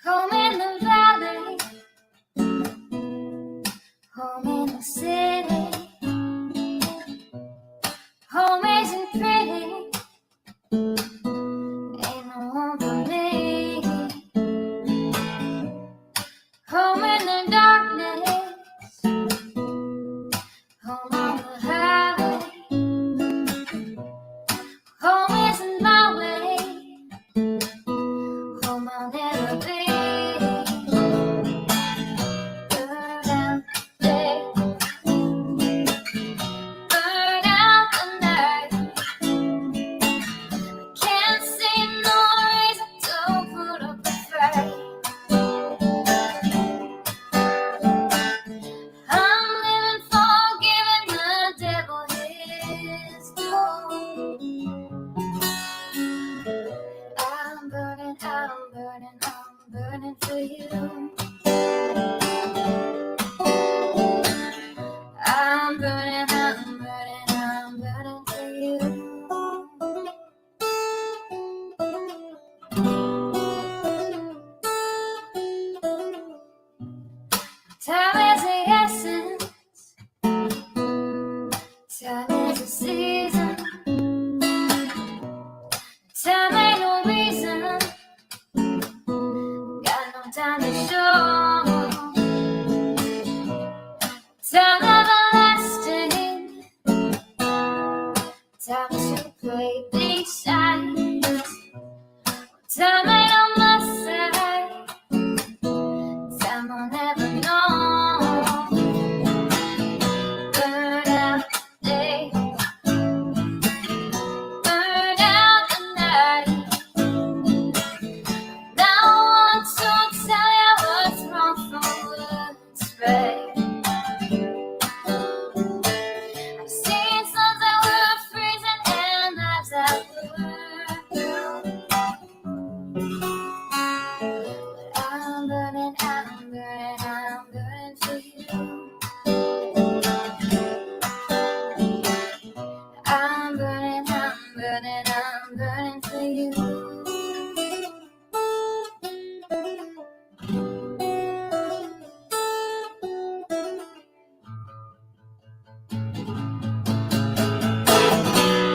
Home in the valley, home in the city. Home isn't pretty, ain't no home for me. Home in the darkness, home on the highway. Home isn't my way, home I'll never be. Burn out the day, burn out the night. Can't see no reason to put up a fight. I'm living for giving the devil his due. I'm burning for you. I'm burning for you. Time is the essence, time is the season. Time ain't no reason, got no time to show. Time everlasting, time to play these sides. Time ain't on my side, time I'll never know. Burn out the day, burn out the night. Now I want to tell you what's wrong from what's right. I've seen suns that were freezing and lives that were blue. But I'm burning for you. I'm burning for you.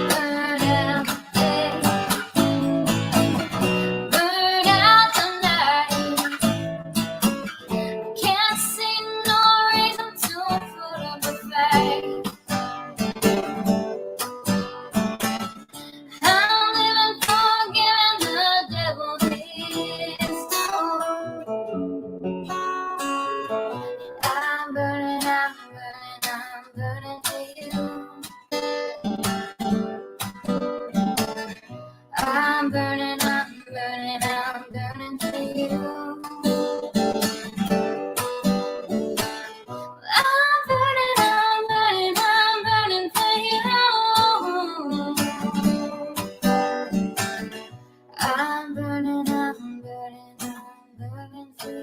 Burn out the day, burn out the night. Can't see no reason to put up a fight. I'm living for giving the devil his due. I'm burning for you. I'm burning for you. I'm burning for you. I'm burning for you.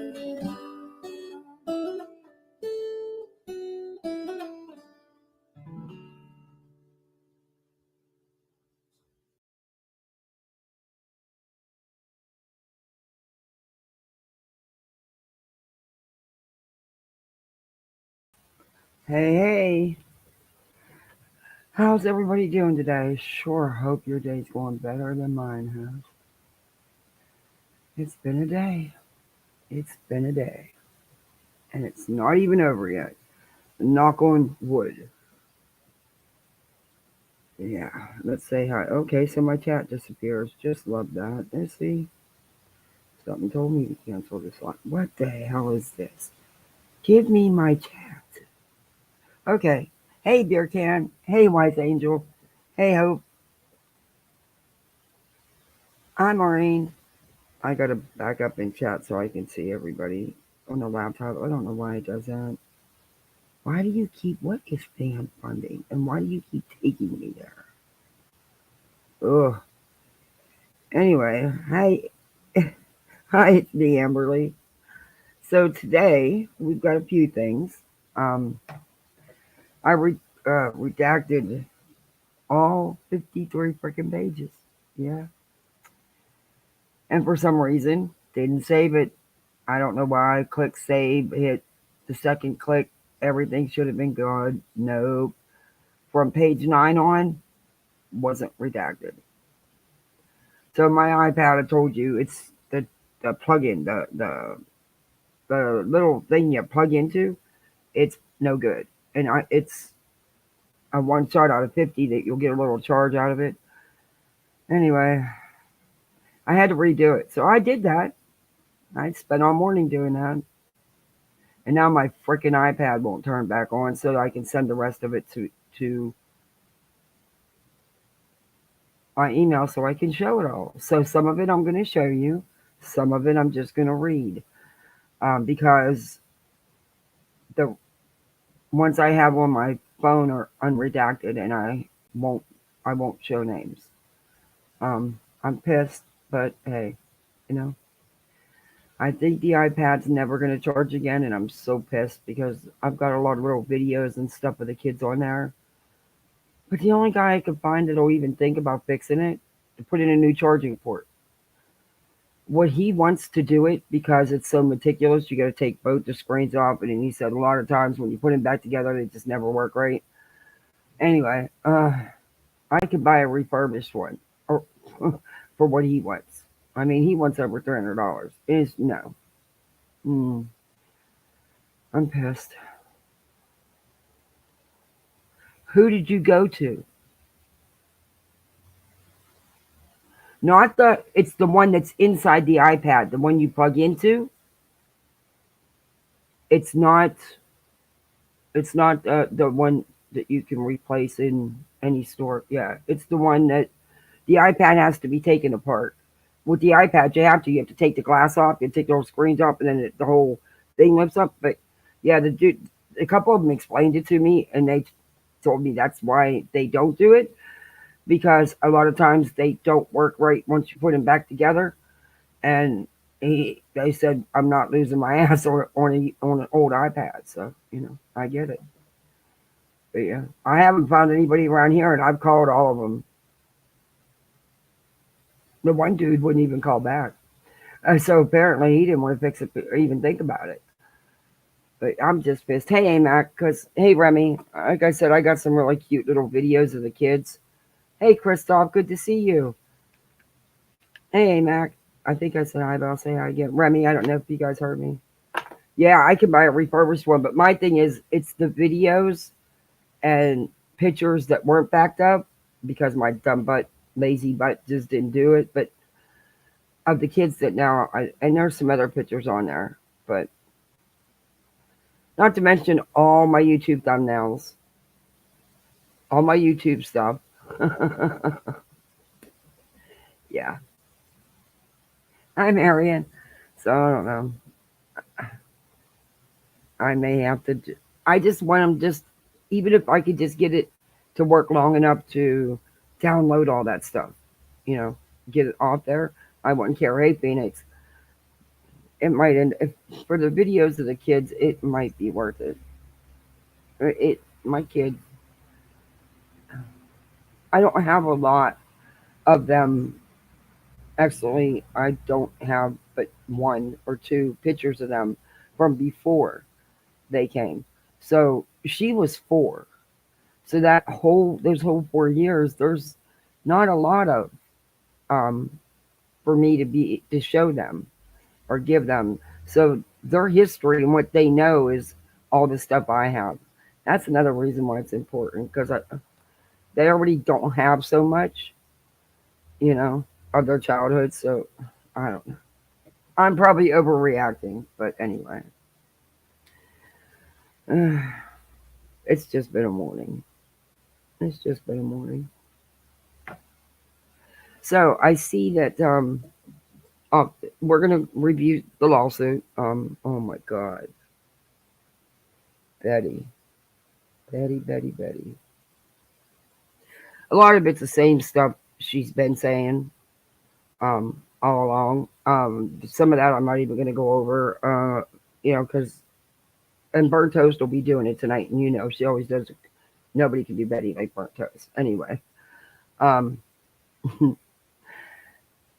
Hey, how's everybody doing today? Sure hope your day's going better than mine has. It's been a day. And it's not even over yet. Knock on wood. Yeah, let's say hi. Okay, so my chat disappears. Just love that. And see, something told me to cancel this line. What the hell is this? Give me my chat. Okay. Hey, Dear Can. Hey, Wise Angel. Hey, Hope. I'm Maureen. I gotta back up in chat so I can see everybody on the laptop. I don't know why it does that. Why do you keep, what is fan funding? And why do you keep taking me there? Ugh. Anyway, hi. Hi, it's me, Amberly. So today, we've got a few things. I redacted all 53 freaking pages. Yeah. And for some reason, didn't save it. I don't know why. I clicked save, hit the second click. Everything should have been good. Nope. From page 9 on, wasn't redacted. So my iPad, I told you, it's the plug-in, the little thing you plug into. It's no good, and it's a one shot out of 50 that you'll get a little charge out of it. Anyway, I had to redo it, so I did that. I spent all morning doing that, and now my freaking iPad won't turn back on, so I can send the rest of it to my email so I can show it all. So some of it I'm going to show you, some of it I'm just going to read, because the ones I have on my phone are unredacted, and I won't show names. I'm pissed, but hey, you know, I think the iPad's never going to charge again, and I'm so pissed because I've got a lot of little videos and stuff with the kids on there. But the only guy I could find that'll even think about fixing it to put in a new charging port. What he wants to do it because it's so meticulous, you got to take both the screens off, and he said a lot of times when you put them back together, they just never work right. Anyway, I could buy a refurbished one, or for what he wants. I mean, he wants over $300. Is no. I'm pissed. Who did you go to? Not it's the one that's inside the iPad, the one you plug into. It's not the one that you can replace in any store. Yeah, it's the one that the iPad has to be taken apart. With the iPad, you have to take the glass off, you take the whole screens off, and then the whole thing lifts up. But yeah, a couple of them explained it to me, and they told me that's why they don't do it, because a lot of times they don't work right once you put them back together. And they said I'm not losing my ass on an old iPad, so I get it. But yeah, I haven't found anybody around here, and I've called all of them. The one dude wouldn't even call back. So apparently he didn't want to fix it or even think about it. But I'm just pissed. Hey, AMAC, because, hey, Remy, like I said, I got some really cute little videos of the kids. Hey, Christoph, good to see you. Hey, AMAC. I think I said hi, but I'll say hi again. Remy, I don't know if you guys heard me. Yeah, I could buy a refurbished one, but my thing is it's the videos and pictures that weren't backed up because my dumb butt, lazy butt just didn't do it. But of the kids that now, and there's some other pictures on there, but not to mention all my YouTube thumbnails, all my YouTube stuff. Yeah. I'm Arian, so I don't know. I may have to. I just want them even if I could just get it to work long enough to download all that stuff, get it off there. I wouldn't care. Hey, Phoenix, it might end for the videos of the kids. It might be worth it. My kid. I don't have a lot of them. Actually, I don't have but one or two pictures of them from before they came. So she was 4. So those whole 4 years, there's not a lot of for me to show them or give them. So their history and what they know is all the stuff I have. That's another reason why it's important, because they already don't have so much, of their childhood. So I don't know. I'm probably overreacting, but anyway. It's just been a morning. It's just been a morning. So I see that we're gonna review the lawsuit. Oh my God, Betty. A lot of it's the same stuff she's been saying all along. Some of that I'm not even gonna go over. Because and Burnt Toast will be doing it tonight, and she always does. Nobody can do Betty like Burnt Toast. Anyway,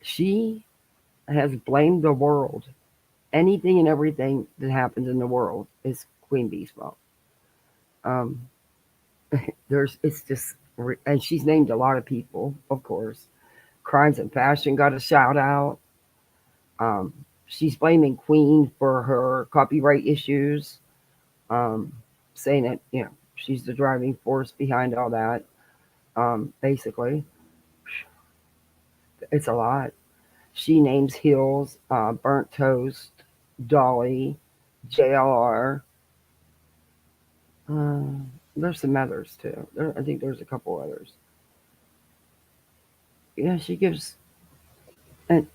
she has blamed the world. Anything and everything that happens in the world is QueenBee's fault. Um, it's just, and she's named a lot of people, of course. Crimes and Passion got a shout out. She's blaming Queen for her copyright issues, um, saying that she's the driving force behind all that. Basically, it's a lot. She names Hills, Burnt Toast, Dolly, JLR. Uh, there's some others too. I think there's a couple others. Yeah, she gives, and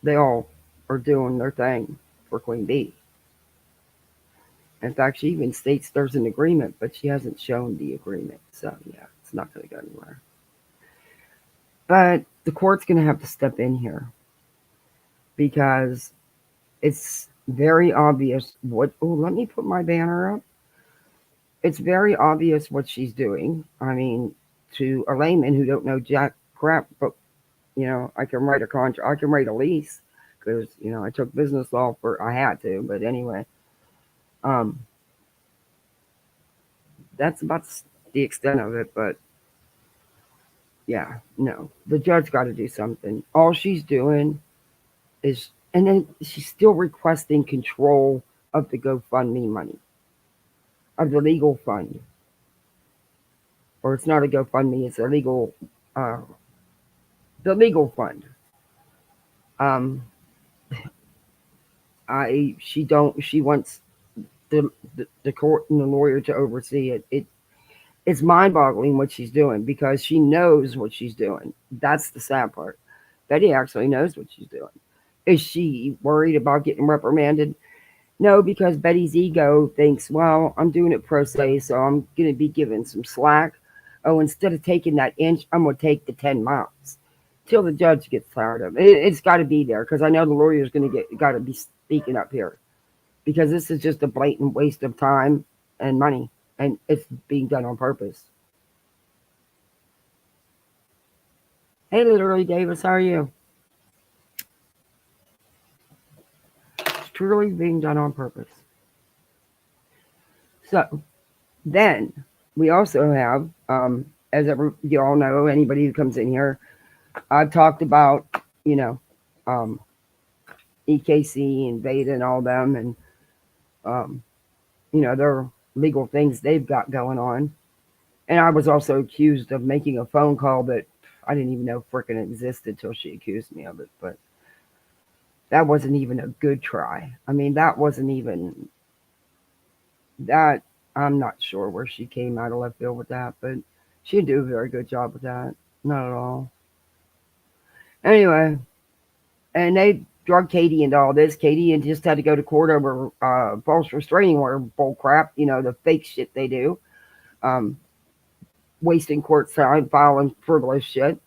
they all are doing their thing for QueenBee. In fact, she even states there's an agreement, but she hasn't shown the agreement. So yeah, it's not going to go anywhere. But the court's going to have to step in here because it's very obvious what. Oh, let me put my banner up. It's very obvious what she's doing. I mean, to a layman who don't know jack crap, but I can write a contract. I can write a lease because I took business law I had to. But anyway, um, that's about the extent of it. But yeah, no, the judge got to do something. All she's doing is, and then she's still requesting control of the GoFundMe money, of the legal fund. Or it's not a GoFundMe, it's a legal, the legal fund. Um, she wants the court and the lawyer to oversee it. It's mind boggling what she's doing because she knows what she's doing. That's the sad part. Betty actually knows what she's doing. Is she worried about getting reprimanded? No, because Betty's ego thinks, well, I'm doing it pro se, so I'm going to be given some slack. Oh, instead of taking that inch, I'm going to take the 10 miles till the judge gets tired of it. It's got to be there because I know the lawyer's going to got to be speaking up here because this is just a blatant waste of time and money, and it's being done on purpose. Hey, literally, Davis, how are you? It's truly being done on purpose. So then we also have, as you all know, anybody who comes in here, I've talked about, um, EKC and Beta and all them, and their legal things they've got going on. And I was also accused of making a phone call that I didn't even know frickin' existed till she accused me of it. But that wasn't even a good try. I mean, that wasn't even that. I'm not sure where she came out of left field with that, but she didn't do a very good job with that. Not at all. Anyway, and they drug Katie into all this. Katie and just had to go to court over false restraining order bull crap. The fake shit they do. Wasting court time, filing frivolous shit.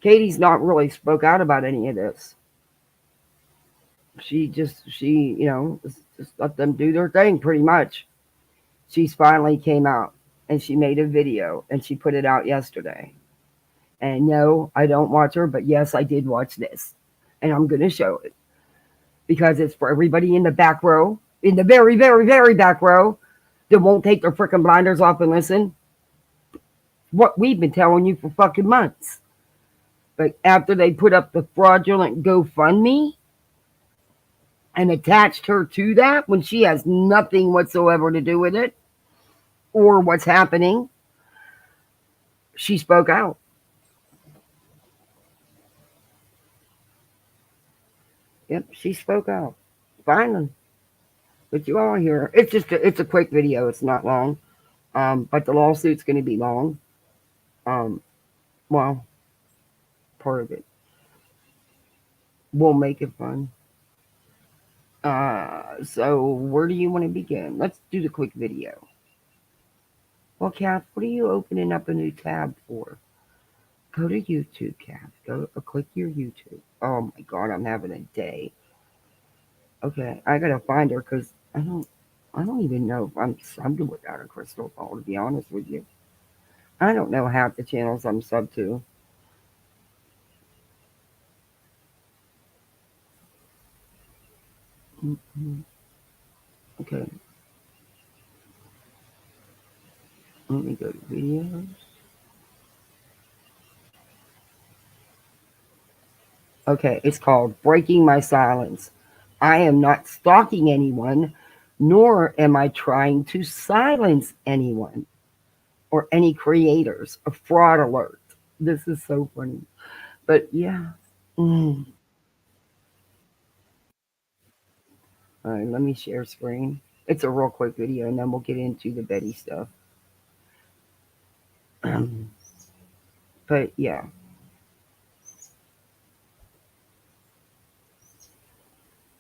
Katie's not really spoke out about any of this. She just let them do their thing pretty much. She's finally came out and she made a video and she put it out yesterday. And no, I don't watch her, but yes, I did watch this. And I'm going to show it because it's for everybody in the back row, in the very, very, very back row that won't take their freaking blinders off and listen. What we've been telling you for fucking months. But after they put up the fraudulent GoFundMe and attached her to that when she has nothing whatsoever to do with it or what's happening, she spoke out. Yep, she spoke out. Finally. But you all hear, it's a quick video. It's not long. But the lawsuit's going to be long. Well, part of it. We'll make it fun. So where do you want to begin? Let's do the quick video. Well, Kath, what are you opening up a new tab for? Go to YouTube, Kath. Go click your YouTube. Oh my God, I'm having a day. Okay, I gotta find her because I don't even know if I'm subbed without a crystal ball, to be honest with you. I don't know half the channels I'm subbed to. Okay, let me go to videos. Okay, it's called Breaking My Silence. I am not stalking anyone, nor am I trying to silence anyone or any creators. A fraud alert. This is so funny. But yeah. Mm. All right, let me share screen. It's a real quick video, and then we'll get into the Betty stuff. But yeah.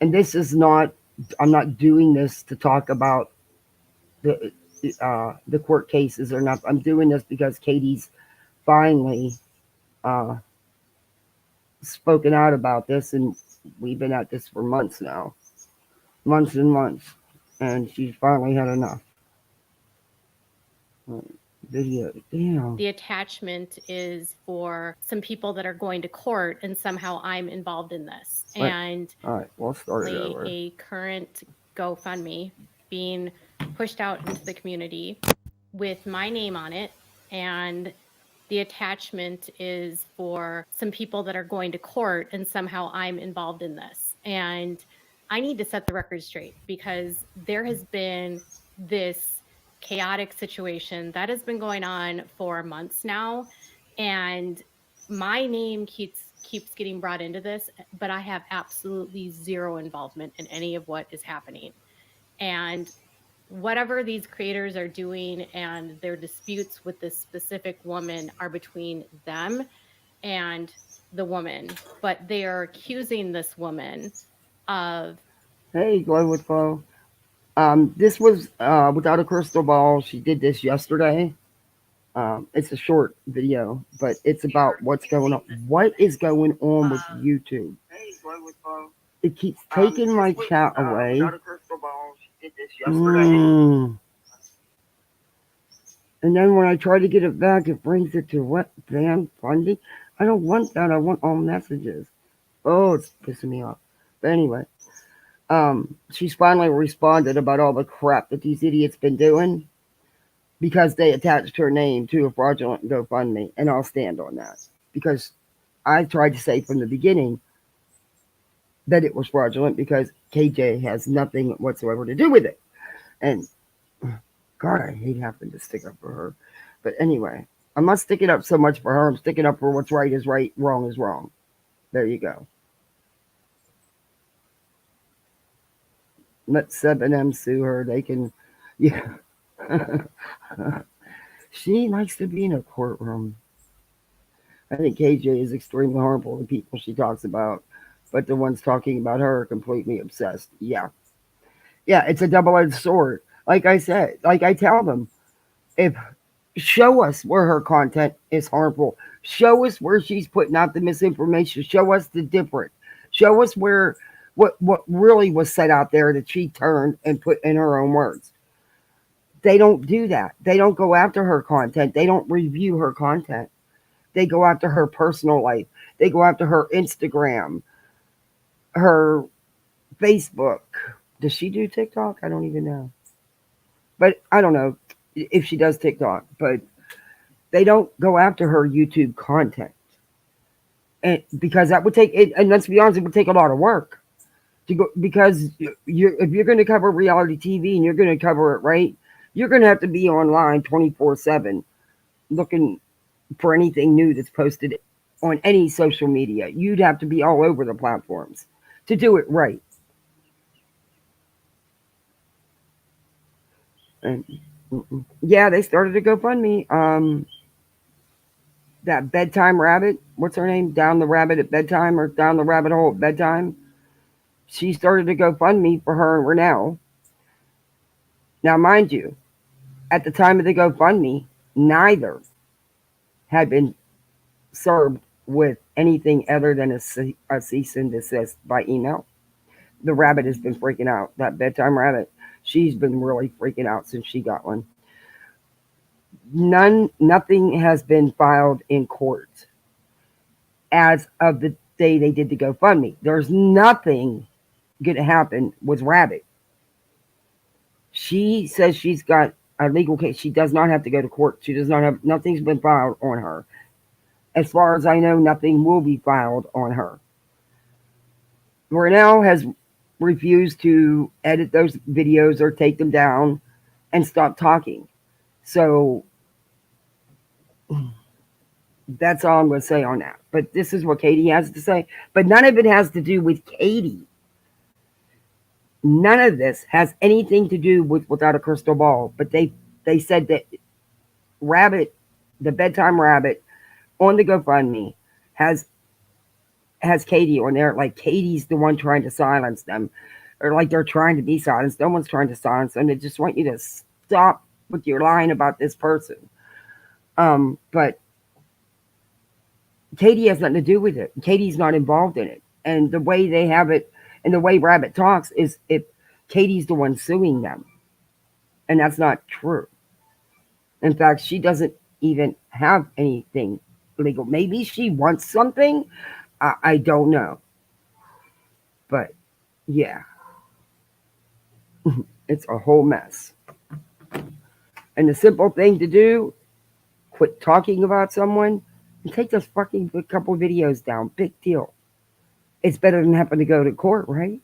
And this is not, I'm not doing this to talk about the court cases or not. I'm doing this because Katie's finally uh, spoken out about this, and we've been at this for months now, months and months, and she's finally had enough. Video, damn. The attachment is for some people that are going to court, and somehow I'm involved in this. Right. And all right, we'll start it over. A current GoFundMe being pushed out into the community with my name on it, and the attachment is for some people that are going to court, and somehow I'm involved in this. And I need to set the record straight, because there has been this chaotic situation that has been going on for months now, and my name keeps getting brought into this, but I have absolutely zero involvement in any of what is happening. And whatever these creators are doing and their disputes with this specific woman are between them and the woman, but they are accusing this woman of... Hey, Glow with Glow. This was without a crystal ball. She did this yesterday. It's a short video, but it's about what's going on. What is going on with YouTube? It keeps taking my chat away. And then when I try to get it back, it brings it to what? Ban funding? I don't want that. I want all messages. Oh, it's pissing me off. But anyway, she's finally responded about all the crap that these idiots been doing, because they attached her name to a fraudulent GoFundMe, and I'll stand on that, because I tried to say from the beginning that it was fraudulent, because KJ has nothing whatsoever to do with it. And God, I hate having to stick up for her. But anyway, I'm not sticking up so much for her. I'm sticking up for what's right is right, wrong is wrong. There you go. Let Seb and M sue her. They can, yeah. She likes to be in a courtroom. I think KJ is extremely harmful to the people she talks about, but the ones talking about her are completely obsessed. Yeah. Yeah, it's a double-edged sword. Like I said, like I tell them, show us where her content is harmful. Show us where she's putting out the misinformation. Show us the different. Show us where what really was said out there that she turned and put in her own words. They don't do that. They don't go after her content. They don't review her content. They go after her personal life. They go after her Instagram, her Facebook. Does she do TikTok? I don't even know. But I don't know if she does TikTok. But they don't go after her YouTube content. And because that would take it, and let's be honest, it would take a lot of work to go, because if you're going to cover reality TV and you're going to cover it right, you're going to have to be online 24/7 looking for anything new that's posted on any social media. You'd have to be all over the platforms to do it right. And yeah, they started a GoFundMe. That bedtime rabbit, what's her name? Down the rabbit at bedtime, or down the rabbit hole at bedtime. She started a GoFundMe for her and Renell. Now, mind you, at the time of the GoFundMe, neither had been served with anything other than a cease and desist by email. The rabbit has been freaking out. That bedtime rabbit, she's been really freaking out since she got one. Nothing has been filed in court as of the day they did the GoFundMe. There's nothing going to happen was Rabbit. She says she's got a legal case. She does not have to go to court. She does not have, nothing's been filed on her. As far as I know, nothing will be filed on her. Renell has refused to edit those videos or take them down and stop talking. So that's all I'm going to say on that. But this is what Katie has to say. But none of it has to do with Katie. None of this has anything to do with Without a Crystal Ball. But they said that Rabbit, the bedtime Rabbit, on the GoFundMe has Katie on there. Like Katie's the one trying to silence them, or like they're trying to be silenced. No one's trying to silence them. They just want you to stop with your lying about this person. But Katie has nothing to do with it. Katie's not involved in it. And the way they have it, and the way Rabbit talks, is if Katie's the one suing them, and that's not true. In fact, she doesn't even have anything legal. Maybe she wants something. I don't know. But yeah, it's a whole mess. And the simple thing to do, quit talking about someone and take those fucking couple videos down. Big deal. It's better than having to go to court, right?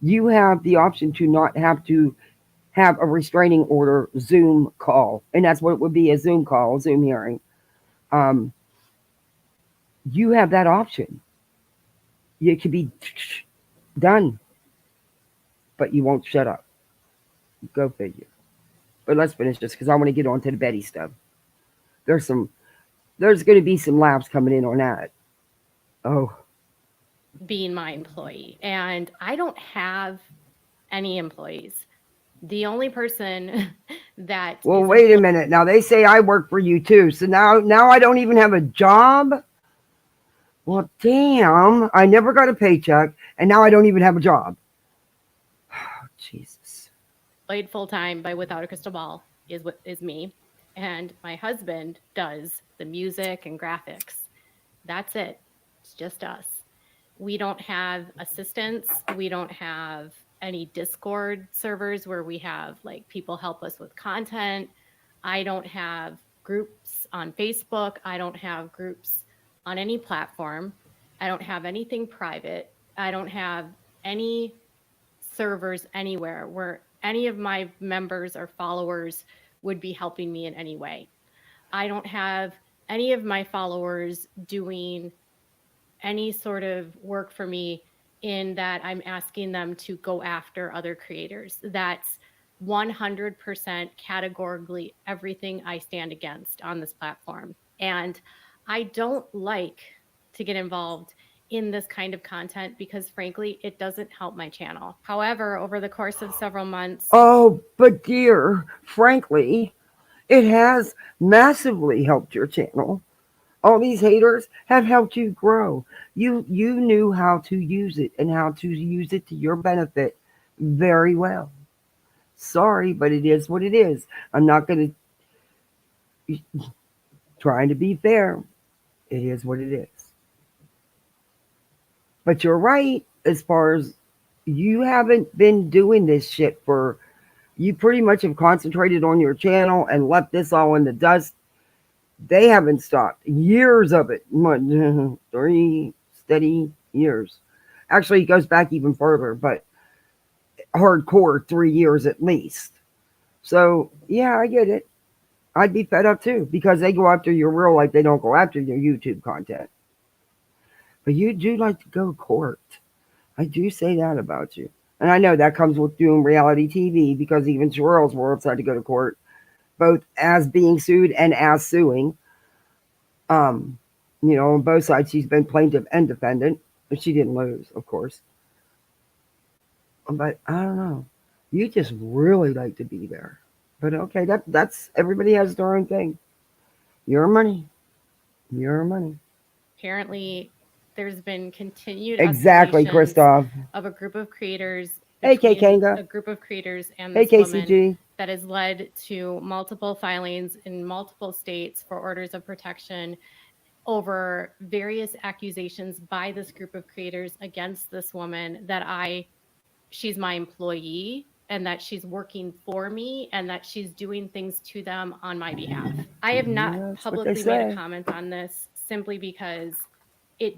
You have the option to not have to have a restraining order Zoom call. And that's what it would be, a Zoom call, a Zoom hearing. You have that option. It could be done. But you won't shut up. Go figure. But let's finish this because I want to get on to the Betty stuff. There's going to be some laughs coming in on that. Oh. Being my employee. And I don't have any employees. The only person that... Well, wait a minute. Now, they say I work for you too. So now I don't even have a job? Well, damn. I never got a paycheck. And now I don't even have a job. Oh, Jesus. Employed full-time by Without a Crystal Ball is me. And my husband does the music and graphics. That's it. It's just us. We don't have assistants. We don't have any Discord servers where we have like people help us with content. I don't have groups on Facebook. I don't have groups on any platform. I don't have anything private. I don't have any servers anywhere where any of my members or followers would be helping me in any way. I don't have any of my followers doing any sort of work for me in that I'm asking them to go after other creators. That's 100% categorically everything I stand against on this platform. And I don't like to get involved in this kind of content because frankly, it doesn't help my channel. However, over the course of several months... Oh, but dear, frankly, it has massively helped your channel. All these haters have helped you grow. You knew how to use it and how to use it to your benefit very well. Sorry, but it is what it is. I'm not going to... Trying to be fair. It is what it is. But you're right as far as you haven't been doing this shit for... You pretty much have concentrated on your channel and left this all in the dust. They haven't stopped. Years of it. 3 steady years. Actually, it goes back even further, but hardcore 3 years at least. So, yeah, I get it. I'd be fed up too because they go after your real life. They don't go after your YouTube content. But you do like to go to court. I do say that about you. And I know that comes with doing reality TV because even Sherrill's World's had to go to court, both as being sued and as suing. On both sides, she's been plaintiff and defendant, but she didn't lose, of course. But I don't know. You just really like to be there. But okay, that's everybody has their own thing. Your money. Apparently, there's been continued exactly, Christoph, of a group of creators. Hey, Kanga. A group of creators and this woman that has led to multiple filings in multiple states for orders of protection over various accusations by this group of creators against this woman that I she's my employee and that she's working for me and that she's doing things to them on my behalf. I have not That's what they publicly made a say. comment on this simply because it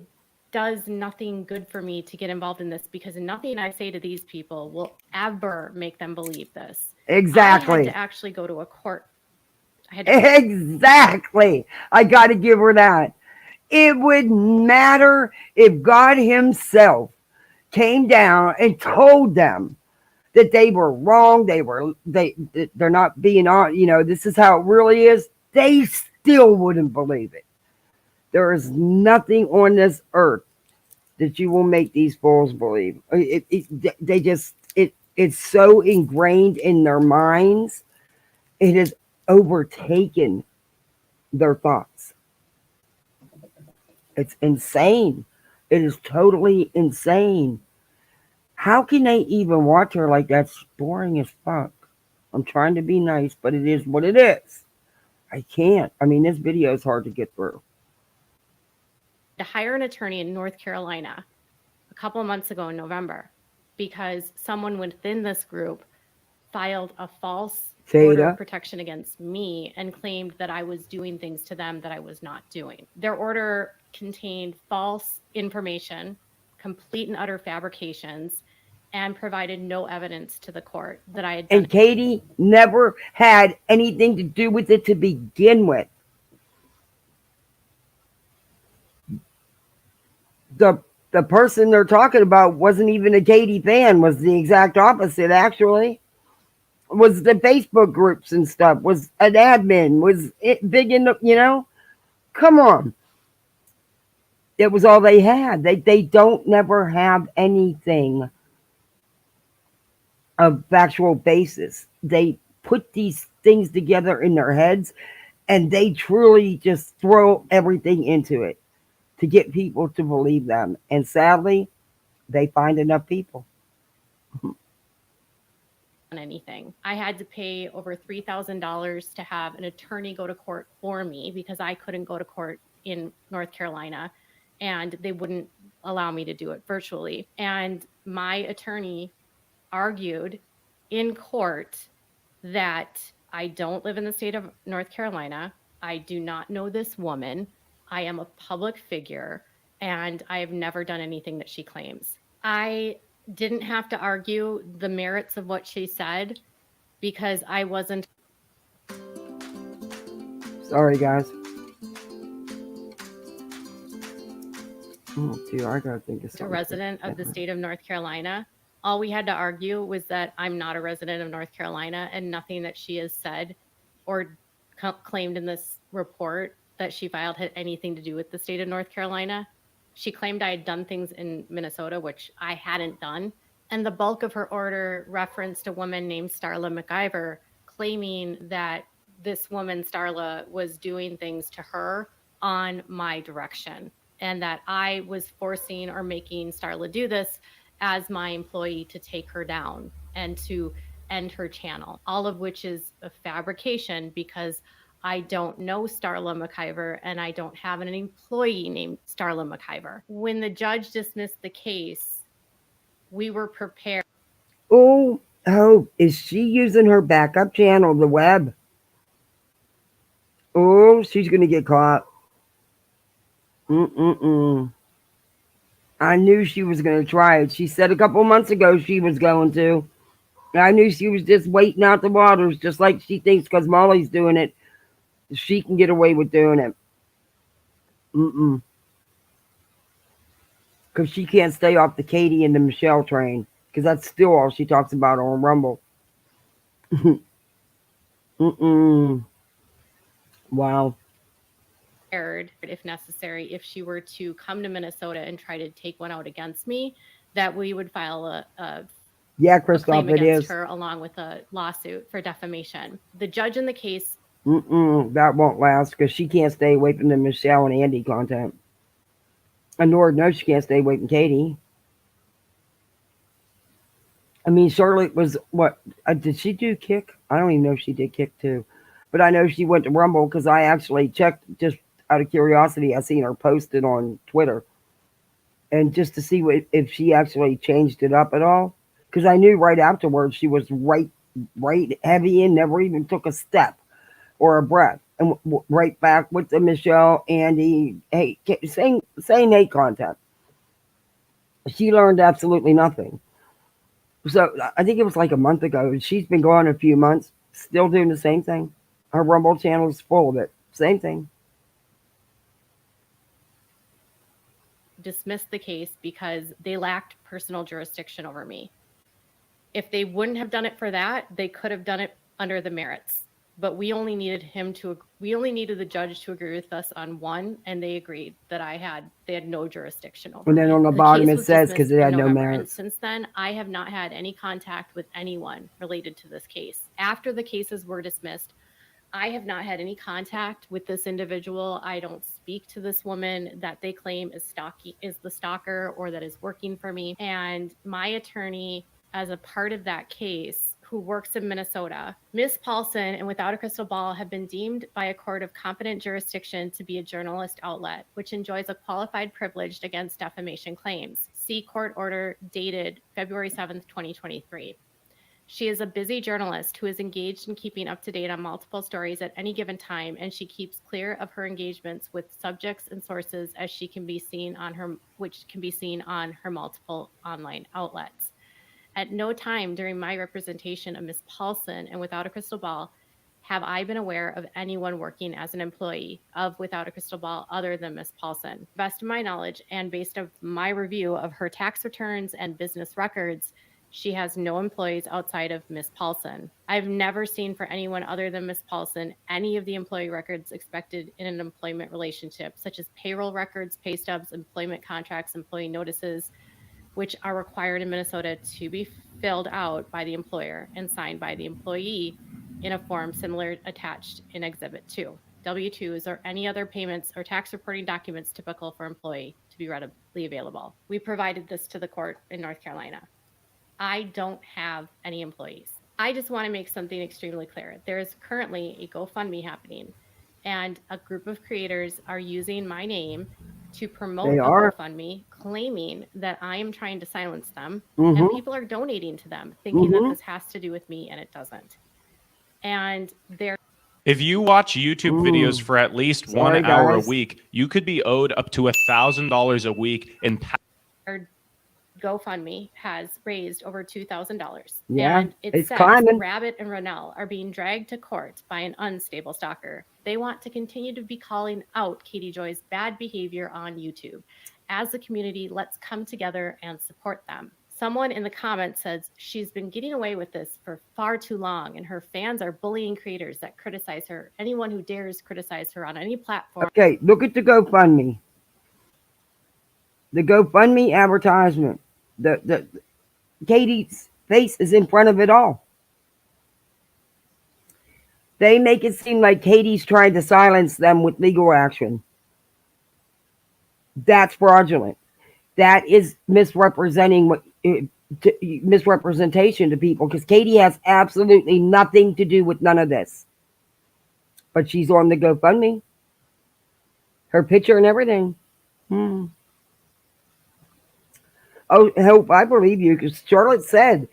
does nothing good for me to get involved in this, because nothing I say to these people will ever make them believe this. I Exactly. had to actually go to a court. Exactly. I got to give her that. It would matter if God himself came down and told them that they were wrong, they're not being on, this is how it really is. They still wouldn't believe it. There is nothing on this earth that you will make these fools believe. It's so ingrained in their minds. It has overtaken their thoughts. It's insane. It is totally insane. How can they even watch her like that's boring as fuck? I'm trying to be nice, but it is what it is. I can't. I mean, this video is hard to get through. To hire an attorney in North Carolina a couple of months ago in November because someone within this group filed a false order of protection against me and claimed that I was doing things to them that I was not doing. Their order contained false information, complete and utter fabrications, and provided no evidence to the court that I had done. And Katie never had anything to do with it to begin with. The person they're talking about wasn't even a Katie fan, was the exact opposite, actually. Was the Facebook groups and stuff, was an admin, was it big in the, come on. It was all they had. They don't never have anything of factual basis. They put these things together in their heads and they truly just throw everything into it to get people to believe them. And sadly, they find enough people. Anything. I had to pay over $3,000 to have an attorney go to court for me because I couldn't go to court in North Carolina and they wouldn't allow me to do it virtually. And my attorney argued in court that I don't live in the state of North Carolina. I do not know this woman. I am a public figure and I have never done anything that she claims. I didn't have to argue the merits of what she said because I wasn't. Sorry, guys. Oh, dear, I gotta think of something. A resident of the state of North Carolina. All we had to argue was that I'm not a resident of North Carolina, and nothing that she has said or claimed in this report that she filed had anything to do with the state of North Carolina. She claimed I had done things in Minnesota, which I hadn't done. And the bulk of her order referenced a woman named Starla McIver, claiming that this woman, Starla, was doing things to her on my direction, and that I was forcing or making Starla do this as my employee to take her down and to end her channel, all of which is a fabrication because I don't know Starla McIver and I don't have an employee named Starla McIver. When the judge dismissed the case, we were prepared. Oh, is she using her backup channel, the web? Oh, she's going to get caught. I knew she was going to try it. She said a couple months ago she was going to. I knew she was just waiting out the waters, just like she thinks because Molly's doing it, she can get away with doing it. Because she can't stay off the Katie and the Michelle train, because that's still all she talks about on Rumble. Wow. If necessary, if she were to come to Minnesota and try to take one out against me, that we would file a Christoph, claim it against is her along with a lawsuit for defamation. The judge in the case. That won't last because she can't stay away from the Michelle and Andy content. And Lord knows she can't stay away from Katie. I mean, Charlotte was what? Did she do Kick? I don't even know if she did Kick too. But I know she went to Rumble because I actually checked just out of curiosity. I seen her posted on Twitter. And just to see if she actually changed it up at all. because I knew right afterwards she was right heavy and never even took a step or a breath, and right back with the Michelle, Andy, hey, same hate content. She learned absolutely nothing. So I think it was like a month ago. She's been gone a few months, still doing the same thing. Her Rumble channel is full of it. Same thing. Dismissed the case because they lacked personal jurisdiction over me. If they wouldn't have done it for that, they could have done it under the merits. But we only needed the judge to agree with us on one, and they agreed that they had no jurisdiction over And then me. on the bottom it says because it had no merit. And since then, I have not had any contact with anyone related to this case. After the cases were dismissed, I have not had any contact with this individual. I don't speak to this woman that they claim is the stalker or that is working for me. And my attorney, as a part of that case, who works in Minnesota, Ms. Paulson and Without a Crystal Ball have been deemed by a court of competent jurisdiction to be a journalist outlet, which enjoys a qualified privilege against defamation claims. See court order dated February 7th, 2023. She is a busy journalist who is engaged in keeping up to date on multiple stories at any given time, and she keeps clear of her engagements with subjects and sources which can be seen on her multiple online outlets. At no time during my representation of Ms. Paulson and Without a Crystal Ball have I been aware of anyone working as an employee of Without a Crystal Ball other than Ms. Paulson. Best of my knowledge and based on my review of her tax returns and business records, she has no employees outside of Ms. Paulson. I've never seen for anyone other than Ms. Paulson any of the employee records expected in an employment relationship, such as payroll records, pay stubs, employment contracts, employee notices, which are required in Minnesota to be filled out by the employer and signed by the employee in a form similar attached in Exhibit 2. W-2s or any other payments or tax reporting documents typical for employee to be readily available. We provided this to the court in North Carolina. I don't have any employees. I just want to make something extremely clear. There is currently a GoFundMe happening, and a group of creators are using my name to promote a GoFundMe, claiming that I am trying to silence them, and people are donating to them, thinking that this has to do with me, and it doesn't. And if you watch YouTube videos for at least 1 hour a week, you could be owed up to $1,000 a week in GoFundMe has raised over $2,000. Yeah, and it's says climbing. Rabbit and Ronell are being dragged to court by an unstable stalker. They want to continue to be calling out Katie Joy's bad behavior on YouTube. As a community, let's come together and support them. Someone in the comments says she's been getting away with this for far too long, and her fans are bullying creators that criticize her. Anyone who dares criticize her on any platform. Okay, look at the GoFundMe. The GoFundMe advertisement. The Katie's face is in front of it all. They make it seem like Katie's trying to silence them with legal action. That's fraudulent. That is misrepresentation to people, because Katie has absolutely nothing to do with none of this. But she's on the GoFundMe. Her picture and everything. Oh, Hope, I believe you, because Charlotte said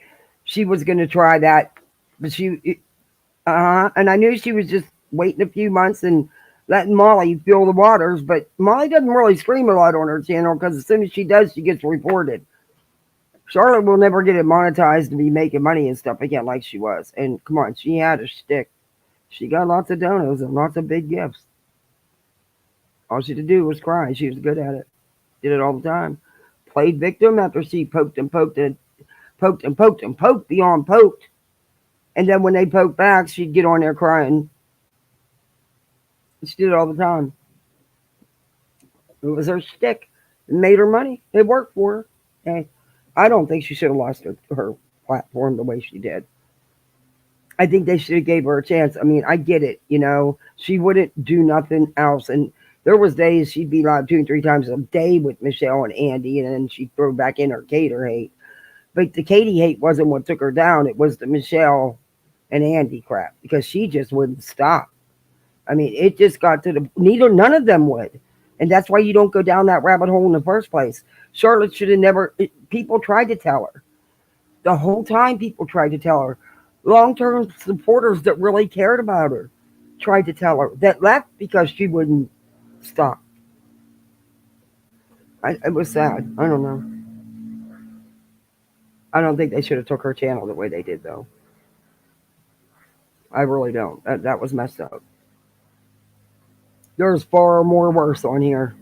she was going to try that, but and I knew she was just waiting a few months and letting Molly feel the waters, but Molly doesn't really scream a lot on her channel, because as soon as she does, she gets reported. Charlotte will never get it monetized to be making money and stuff again like she was. And come on, she had a shtick. She got lots of donos and lots of big gifts. All she had to do was cry. She was good at it. Did it all the time. Played victim after she poked and poked and poked and poked and poked beyond poked. And then when they poked back, she'd get on there crying. She did it all the time. It was her shtick. It made her money. It worked for her. Okay. I don't think she should have lost her platform the way she did. I think they should have gave her a chance. I mean, I get it, She wouldn't do nothing else. And there was days she'd be live 2 and 3 times a day with Michelle and Andy, and then she'd throw back in her Cater hate. But the Katie hate wasn't what took her down. It was the Michelle and Andy crap, because she just wouldn't stop. I mean, it just got to none of them would. And that's why you don't go down that rabbit hole in the first place. Charlotte should have never, people tried to tell her. The whole time people tried to tell her. Long-term supporters that really cared about her tried to tell her, that left because she wouldn't stop. It was sad. I don't know. I don't think they should have took her channel the way they did, though. I really don't. That was messed up. There's far more worse on here.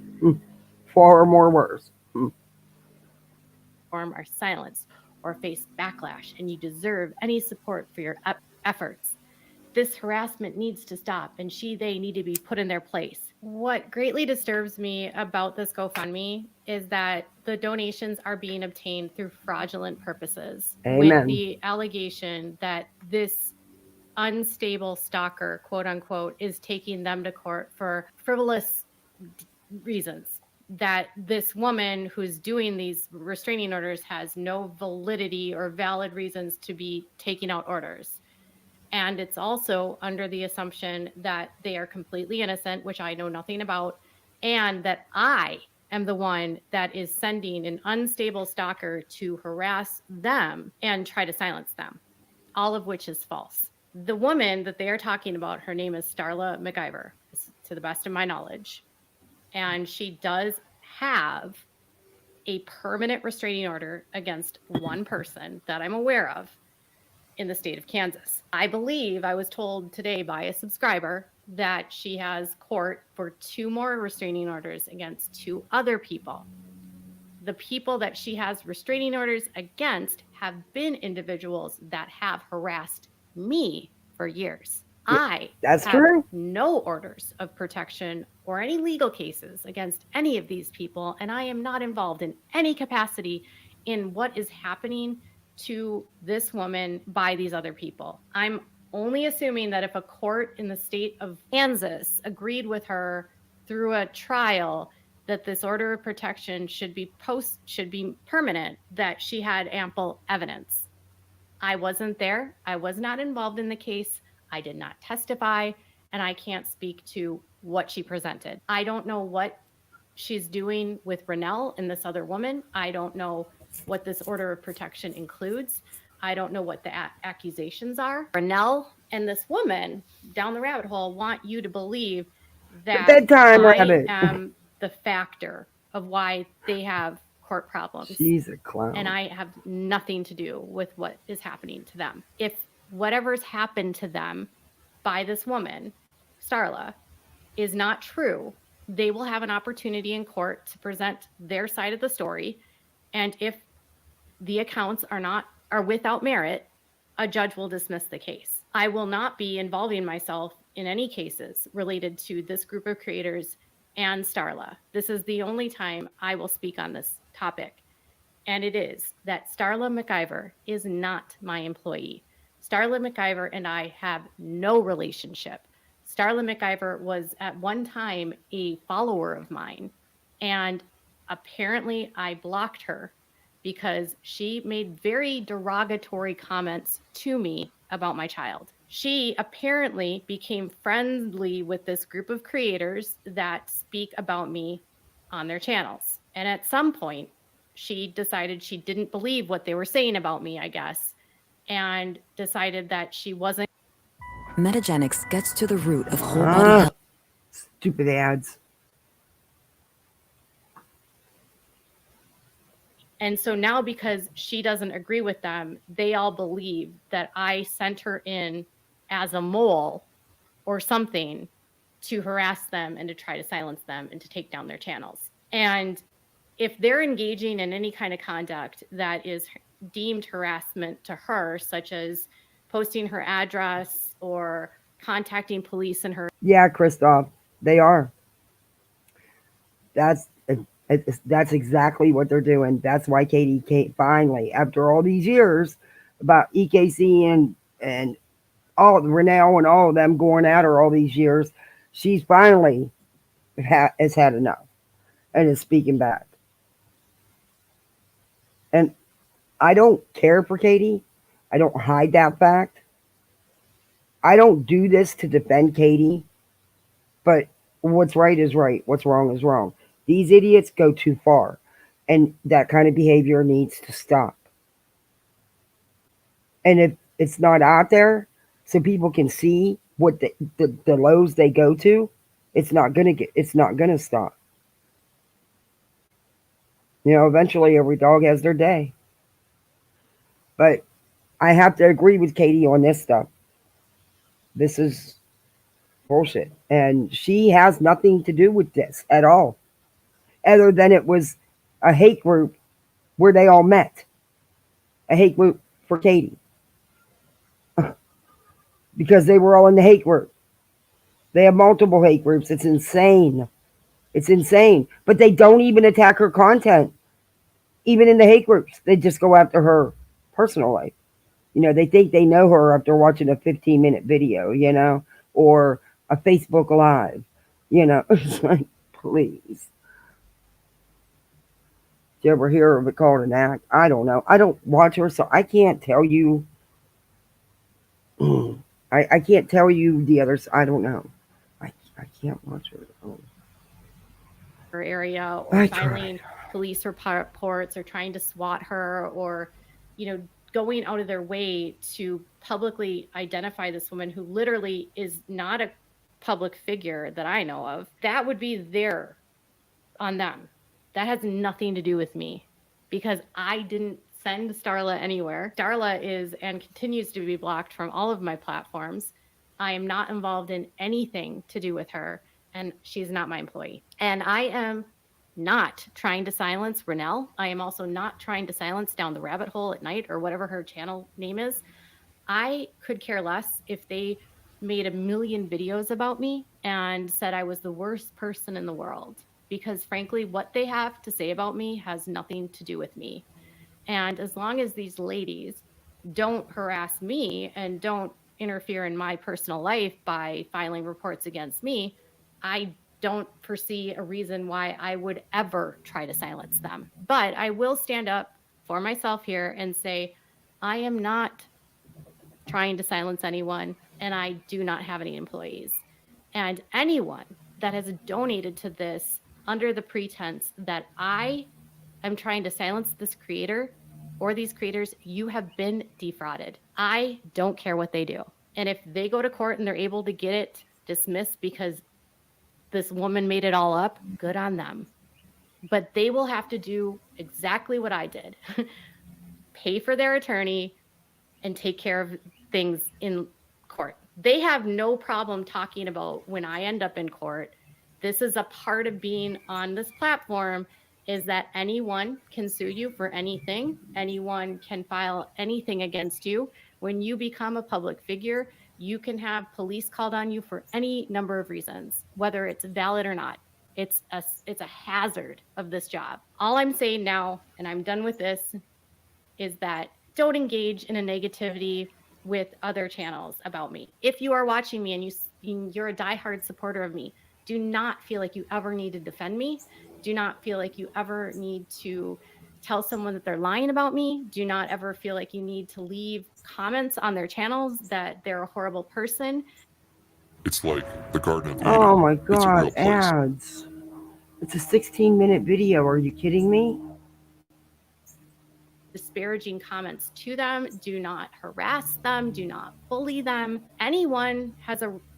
Far more worse. Are silenced or face backlash, and you deserve any support for your efforts. This harassment needs to stop, and they need to be put in their place. What greatly disturbs me about this GoFundMe is that the donations are being obtained through fraudulent purposes. Amen. With the allegation that this unstable stalker, quote unquote, is taking them to court for frivolous reasons. That this woman who's doing these restraining orders has no validity or valid reasons to be taking out orders. And it's also under the assumption that they are completely innocent, which I know nothing about, and that I am the one that is sending an unstable stalker to harass them and try to silence them, all of which is false. The woman that they are talking about, her name is Starla McIver, to the best of my knowledge. And she does have a permanent restraining order against one person that I'm aware of in the state of Kansas. I believe I was told today by a subscriber that she has court for 2 more restraining orders against 2 other people. The people that she has restraining orders against have been individuals that have harassed me for years. That's have true. No orders of protection or any legal cases against any of these people, and I am not involved in any capacity in what is happening to this woman by these other people. I'm only assuming that if a court in the state of Kansas agreed with her through a trial that this order of protection should be permanent, that she had ample evidence. I wasn't there. I was not involved in the case. I did not testify, and I can't speak to what she presented. I don't know what she's doing with Rennell and this other woman. I don't know what this order of protection includes. I don't know what the accusations are. Rennell and this woman down the rabbit hole want you to believe that bedtime I rabbit. am the factor of why they have court problems. She's a clown. And I have nothing to do with what is happening to them. If whatever's happened to them by this woman, Starla, is not true, they will have an opportunity in court to present their side of the story. And if the accounts are without merit, a judge will dismiss the case. I will not be involving myself in any cases related to this group of creators and Starla. This is the only time I will speak on this topic. And it is that Starla McIver is not my employee. Starla McIver and I have no relationship. Starla McIver was at one time a follower of mine, and apparently I blocked her because she made very derogatory comments to me about my child. She apparently became friendly with this group of creators that speak about me on their channels. And at some point, she decided she didn't believe what they were saying about me, I guess, and decided that she wasn't. Metagenics gets to the root of whole body health. Stupid ads. And so now, because she doesn't agree with them, they all believe that I sent her in as a mole or something to harass them and to try to silence them and to take down their channels. And if they're engaging in any kind of conduct that is deemed harassment to her, such as posting her address or contacting police in her. Yeah, Christoph, they are. That's exactly what they're doing. That's why Katie finally, after all these years about EKC and all Rennell and all of them going at her all these years, she's finally has had enough and is speaking back. And I don't care for Katie. I don't hide that fact. I don't do this to defend Katie, but what's right is right. What's wrong is wrong. These idiots go too far, and that kind of behavior needs to stop. And if it's not out there so people can see what the lows they go to, it's not gonna stop. Eventually every dog has their day. But I have to agree with Katie on this stuff. This is bullshit. And she has nothing to do with this at all. Other than it was a hate group where they all met. A hate group for Katie. Because they were all in the hate group. They have multiple hate groups. It's insane. It's insane. But they don't even attack her content. Even in the hate groups. They just go after her personal life. They think they know her after watching a 15-minute video, or a Facebook Live. It's like, please. Did you ever hear of it called an act? I don't know. I don't watch her, so I can't tell you. I can't tell you the others. I don't know. I can't watch her. Oh. Area, or filing police reports, or trying to SWAT her, or, going out of their way to publicly identify this woman who literally is not a public figure that I know of. That would be on them. That has nothing to do with me, because I didn't send Starla anywhere. Starla is and continues to be blocked from all of my platforms. I am not involved in anything to do with her, and she's not my employee. And I am not trying to silence Renelle. I am also not trying to silence Down the Rabbit Hole at Night, or whatever her channel name is. I could care less if they made a million videos about me and said I was the worst person in the world, because frankly, what they have to say about me has nothing to do with me. And as long as these ladies don't harass me and don't interfere in my personal life by filing reports against me, I don't foresee a reason why I would ever try to silence them. But I will stand up for myself here and say, I am not trying to silence anyone, and I do not have any employees. And anyone that has donated to this under the pretense that I am trying to silence this creator or these creators, you have been defrauded. I don't care what they do. And if they go to court and they're able to get it dismissed because this woman made it all up, good on them. But they will have to do exactly what I did. Pay for their attorney and take care of things in court. They have no problem talking about when I end up in court. This is a part of being on this platform, is that anyone can sue you for anything. Anyone can file anything against you. When you become a public figure, you can have police called on you for any number of reasons, whether it's valid or not. It's a hazard of this job. All I'm saying now, and I'm done with this, is that don't engage in a negativity with other channels about me. If you are watching me and you're a diehard supporter of me, do not feel like you ever need to defend me. Do not feel like you ever need to tell someone that they're lying about me. Do not ever feel like you need to leave comments on their channels that they're a horrible person. It's like the Garden of Eden. Oh my It's a real god, place. ads. It's a 16-minute video. Are you kidding me? Disparaging comments to them. Do not harass them. Do not bully them.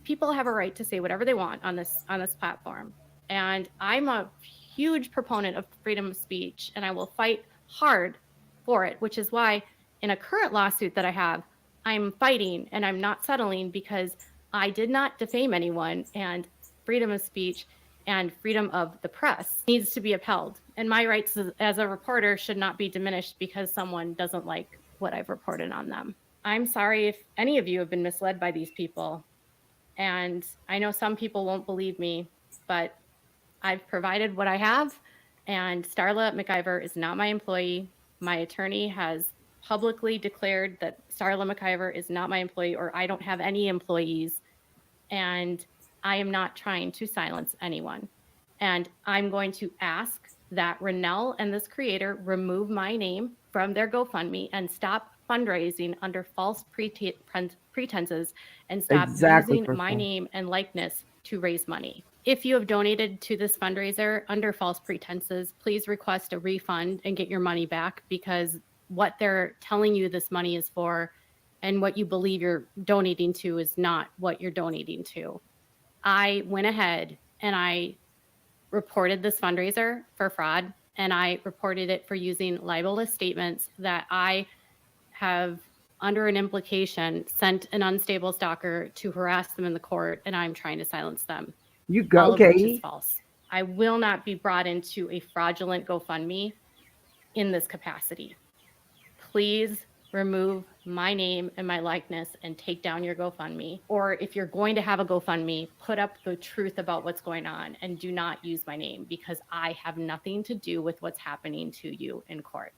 People have a right to say whatever they want on this platform. And I'm a huge proponent of freedom of speech, and I will fight hard for it, which is why in a current lawsuit that I have, I'm fighting and I'm not settling, because I did not defame anyone, and freedom of speech and freedom of the press needs to be upheld. And my rights as a reporter should not be diminished because someone doesn't like what I've reported on them. I'm sorry if any of you have been misled by these people. And I know some people won't believe me, but I've provided what I have, and Starla McIver is not my employee. My attorney has publicly declared that Starla McIver is not my employee, or I don't have any employees, and I am not trying to silence anyone. And I'm going to ask that Renelle and this creator remove my name from their GoFundMe and stop fundraising under false pretenses, and stop using my name and likeness to raise money. If you have donated to this fundraiser under false pretenses, please request a refund and get your money back, because what they're telling you this money is for and what you believe you're donating to is not what you're donating to. I went ahead and I reported this fundraiser for fraud, and I reported it for using libelous statements that I have, under an implication, sent an unstable stalker to harass them in the court, and I'm trying to silence them. You go, all of which is Katie. false. I will not be brought into a fraudulent GoFundMe in this capacity. Please remove my name and my likeness and take down your GoFundMe. Or if you're going to have a GoFundMe, put up the truth about what's going on and do not use my name, because I have nothing to do with what's happening to you in court.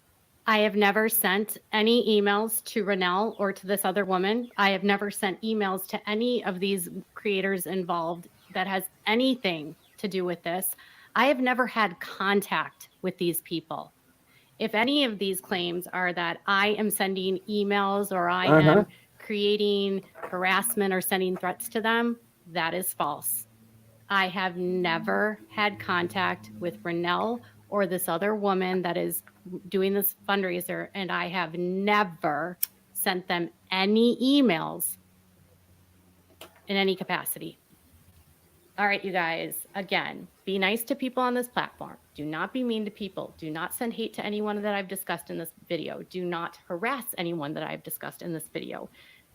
I have never sent any emails to Renelle or to this other woman. I have never sent emails to any of these creators involved that has anything to do with this. I have never had contact with these people. If any of these claims are that I am sending emails or I am creating harassment or sending threats to them, that is false. I have never had contact with Renelle or this other woman that is doing this fundraiser, and I have never sent them any emails in any capacity. All right, you guys, again, be nice to people on this platform. Do not be mean to people. Do not send hate to anyone that I've discussed in this video. Do not harass anyone that I've discussed in this video.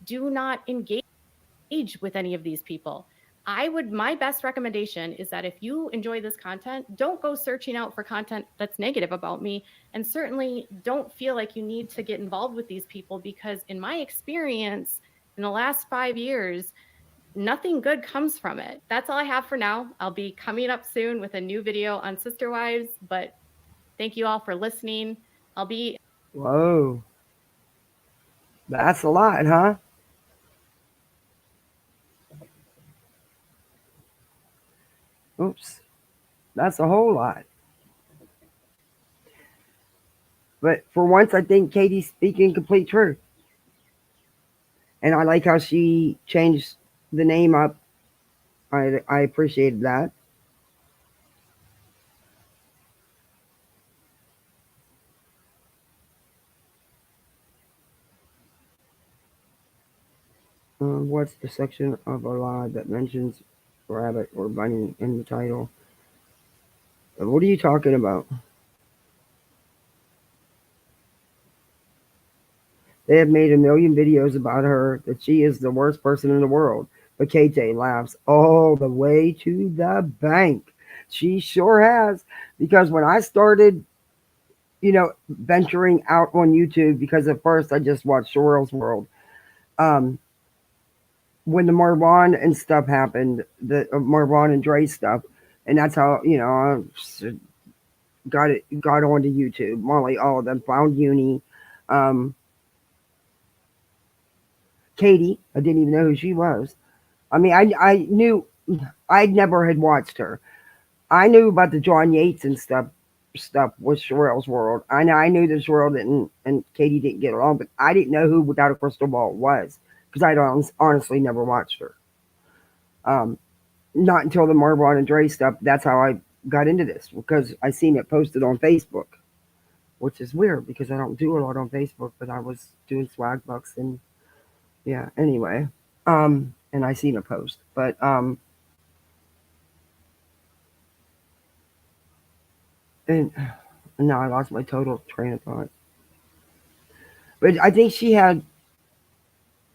Do not engage with any of these people. My best recommendation is that if you enjoy this content, don't go searching out for content that's negative about me. And certainly don't feel like you need to get involved with these people, because in my experience, in the last 5 years, nothing good comes from it. That's all I have for now. I'll be coming up soon with a new video on Sister Wives, but thank you all for listening. Whoa. That's a lot, huh? Oops. That's a whole lot. But for once, I think Katie's speaking complete truth. And I like how she changed the name up. I appreciated that. What's the section of a law that mentions rabbit or bunny in the title? What are you talking about? They have made a million videos about her, that she is the worst person in the world. But Tthe laughs all the way to the bank. She sure has. Because when I started, venturing out on YouTube, because at first I just watched Shorel's World. When the Marwan and stuff happened, the Marwan and Dre stuff, and that's how, I got onto YouTube. Molly, all of them, found Uni. Katie, I didn't even know who she was. I mean, I knew, I never had watched her. I knew about the John Yates and stuff with Shorel's World. I knew that Shorel and Katie didn't get along, but I didn't know who Without a Crystal Ball was, because I honestly never watched her. Not until the Marwan and Dre stuff. That's how I got into this, because I seen it posted on Facebook, which is weird because I don't do a lot on Facebook, but I was doing swag bucks and yeah, anyway. And I seen a post, but and now I lost my total train of thought. But I think she had,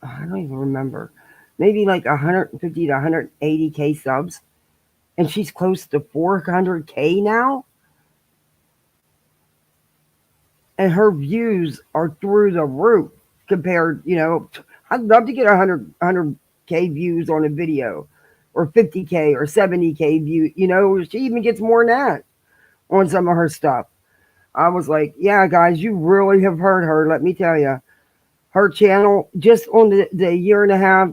I don't even remember, maybe like 150 to 180K subs, and she's close to 400K now. And her views are through the roof compared, I'd love to get 100K views on a video, or 50K or 70K view. She even gets more than that on some of her stuff. I was like, yeah, guys, you really have heard her. Let me tell you, her channel, just on the year and a half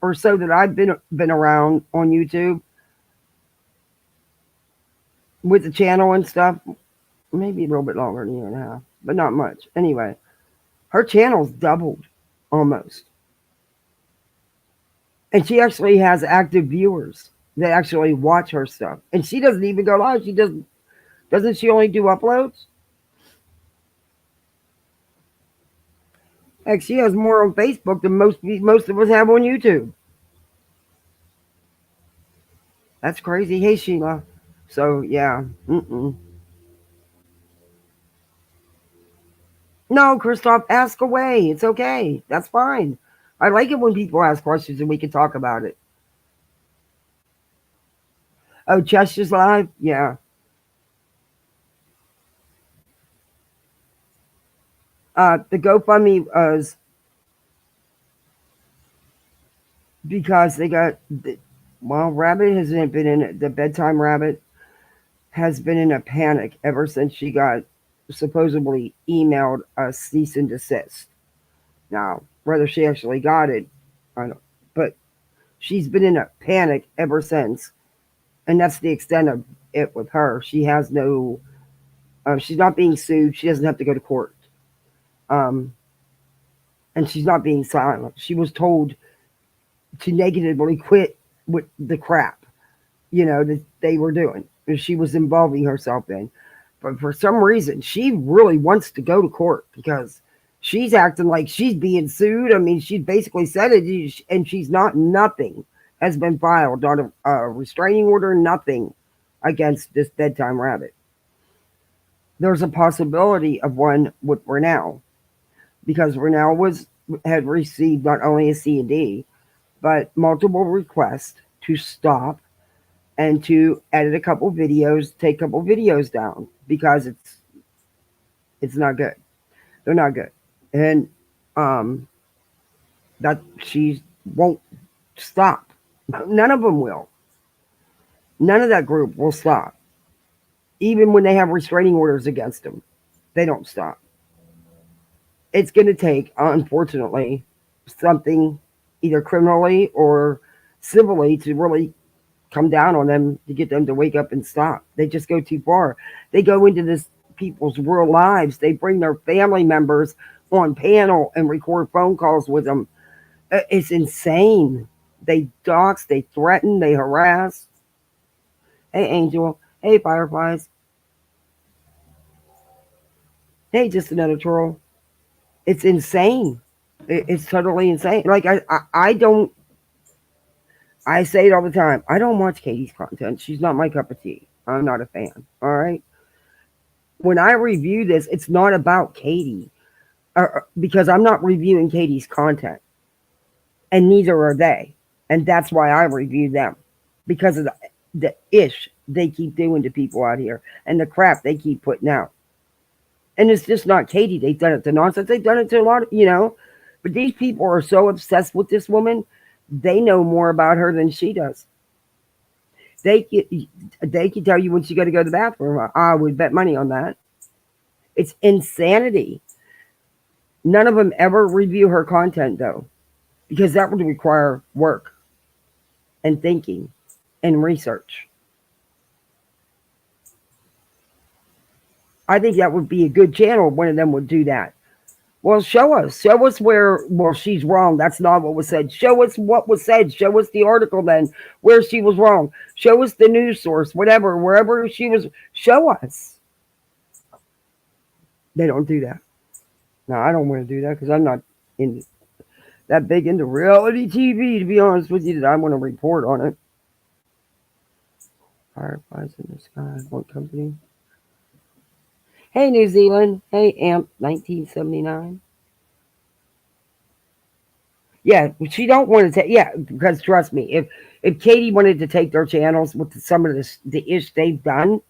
or so that I've been around on YouTube with the channel and stuff, maybe a little bit longer than a year and a half, but not much. Anyway, her channel's doubled almost. And she actually has active viewers that actually watch her stuff. And she doesn't even go live. Doesn't she only do uploads? Heck, she has more on Facebook than most of us have on YouTube. That's crazy. Hey, Sheila. So, yeah. No, Christoph, ask away. It's okay. That's fine. I like it when people ask questions and we can talk about it. Oh, Chester's live? Yeah. The GoFundMe was because they got, Rabbit hasn't been in it. The bedtime Rabbit has been in a panic ever since she got supposedly emailed a cease and desist. Now, whether she actually got it, I don't, but she's been in a panic ever since. And that's the extent of it with her. She has no, she's not being sued. She doesn't have to go to court. And she's not being silent. She was told to negatively quit with the crap, that they were doing. And she was involving herself in. But for some reason, she really wants to go to court because she's acting like she's being sued. I mean, she basically said it, and she's not. Nothing has been filed, not a restraining order, nothing against this bedtime Rabbit. There's a possibility of one with Renell, because Renell had received not only a C&D, but multiple requests to stop and to edit a couple videos, take a couple videos down, because it's not good. They're not good. And that she won't stop. None of them will. None of that group will stop. Even when they have restraining orders against them, they don't stop. It's going to take, unfortunately, something either criminally or civilly to really come down on them to get them to wake up and stop. They just go too far. They go into this people's real lives. They bring their family members on panel and record phone calls with them. It's insane. They dox, they threaten, they harass. Hey, Angel. Hey, Fireflies. Hey, just another troll. It's insane. It's totally insane. Like, I don't, I say it all the time. I don't watch Katie's content. She's not my cup of tea. I'm not a fan. All right. When I review this, it's not about Katie, because I'm not reviewing Katie's content, and neither are they. And that's why I review them, because of the ish they keep doing to people out here and the crap they keep putting out. And it's just not Katie. They've done it to nonsense. They've done it to a lot of, but these people are so obsessed with this woman. They know more about her than she does. They can tell you when she got to go to the bathroom. I would bet money on that. It's insanity. None of them ever review her content, though, because that would require work and thinking and research. I think that would be a good channel if one of them would do that. Well, show us where, she's wrong. That's not what was said. Show us what was said. Show us the article then where she was wrong. Show us the news source, whatever, wherever she was. Show us. They don't do that. No, I don't want to do that because I'm not that big into reality TV, to be honest with you, that I want to report on it. Fireflies in the sky. What company? Hey, New Zealand. Hey, AMP 1979. Yeah, she don't want to take. Yeah, because trust me, if Katie wanted to take their channels with some of the ish they've done,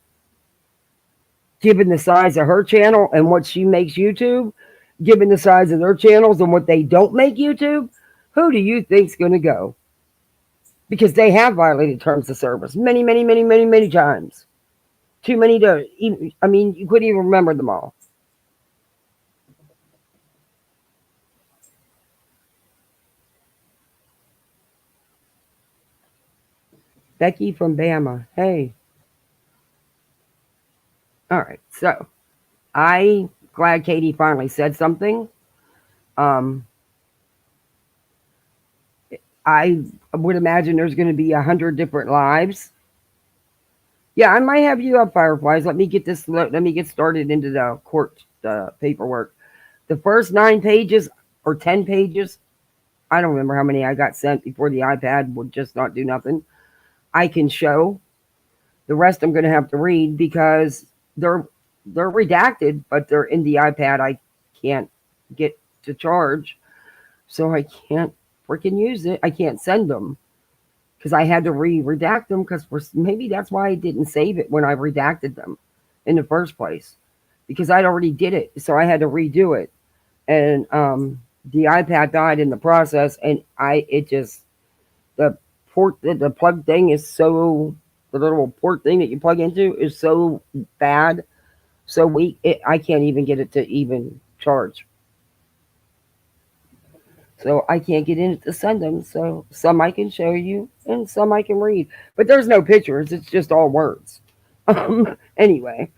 given the size of her channel and what she makes YouTube, given the size of their channels and what they don't make YouTube, who do you think's going to go? Because they have violated terms of service many, many, many, many, many times. Too many to even, you couldn't even remember them all. Becky from Bama. Hey. All right. So, I'm glad Katie finally said something. I would imagine there's going to be 100 different lives. Yeah, I might have you up, Fireflies. Let me get started into the court paperwork. The first 9 pages, or 10 pages. I don't remember how many I got sent before the iPad would just not do nothing. I can show. The rest I'm going to have to read because they're redacted, but they're in the iPad. I can't get to charge, so I can't freaking use it. I can't send them because I had to redact them because maybe that's why I didn't save it when I redacted them in the first place, because I'd already did it, so I had to redo it. And the iPad died in the process, and the port, the plug thing is so, the little port thing that you plug into is so bad, so weak, I can't even get it to even charge. So I can't get in it to send them. So some I can show you and some I can read. But there's no pictures. It's just all words. Anyway,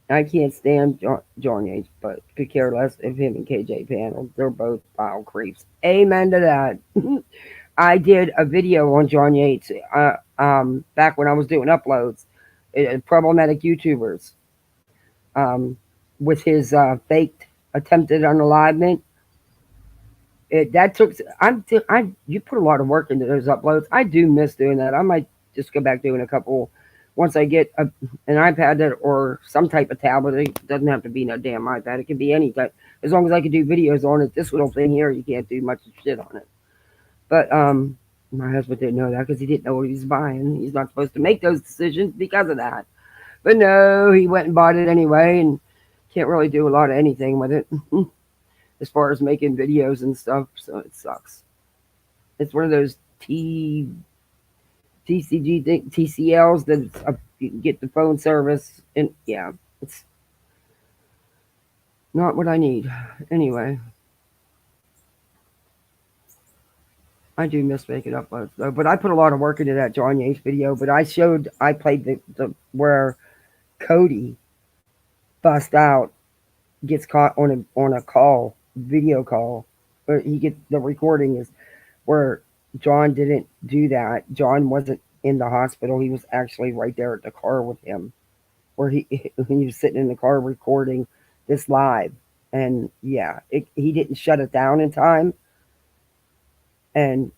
I can't stand John Yates, but could care less if him and KJ panel. They're both vile creeps. Amen to that. I did a video on John Yates back when I was doing uploads. Problematic YouTubers. With his faked attempted unalivement. That took. You put a lot of work into those uploads. I do miss doing that. I might just go back doing a couple once I get an iPad or some type of tablet. It doesn't have to be no damn iPad. It can be any type, as long as I can do videos on it. This little thing here, you can't do much shit on it. But my husband didn't know that because he didn't know what he was buying. He's not supposed to make those decisions because of that. But no, he went and bought it anyway, and can't really do a lot of anything with it. As far as making videos and stuff, so it sucks. It's one of those TCLs that you can get the phone service, and yeah, it's not what I need. Anyway, I do miss making uploads though, but I put a lot of work into that John Yates video. But I played the where Cody bust out, gets caught on a call, video call, or he gets the recording is where John didn't do that. John wasn't in the hospital. He was actually right there at the car with him, where he was sitting in the car recording this live. And yeah, he didn't shut it down in time. And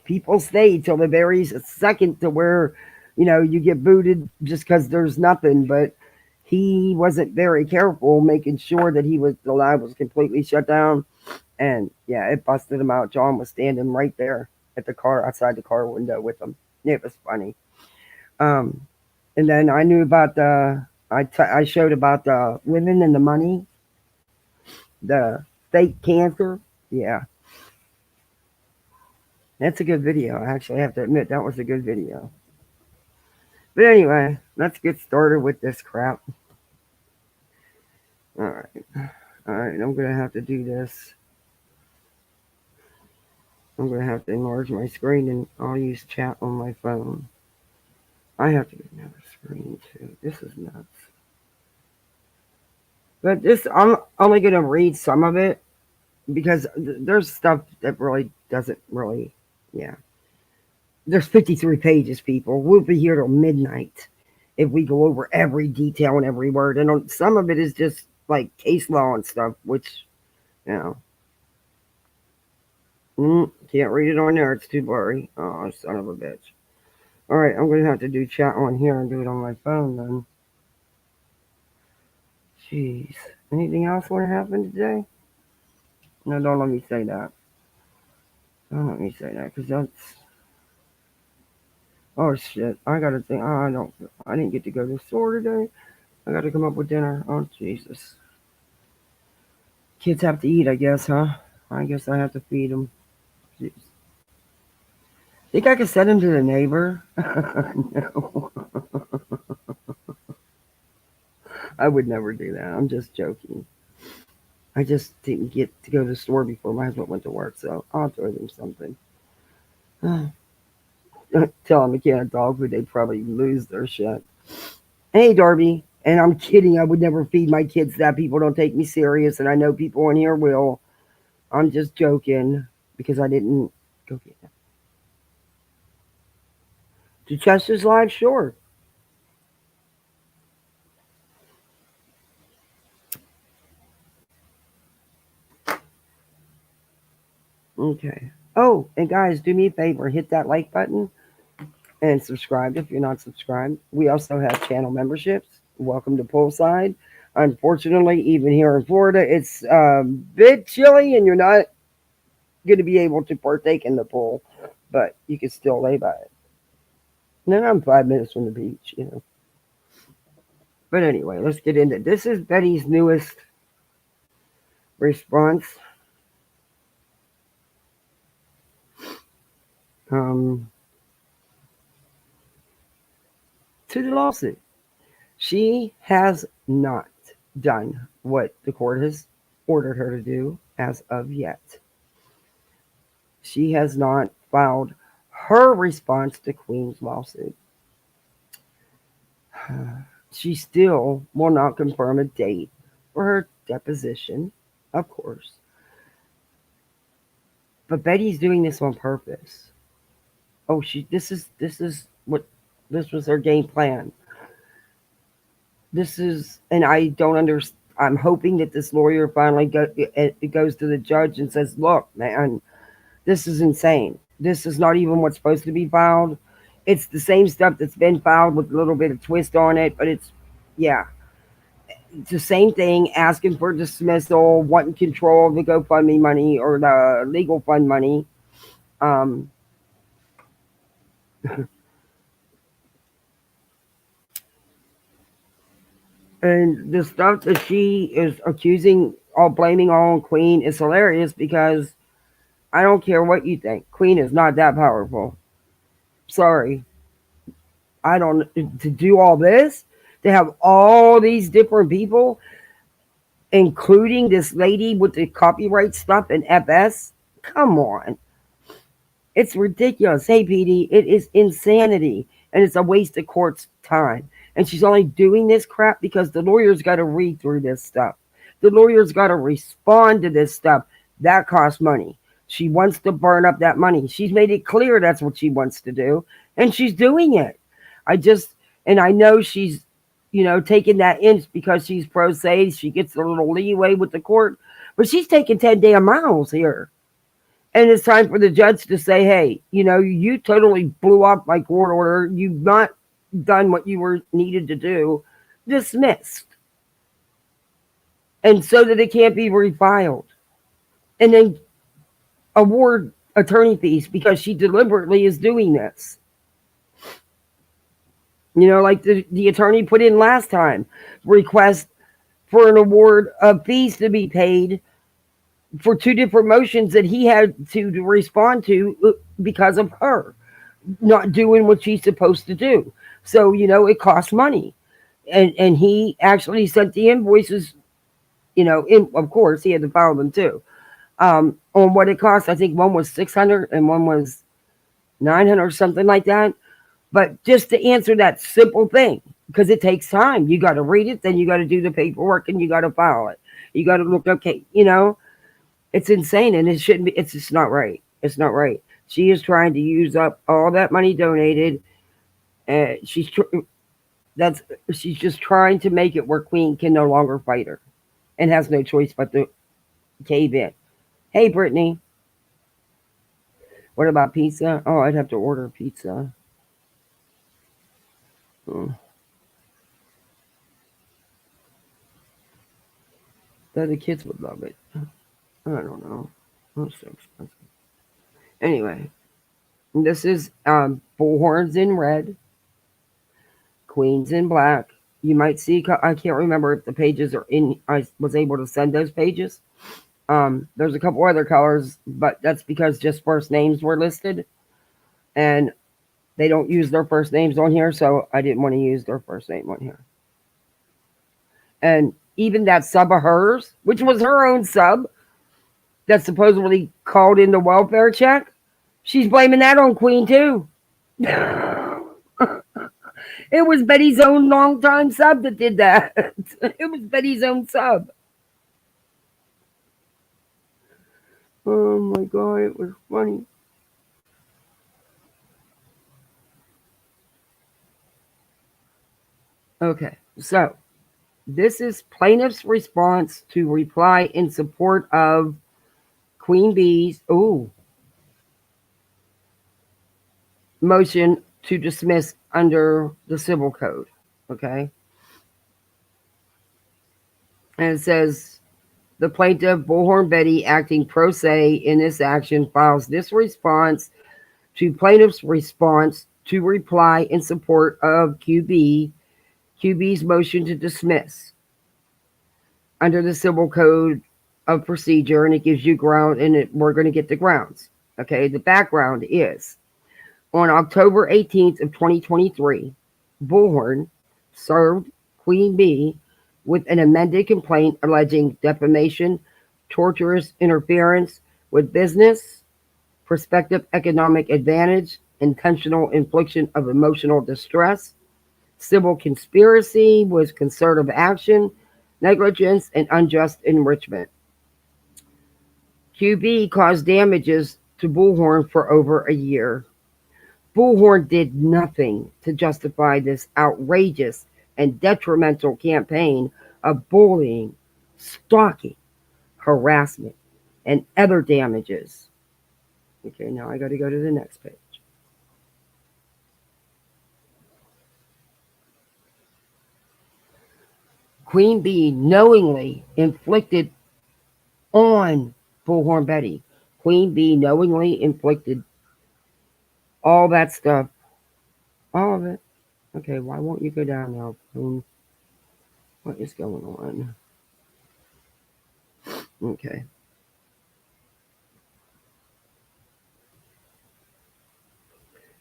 people stay till the very second to where, you get booted just because there's nothing. But he wasn't very careful making sure that the live was completely shut down. And yeah, it busted him out. John was standing right there at the car, outside the car window with him. It was funny. And then I knew about I showed about the women and the money, the fake cancer. Yeah. That's a good video. I actually have to admit that was a good video. But anyway, let's get started with this crap. All right, I'm going to have to do this. I'm going to have to enlarge my screen, and I'll use chat on my phone. I have to get another screen too. This is nuts. But I'm only going to read some of it because there's stuff that really doesn't really, yeah. There's 53 pages, people. We'll be here till midnight if we go over every detail and every word. And some of it is just like case law and stuff, which, can't read it on there. It's too blurry. Oh, son of a bitch. All right, I'm going to have to do chat on here and do it on my phone then. Jeez. Anything else want to happen today? No, don't let me say that. Don't let me say that, because that's... Oh, shit. I got to think. Oh, I didn't get to go to the store today. I got to come up with dinner. Oh, Jesus. Kids have to eat, I guess, huh? I guess I have to feed them. Jeez. Think I could send him to the neighbor? No. I would never do that. I'm just joking. I just didn't get to go to the store before my husband went to work, so I'll throw them something. Tell them a can of dog food, they'd probably lose their shit. Hey, Darby. And I'm kidding. I would never feed my kids that. People don't take me serious, and I know people in here will. I'm just joking because I didn't go get them. To Chester's live? Sure. Okay. Oh, and guys, do me a favor, hit that like button and subscribe if you're not subscribed. We also have channel memberships. Welcome to Poolside. Unfortunately, even here in Florida, it's a bit chilly and you're not going to be able to partake in the pool, but you can still lay by it. And then I'm 5 minutes from the beach, you know. But anyway, let's get into it. This is Betty's newest response. To the lawsuit. She has not done what the court has ordered her to do as of yet. She has not filed her response to Queen's lawsuit. She still will not confirm a date for her deposition, of course. But Betty's doing this on purpose. Oh, this was her game plan. And I don't understand. I'm hoping that this lawyer finally goes to the judge and says, look, man, this is insane. This is not even what's supposed to be filed. It's the same stuff that's been filed with a little bit of twist on it, but it's the same thing, asking for dismissal, wanting control of the GoFundMe money or the legal fund money. And the stuff that she is blaming all on Queen is hilarious because I don't care what you think. Queen is not that powerful. Sorry. To do all this, to have all these different people, including this lady with the copyright stuff and FS, come on. It's ridiculous. Hey, Petey, it is insanity. And it's a waste of court's time. And she's only doing this crap because the lawyer's got to read through this stuff. The lawyer's got to respond to this stuff. That costs money. She wants to burn up that money. She's made it clear that's what she wants to do. And she's doing it. I know she's, taking that inch because she's pro se. She gets a little leeway with the court. But she's taking 10 damn miles here. And it's time for the judge to say, hey, you totally blew up my court order. You've not done what you were needed to do. Dismissed. And so that it can't be refiled. And then award attorney fees because she deliberately is doing this. Like the attorney put in last time. Request for an award of fees to be paid for 2 different motions that he had to respond to because of her not doing what she's supposed to do. So, it costs money. And he actually sent the invoices, of course, he had to file them too, on what it cost. I think one was $600 and one was $900 or something like that. But just to answer that simple thing, because it takes time. You got to read it, then you got to do the paperwork, and you got to file it. You got to look, okay, it's insane, and it shouldn't be. It's just not right. It's not right. She is trying to use up all that money donated. She's just trying to make it where Queen can no longer fight her, and has no choice but to cave in. Hey, Brittany. What about pizza? Oh, I'd have to order pizza. The kids would love it. I don't know. It's so expensive. Anyway, this is Bullhorns in red, Queens in black. You might see, I can't remember if the pages are in. I was able to send those pages. There's a couple other colors, but that's because just first names were listed. And they don't use their first names on here, so I didn't want to use their first name on here. And even that sub of hers, which was her own sub, that supposedly called in the welfare check, she's blaming that on Queen too. It was Betty's own longtime sub that did that. It was Betty's own sub. Oh my God, it was funny. Okay, so this is plaintiff's response to reply in support of QueenBee's motion to dismiss under the civil code. Okay. And it says the plaintiff, Bullhorn Betty, acting pro se in this action, files this response to plaintiff's response to reply in support of QB's motion to dismiss under the civil code of procedure, and it gives you ground, and we're going to get the grounds. Okay, the background is on October 18th of 2023, Bullhorn served QueenBee with an amended complaint alleging defamation, torturous interference with business, prospective economic advantage, intentional infliction of emotional distress, civil conspiracy with concerted action, negligence, and unjust enrichment. QB caused damages to Bullhorn for over a year. Bullhorn did nothing to justify this outrageous and detrimental campaign of bullying, stalking, harassment, and other damages. Okay, now I got to go to the next page. QueenBee knowingly inflicted on Bullhorn Betty. QueenBee knowingly inflicted all that stuff. All of it. Okay, why won't you go down now, Queen? What is going on? Okay.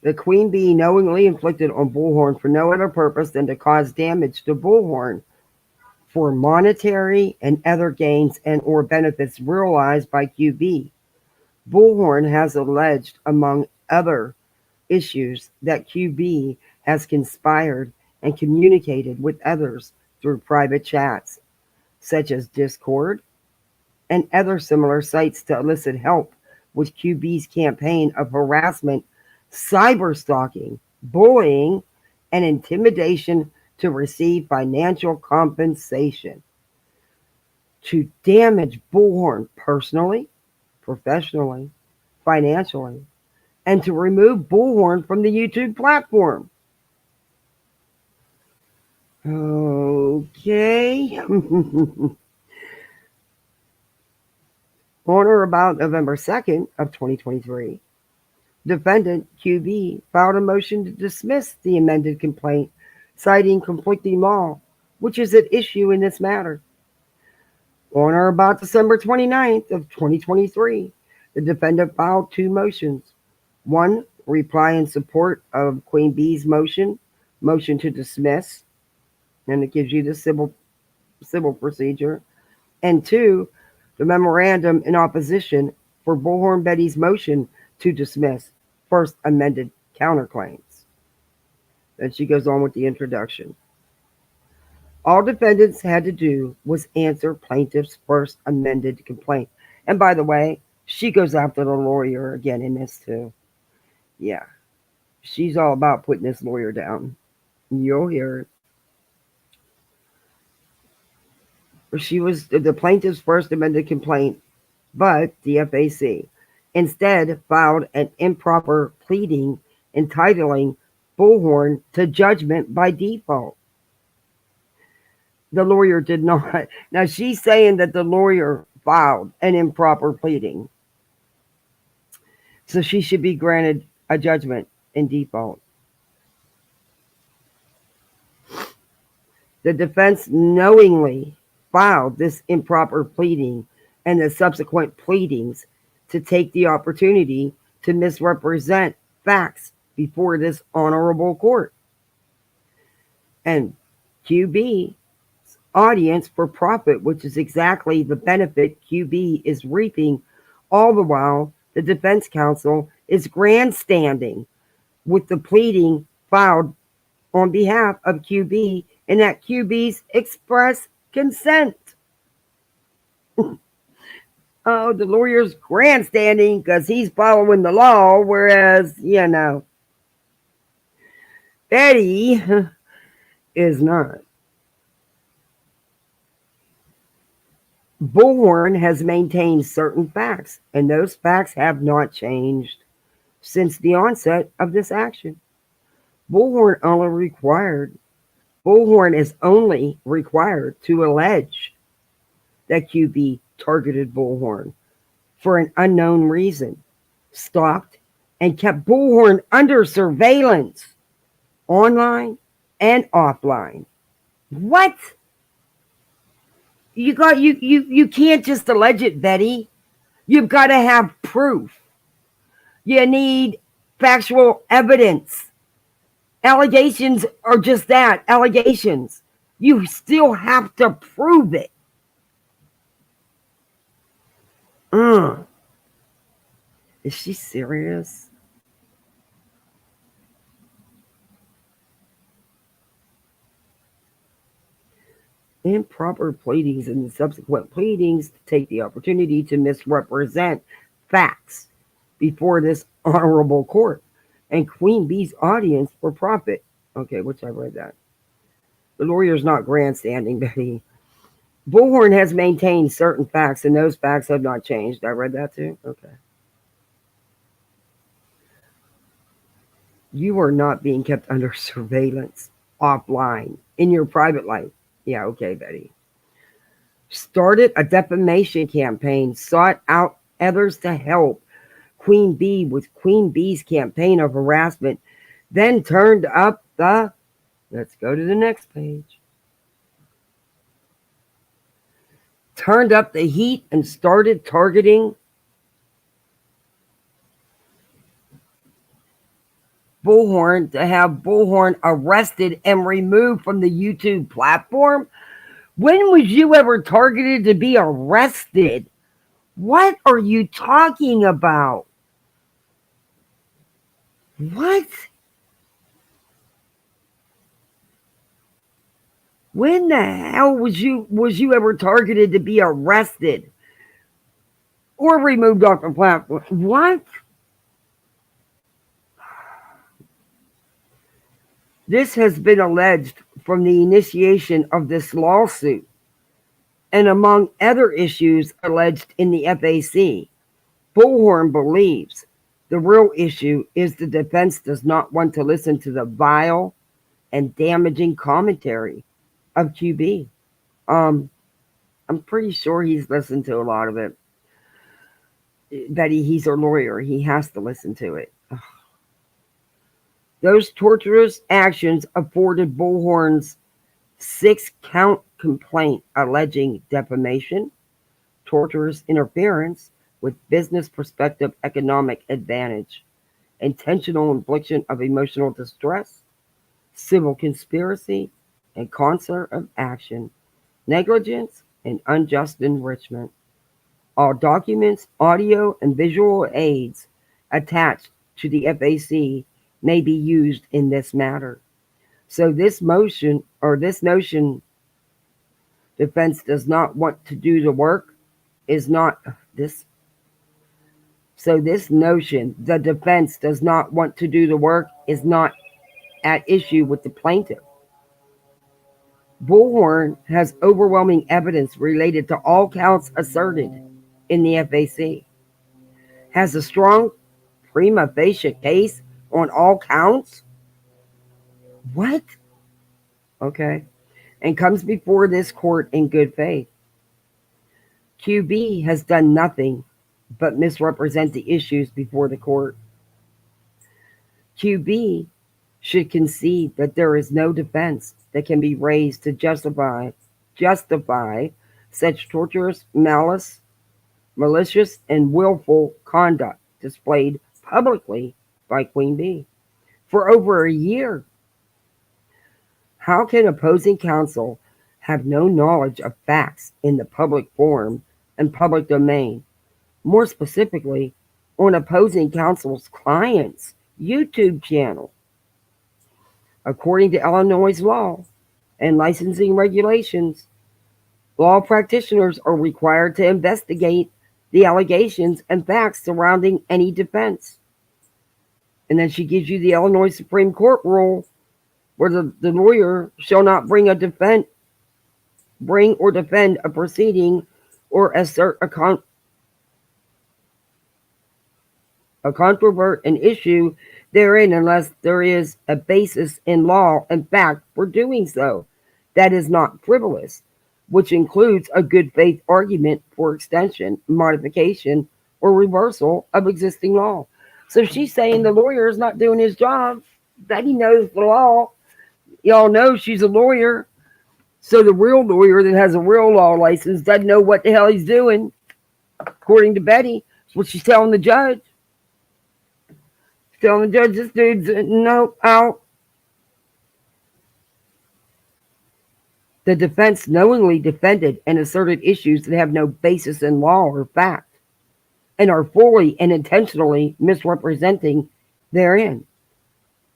The QueenBee knowingly inflicted on Bullhorn for no other purpose than to cause damage to Bullhorn for monetary and other gains and or benefits realized by QB. Bullhorn has alleged, among other issues, that QB has conspired and communicated with others through private chats, such as Discord and other similar sites, to elicit help with QB's campaign of harassment, cyber stalking, bullying, and intimidation to receive financial compensation, to damage Bullhorn personally, professionally, financially, and to remove Bullhorn from the YouTube platform. Okay. On or about November 2nd of 2023, defendant QB filed a motion to dismiss the amended complaint, citing conflicting law, which is at issue in this matter. On or about December 29th of 2023, the defendant filed two motions. One, reply in support of QueenBee's motion to dismiss, and it gives you the civil procedure. And two, the memorandum in opposition for Bullhorn Betty's motion to dismiss first amended counterclaims. Then she goes on with the introduction. All defendants had to do was answer plaintiff's first amended complaint. And by the way, she goes after the lawyer again in this too. Yeah, she's all about putting this lawyer down. You'll hear it. She was the plaintiff's first amended complaint, but the FAC instead filed an improper pleading entitling Bullhorn to judgment by default. The lawyer did not. Now she's saying that the lawyer filed an improper pleading, so she should be granted a judgment in default. The defense knowingly filed this improper pleading and the subsequent pleadings to take the opportunity to misrepresent facts before this honorable court. And QB's audience for profit, which is exactly the benefit QB is reaping, all the while the defense counsel is grandstanding with the pleading filed on behalf of QB and at QB's express consent. Oh, the lawyer's grandstanding because he's following the law, whereas, Betty is not. Bullhorn has maintained certain facts, and those facts have not changed since the onset of this action. Bullhorn is only required to allege that QB targeted Bullhorn for an unknown reason, stalked, and kept Bullhorn under surveillance, online and offline. What? You can't just allege it, Betty. You've got to have proof. You need factual evidence. Allegations are just that, allegations. You still have to prove it. Is she serious? Improper pleadings and subsequent pleadings to take the opportunity to misrepresent facts before this honorable court and QueenBee's audience for profit. Okay, which I read that. The lawyer's not grandstanding, Betty. Bullhorn has maintained certain facts, and those facts have not changed. I read that too? Okay. You are not being kept under surveillance offline in your private life. Yeah, okay, Betty. Started a defamation campaign, sought out others to help QueenBee with QueenBee's campaign of harassment, then turned up the, let's go to the next page, turned up the heat and started targeting Bullhorn to have Bullhorn arrested and removed from the YouTube platform. When was you ever targeted to be arrested? What are you talking about? What? When the hell was you ever targeted to be arrested or removed off the platform? What? This has been alleged from the initiation of this lawsuit and among other issues alleged in the FAC. Bullhorn believes the real issue is the defense does not want to listen to the vile and damaging commentary of QB. I'm pretty sure he's listened to a lot of it. Betty, he's a lawyer. He has to listen to it. Ugh. Those torturous actions afforded Bullhorn's 6-count complaint alleging defamation, torturous interference with business prospective economic advantage, intentional infliction of emotional distress, civil conspiracy and concert of action, negligence, and unjust enrichment. All documents, audio, and visual aids attached to the FAC may be used in this matter. So this notion defense does not want to do the work is not this. So this notion the defense does not want to do the work is not at issue with the plaintiff. Bullhorn has overwhelming evidence related to all counts asserted in the FAC, has a strong prima facie case on all counts. What? Okay. And comes before this court in good faith. QB has done nothing but misrepresent the issues before the court. QB should concede that there is no defense that can be raised to justify such torturous, malicious, and willful conduct displayed publicly by QueenBee for over a year. How can opposing counsel have no knowledge of facts in the public forum and public domain, more specifically on opposing counsel's client's YouTube channel? According to Illinois' law and licensing regulations, law practitioners are required to investigate the allegations and facts surrounding any defense. And then she gives you the Illinois Supreme Court rule where the lawyer shall not bring or defend a proceeding or assert a controvert an issue therein unless there is a basis in law and fact for doing so that is not frivolous, which includes a good faith argument for extension, modification, or reversal of existing law. So she's saying the lawyer is not doing his job, that he knows the law. Y'all know she's a lawyer. So the real lawyer that has a real law license doesn't know what the hell he's doing, according to Betty. That's what she's telling the judge. She's telling the judge, this dude's no out. The defense knowingly defended and asserted issues that have no basis in law or fact and are fully and intentionally misrepresenting therein.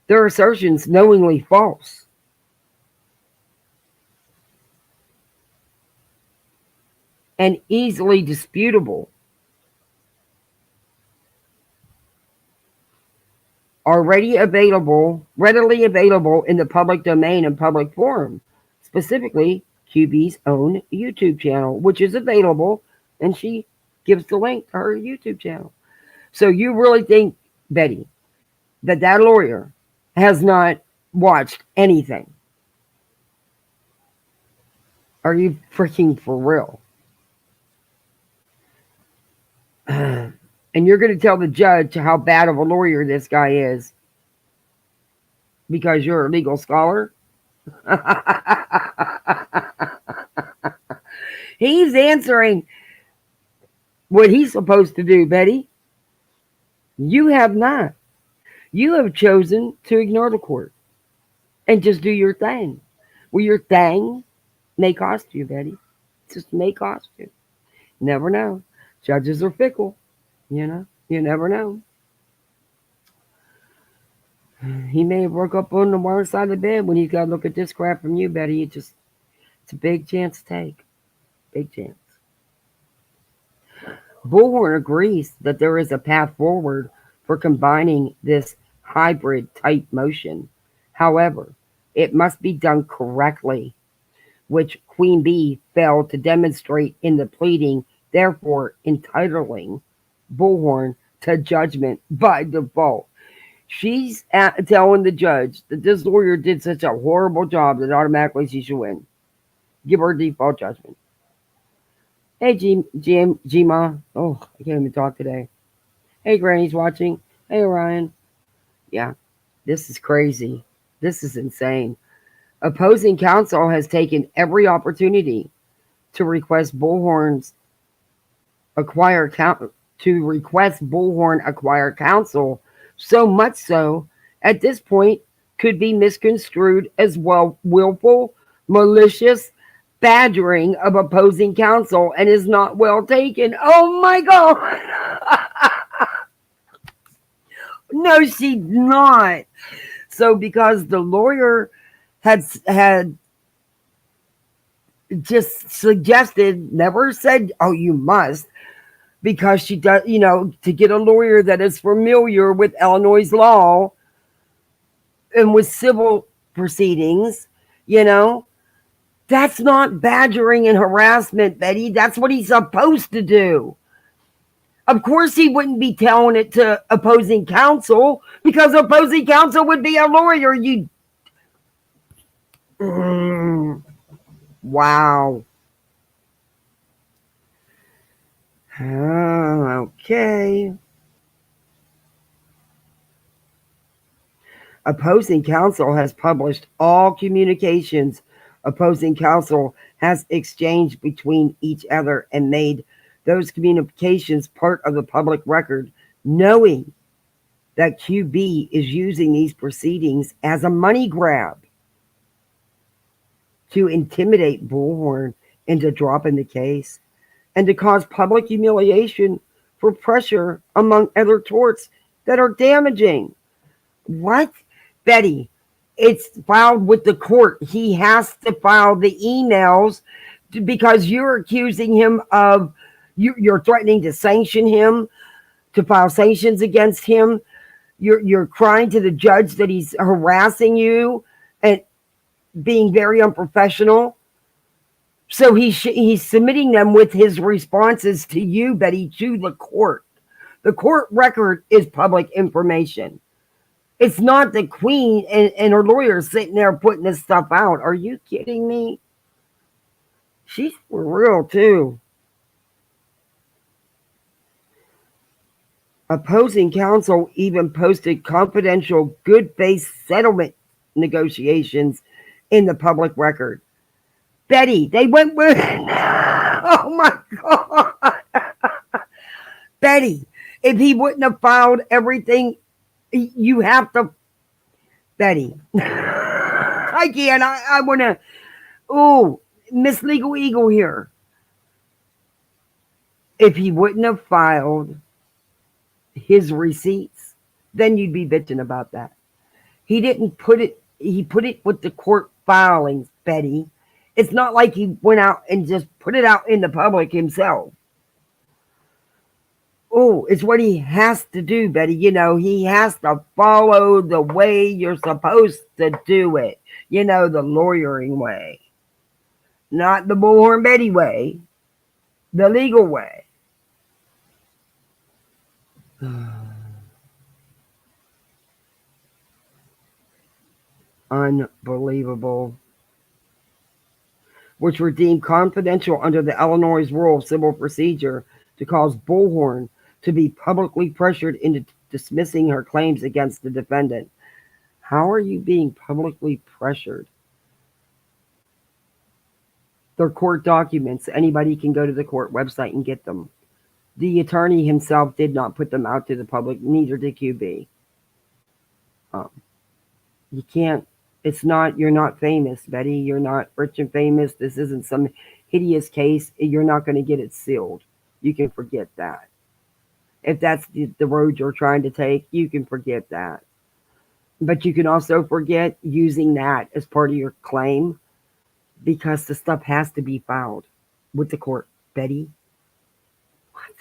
Their assertions knowingly false. And easily disputable, are readily available in the public domain and public forum, specifically QB's own YouTube channel, which is available, and she gives the link to her YouTube channel. So you really think, Betty, that that lawyer has not watched anything? Are you freaking for real? And you're going to tell the judge how bad of a lawyer this guy is because you're a legal scholar? He's answering what he's supposed to do, Betty. You have not. You have chosen to ignore the court and just do your thing. Well, your thing may cost you, Betty. It just may cost you. Never know. Judges are fickle, you know. You never know. He may have woke up on the wrong side of the bed when he's got to look at this crap from you, Betty. It's a big chance to take. Big chance. Bullhorn agrees that there is a path forward for combining this hybrid type motion. However, it must be done correctly, which QueenBee failed to demonstrate in the pleading, therefore entitling Bullhorn to judgment by default. She's telling the judge that this lawyer did such a horrible job that automatically she should win. Give her default judgment. Hey, G-Ma. Oh, I can't even talk today. Hey, Granny's watching. Hey, Orion. Yeah, this is crazy. This is insane. Opposing counsel has taken every opportunity to request Bullhorn acquire counsel, so much so at this point could be misconstrued as willful, malicious badgering of opposing counsel and is not well taken. Oh my God. No, she's not. So because the lawyer had just suggested, never said, oh, you must, because she does, to get a lawyer that is familiar with Illinois law and with civil proceedings, that's not badgering and harassment, Betty. That's what he's supposed to do. Of course, he wouldn't be telling it to opposing counsel because opposing counsel would be a lawyer. Wow. Okay. Opposing counsel has published all communications opposing counsel has exchanged between each other and made those communications part of the public record, knowing that QB is using these proceedings as a money grab to intimidate Bullhorn into dropping the case and to cause public humiliation for pressure among other torts that are damaging. What? Betty, it's filed with the court. He has to file the emails because you're accusing him of, you're threatening to sanction him, to file sanctions against him. You're crying to the judge that he's harassing you and being very unprofessional. So he's submitting them with his responses to you, Betty, to the court. The court record is public information. It's not the Queen and her lawyers sitting there putting this stuff out. Are you kidding me? She's for real, too. Opposing counsel even posted confidential good faith settlement negotiations in the public record. Betty, they went with... Oh, my God. Betty, if he wouldn't have filed everything, you have to... Betty. I can't. I want to... Oh, Miss Legal Eagle here. If he wouldn't have filed his receipts, then you'd be bitching about that. He didn't put it... He put it with the court filings, Betty. It's not like he went out and just put it out in the public himself. Oh, it's what he has to do, Betty. You know, he has to follow the way you're supposed to do it. You know, the lawyering way. Not the Bullhorn Betty way. The legal way. Unbelievable. Which were deemed confidential under the Illinois Rule of Civil Procedure to cause Bullhorn to be publicly pressured into dismissing her claims against the defendant. How are you being publicly pressured? They're court documents. Anybody can go to the court website and get them. The attorney himself did not put them out to the public, neither did QB. You can't. It's not, you're not famous, Betty. You're not rich and famous. This isn't some hideous case. You're not going to get it sealed. You can forget that. If that's the road you're trying to take, you can forget that. But you can also forget using that as part of your claim because the stuff has to be filed with the court, Betty. What?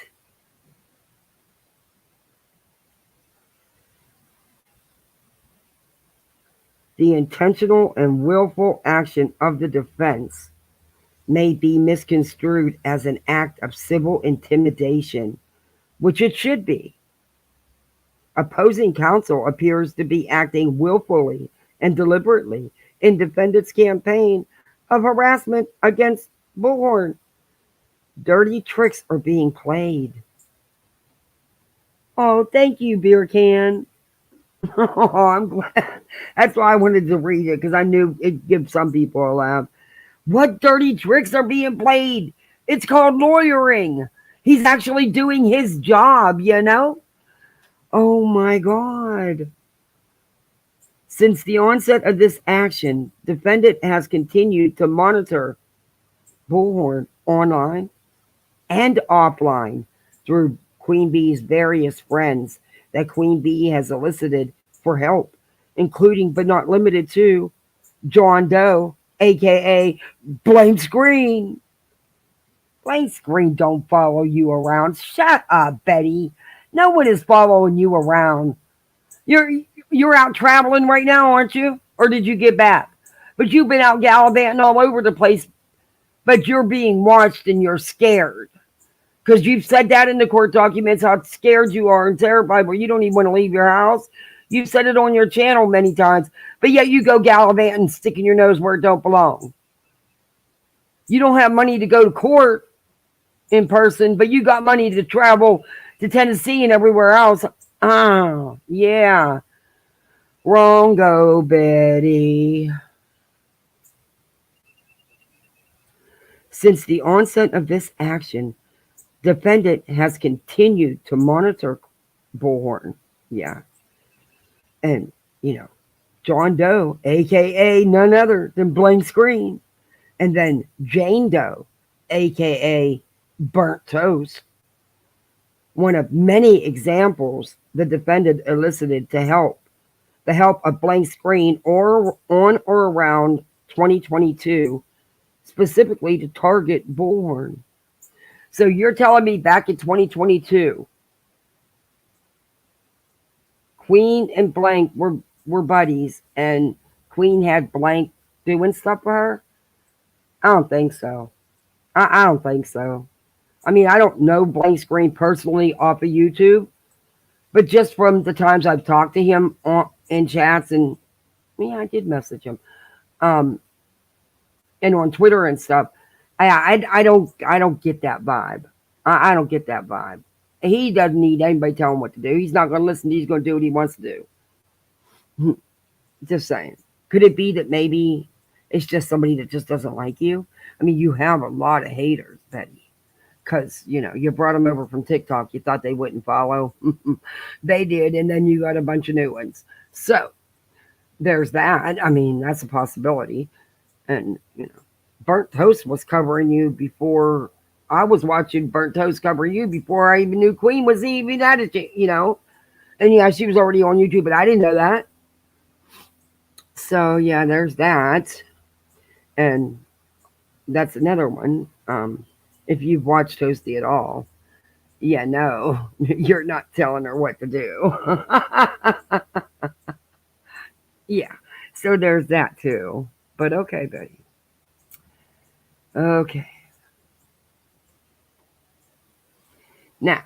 The intentional and willful action of the defense may be misconstrued as an act of civil intimidation, which it should be. Opposing counsel appears to be acting willfully and deliberately in defendant's campaign of harassment against Bullhorn. Dirty tricks are being played. Oh, thank you, beer can. Oh, I'm glad. That's why I wanted to read it, because I knew it'd give some people a laugh. What dirty tricks are being played? It's called lawyering. He's actually doing his job, you know? Oh, my God. Since the onset of this action, defendant has continued to monitor Bullhorn online and offline through QueenBee's various friends that QueenBee has elicited for help, including but not limited to John Doe, aka Blame Screen. Blame Screen don't follow you around. Shut up, Betty. No one is following you around. You're out traveling right now, aren't you? Or did you get back? But you've been out gallivanting all over the place. But you're being watched and you're scared. Because you've said that in the court documents, how scared you are and terrified, where you don't even want to leave your house. You've said it on your channel many times, but yet you go gallivanting, sticking your nose where it don't belong. You don't have money to go to court in person, but you got money to travel to Tennessee and everywhere else. Oh, yeah. Wrong go, Betty. Since the onset of this action, defendant has continued to monitor Bullhorn. Yeah. And, you know, John Doe, a.k.a. none other than Blame Screen. And then Jane Doe, a.k.a. Burnt Toast. One of many examples the defendant elicited to help. The help of Blame Screen or on or around 2022, specifically to target Bullhorn. So you're telling me back in 2022, Queen and Blank were buddies, and Queen had Blank doing stuff for her? I don't think so. I don't think so. I mean, I don't know Blank Screen personally off of YouTube, but just from the times I've talked to him in chats, and I did message him, and on Twitter and stuff, I don't get that vibe. I don't get that vibe. He doesn't need anybody telling him what to do. He's not going to listen. He's going to do what he wants to do. Just saying. Could it be that maybe it's just somebody that just doesn't like you? I mean, you have a lot of haters, Betty. Because, you brought them over from TikTok. You thought they wouldn't follow. They did. And then you got a bunch of new ones. So, there's that. I mean, that's a possibility. And, Burnt Toast was covering you before. I was watching Burnt Toast cover you before I even knew Queen was even at it, And yeah, she was already on YouTube, but I didn't know that. So, yeah, there's that. And that's another one. If you've watched Toasty at all, no, you're not telling her what to do. Yeah, so there's that too. But okay, Betty. Okay. Now,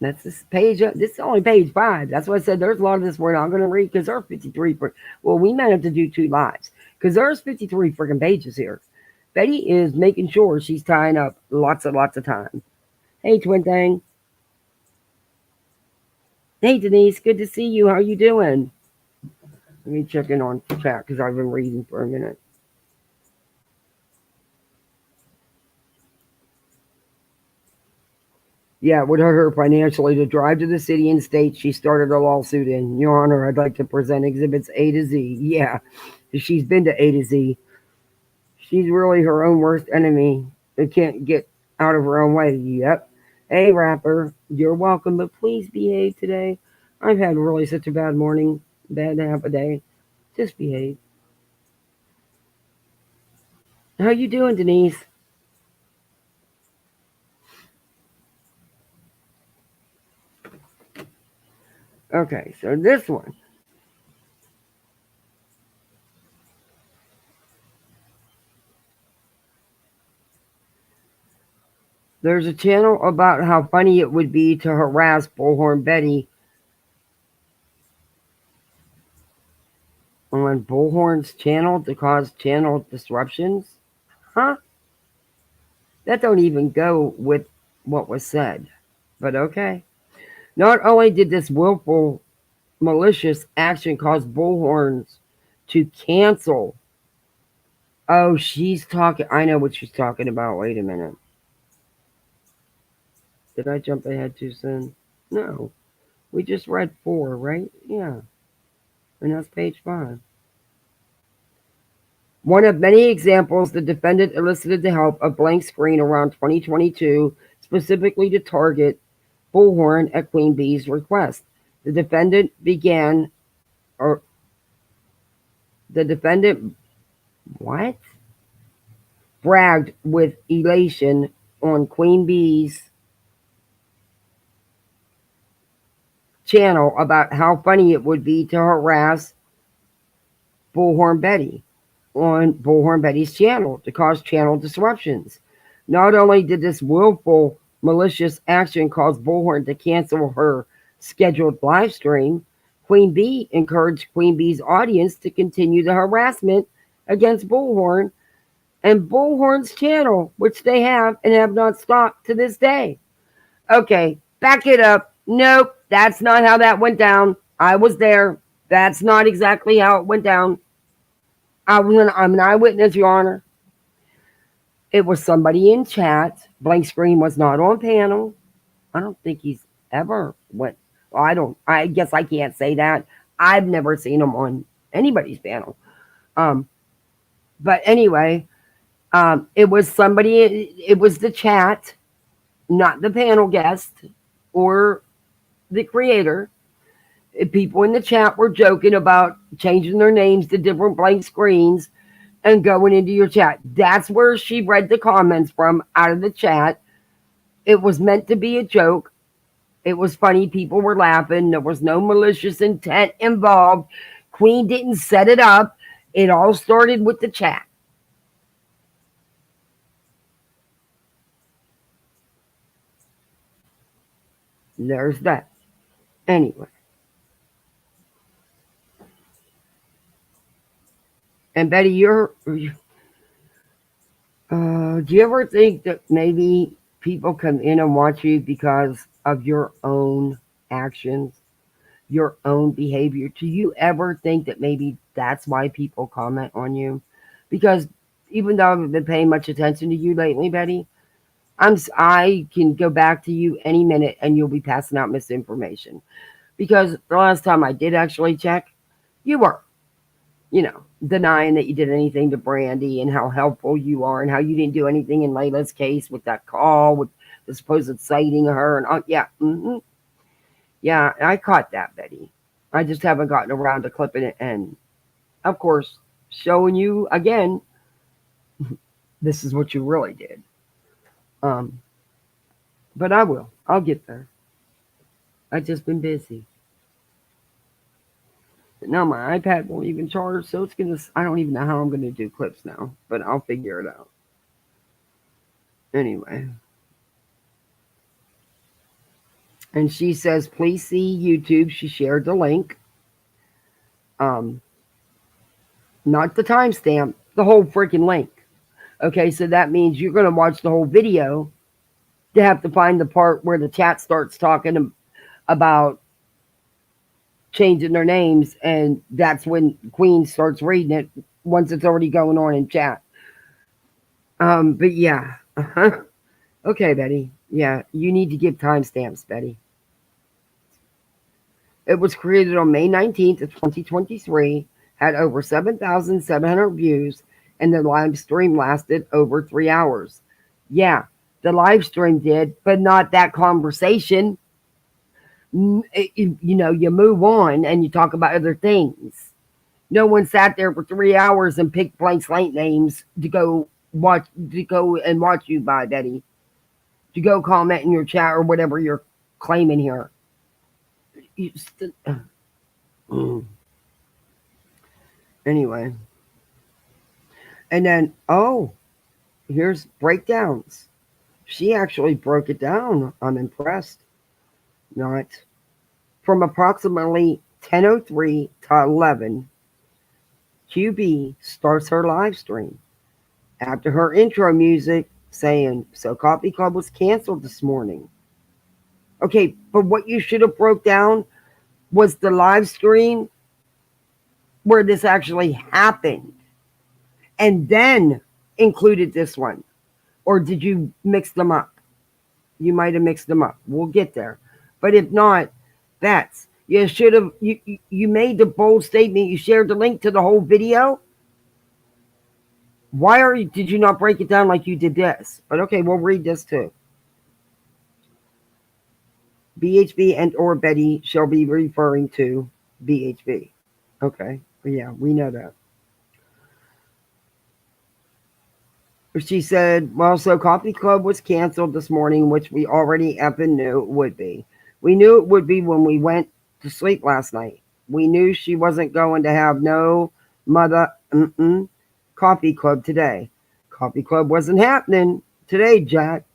that's this page. This is only page 5. That's why I said there's a lot of this we're not going to read because there's 53. Well, we might have to do 2 lives because there's 53 freaking pages here. Betty is making sure she's tying up lots of time. Hey, twin thing. Hey, Denise. Good to see you. How you doing? Let me check in on chat because I've been reading for a minute. Yeah, it would hurt her financially to drive to the city and state she started a lawsuit in. Your Honor, I'd like to present exhibits A to Z. Yeah, she's been to A to Z. She's really her own worst enemy. It can't get out of her own way. Yep. Hey, rapper, you're welcome, but please behave today. I've had really such a bad morning, bad half a day. Just behave. How you doing, Denise? Okay, so this one. There's a channel about how funny it would be to harass Bullhorn Betty on Bullhorn's channel to cause channel disruptions. Huh? That don't even go with what was said. But okay. Not only did this willful, malicious action cause Bullhorns to cancel. Oh, she's talking. I know what she's talking about. Wait a minute. Did I jump ahead too soon? No. We just read 4, right? Yeah. And that's page 5. One of many examples, the defendant elicited the help of Blank Screen around 2022, specifically to target Bullhorn at QueenBee's request. The defendant bragged with elation on QueenBee's channel about how funny it would be to harass Bullhorn Betty on Bullhorn Betty's channel to cause channel disruptions. Not only did this willful, malicious action cause Bullhorn to cancel her scheduled live stream, QueenBee encouraged QueenBee's audience to continue the harassment against Bullhorn and Bullhorn's channel, which they have and have not stopped to this day. Okay, back it up. Nope, that's not how that went down. I was there. That's not exactly how it went down. I'm an eyewitness, Your Honor. It was somebody in chat. Blank Screen was not on panel. I don't think he's ever went. Well, I guess I can't say that. I've never seen him on anybody's panel. But anyway, it was somebody. It was the chat, not the panel guest or the creator. People in the chat were joking about changing their names to different blank screens and going into your chat. That's where she read the comments from, out of the chat. It was meant to be a joke. It was funny. People were laughing. There was no malicious intent involved. Queen didn't set it up. It all started with the chat. There's that. Anyway. And Betty, do you ever think that maybe people come in and watch you because of your own actions, your own behavior? Do you ever think that maybe that's why people comment on you? Because even though I haven't been paying much attention to you lately, Betty, I can go back to you any minute and you'll be passing out misinformation. Because the last time I did actually check, you were, denying that you did anything to Brandy and how helpful you are and how you didn't do anything in Layla's case with that call with the supposed citing of her. And yeah, I caught that, Betty. I just haven't gotten around to clipping it and, of course, showing you again, this is what you really did. But I will. I'll get there. I've just been busy. But now my iPad won't even charge, so I don't even know how I'm gonna do clips now, but I'll figure it out. Anyway. And she says, please see YouTube. She shared the link. Not the timestamp, the whole freaking link. Okay, so that means you're gonna watch the whole video to have to find the part where the chat starts talking about changing their names, and that's when Queen starts reading it once it's already going on in chat. But yeah. Okay, Betty. Yeah, you need to give timestamps, Betty. It was created on May 19th of 2023, had over 7,700 views, and the live stream lasted over 3 hours. Yeah, the live stream did, but not that conversation. You move on and you talk about other things. No one sat there for 3 hours and picked blank slate names to go and watch you by, Betty. To go comment in your chat or whatever you're claiming here. Anyway. And then, here's breakdowns. She actually broke it down. I'm impressed. Not from approximately 10:03 to 11, QB starts her live stream. After her intro music saying, so Coffee Club was canceled this morning. Okay, but what you should have broke down was the live stream where this actually happened. And then included this one. Or did you mix them up? You might have mixed them up. We'll get there. But if not, you should have, you made the bold statement. You shared the link to the whole video. Did you not break it down like you did this? But okay, we'll read this too. BHB and or Betty shall be referring to BHB. Okay, yeah, we know that. She said, well, so Coffee Club was canceled this morning, which we already effing knew it would be. We knew it would be when we went to sleep last night. We knew she wasn't going to have no Coffee Club today. Coffee Club wasn't happening today, Jack.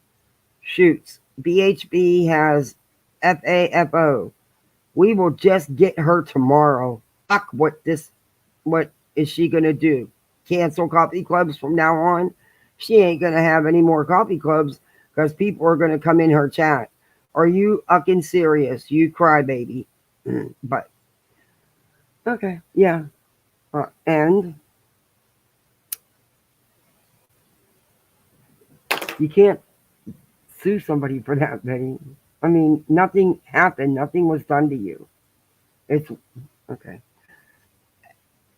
Shoots. BHB has FAFO. We will just get her tomorrow. Fuck, what is she going to do? Cancel coffee clubs from now on? She ain't going to have any more coffee clubs because people are going to come in her chat. Are you fucking serious? You crybaby. But, okay, yeah. And you can't sue somebody for that, Betty. I mean, nothing happened. Nothing was done to you. It's, okay.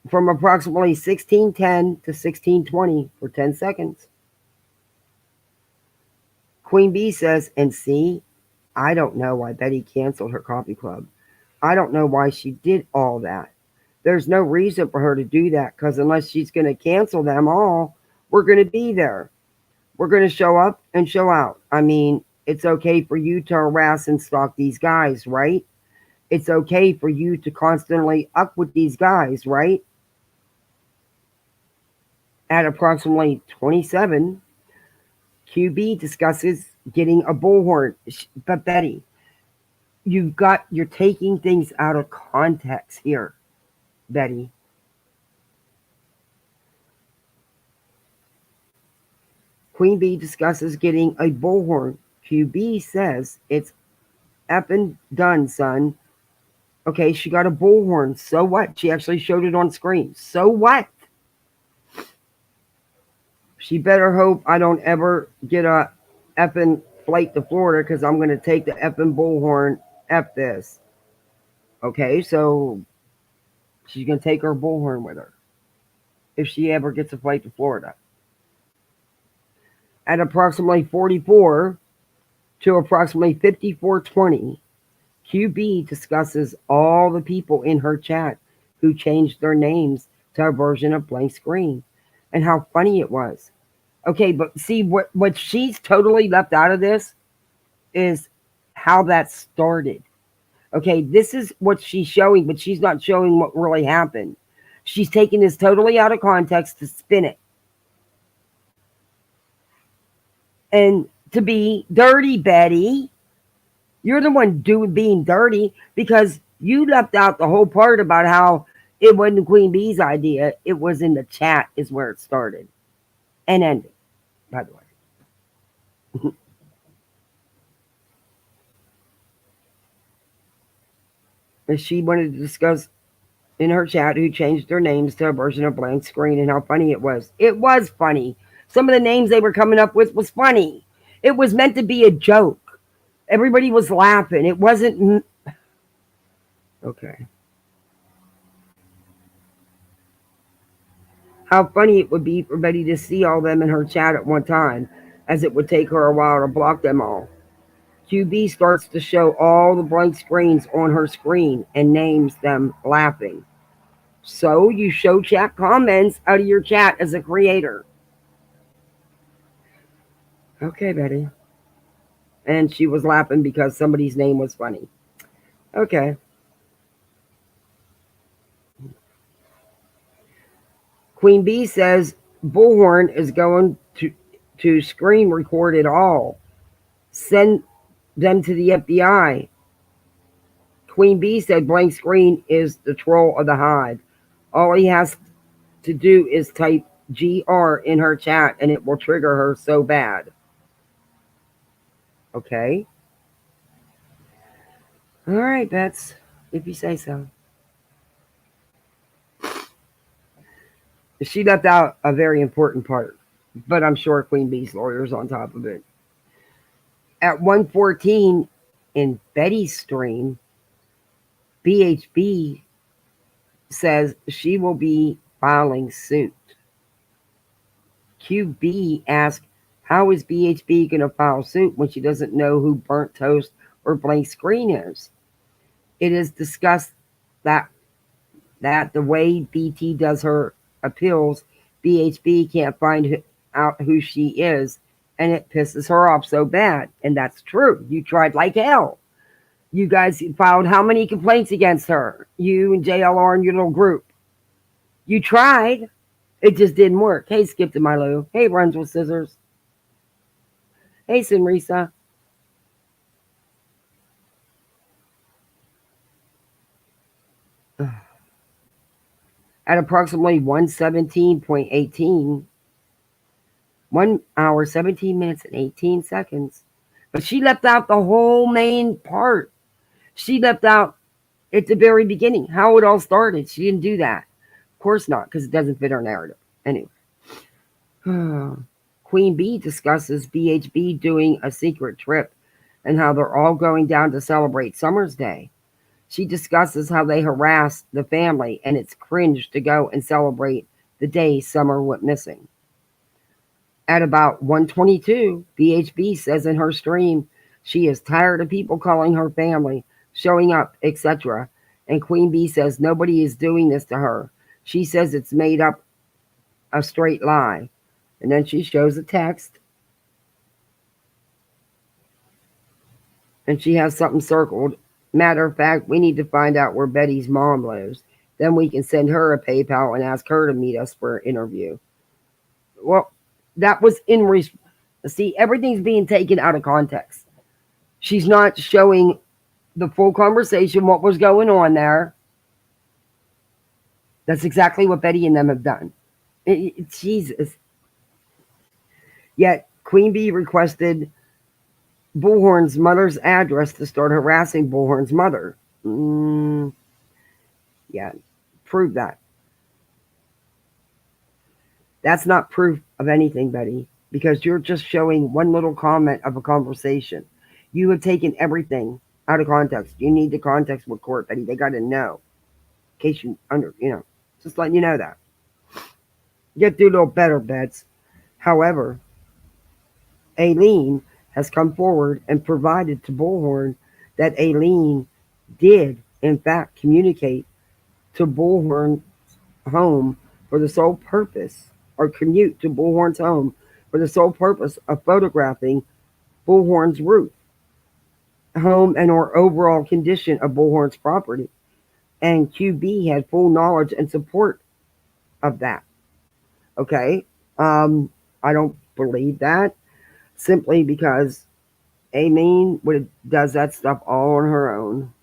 From approximately 16:10 to 16:20 for 10 seconds. QueenBee says, and see, I don't know why Betty canceled her coffee club. I don't know why she did all that. There's no reason for her to do that because unless she's going to cancel them all, we're going to be there. We're going to show up and show out. I mean, it's okay for you to harass and stalk these guys, right? It's okay for you to constantly up with these guys, right? At approximately 27, QB discusses getting a bullhorn. But Betty, you're taking things out of context here, Betty. QueenBee discusses getting a bullhorn. QB says it's effing done, son. Okay, she got a bullhorn. So what? She actually showed it on screen. So what? She better hope I don't ever get a effing flight to Florida because I'm going to take the effing bullhorn. F this. Okay, so she's going to take her bullhorn with her if she ever gets a flight to Florida. At approximately 44 to approximately 54:20, QB discusses all the people in her chat who changed their names to a version of blank screen and how funny it was. Okay, but see what she's totally left out of this is how that started. Okay, this is what she's showing, but she's not showing what really happened. She's taking this totally out of context to spin it. And to be dirty, Betty, you're the one being dirty because you left out the whole part about how it wasn't QueenBee's idea. It was in the chat is where it started and ended, by the way. And she wanted to discuss in her chat who changed their names to a version of blank screen and how funny it was. It was funny. Some of the names they were coming up with was funny. It was meant to be a joke. Everybody was laughing. It wasn't... Okay. How funny it would be for Betty to see all them in her chat at one time, as it would take her a while to block them all. QB starts to show all the blank screens on her screen and names them laughing. So you show chat comments out of your chat as a creator. Okay, Betty. And she was laughing because somebody's name was funny. Okay. QueenBee says Bullhorn is going to screen record it all. Send them to the FBI. QueenBee said blank screen is the troll of the hive. All he has to do is type GR in her chat and it will trigger her so bad. Okay. All right, Bets, if you say so. She left out a very important part, but I'm sure QueenBee's lawyer's on top of it. At 1:14 in Betty's stream, BHB says she will be filing suit. QB asks, how is BHB going to file suit when she doesn't know who Burnt Toast or Blank Screen is? It is discussed that the way BT does her appeals, BHB can't find out who she is, and it pisses her off so bad. And that's true. You tried like hell. You guys filed how many complaints against her? You and JLR and your little group. You tried. It just didn't work. Hey, Skip to Milo. Hey, Runs with Scissors. Hey, Sinrisa. At approximately 1:17.18, 1 hour, 17 minutes, and 18 seconds. But she left out the whole main part. She left out at the very beginning how it all started. She didn't do that. Of course not, because it doesn't fit her narrative. Anyway. QueenBee discusses BHB doing a secret trip and how they're all going down to celebrate Summer's Day. She discusses how they harassed the family and it's cringe to go and celebrate the day Summer went missing. At about 1:22, BHB says in her stream she is tired of people calling her family, showing up, etc. And QueenBee says nobody is doing this to her. She says it's made up a straight lie. And then she shows a text. And she has something circled. Matter of fact, we need to find out where Betty's mom lives. Then we can send her a PayPal and ask her to meet us for an interview. Well, that was see, everything's being taken out of context. She's not showing the full conversation, what was going on there. That's exactly what Betty and them have done. Jesus. Yet QueenBee requested Bullhorn's mother's address to start harassing Bullhorn's mother. Yeah, prove that. That's not proof of anything, Betty, because you're just showing one little comment of a conversation. You have taken everything out of context. You need the context with court, Betty. They got to know. In case just letting you know that. Get through a little better, Bets. However, Aileen has come forward and provided to Bullhorn that Aileen did, in fact, communicate to Bullhorn's home for the sole purpose, or commute to Bullhorn's home for the sole purpose of photographing Bullhorn's roof, home, and or overall condition of Bullhorn's property. And QB had full knowledge and support of that. Okay? I don't believe that, simply because Aileen does that stuff all on her own.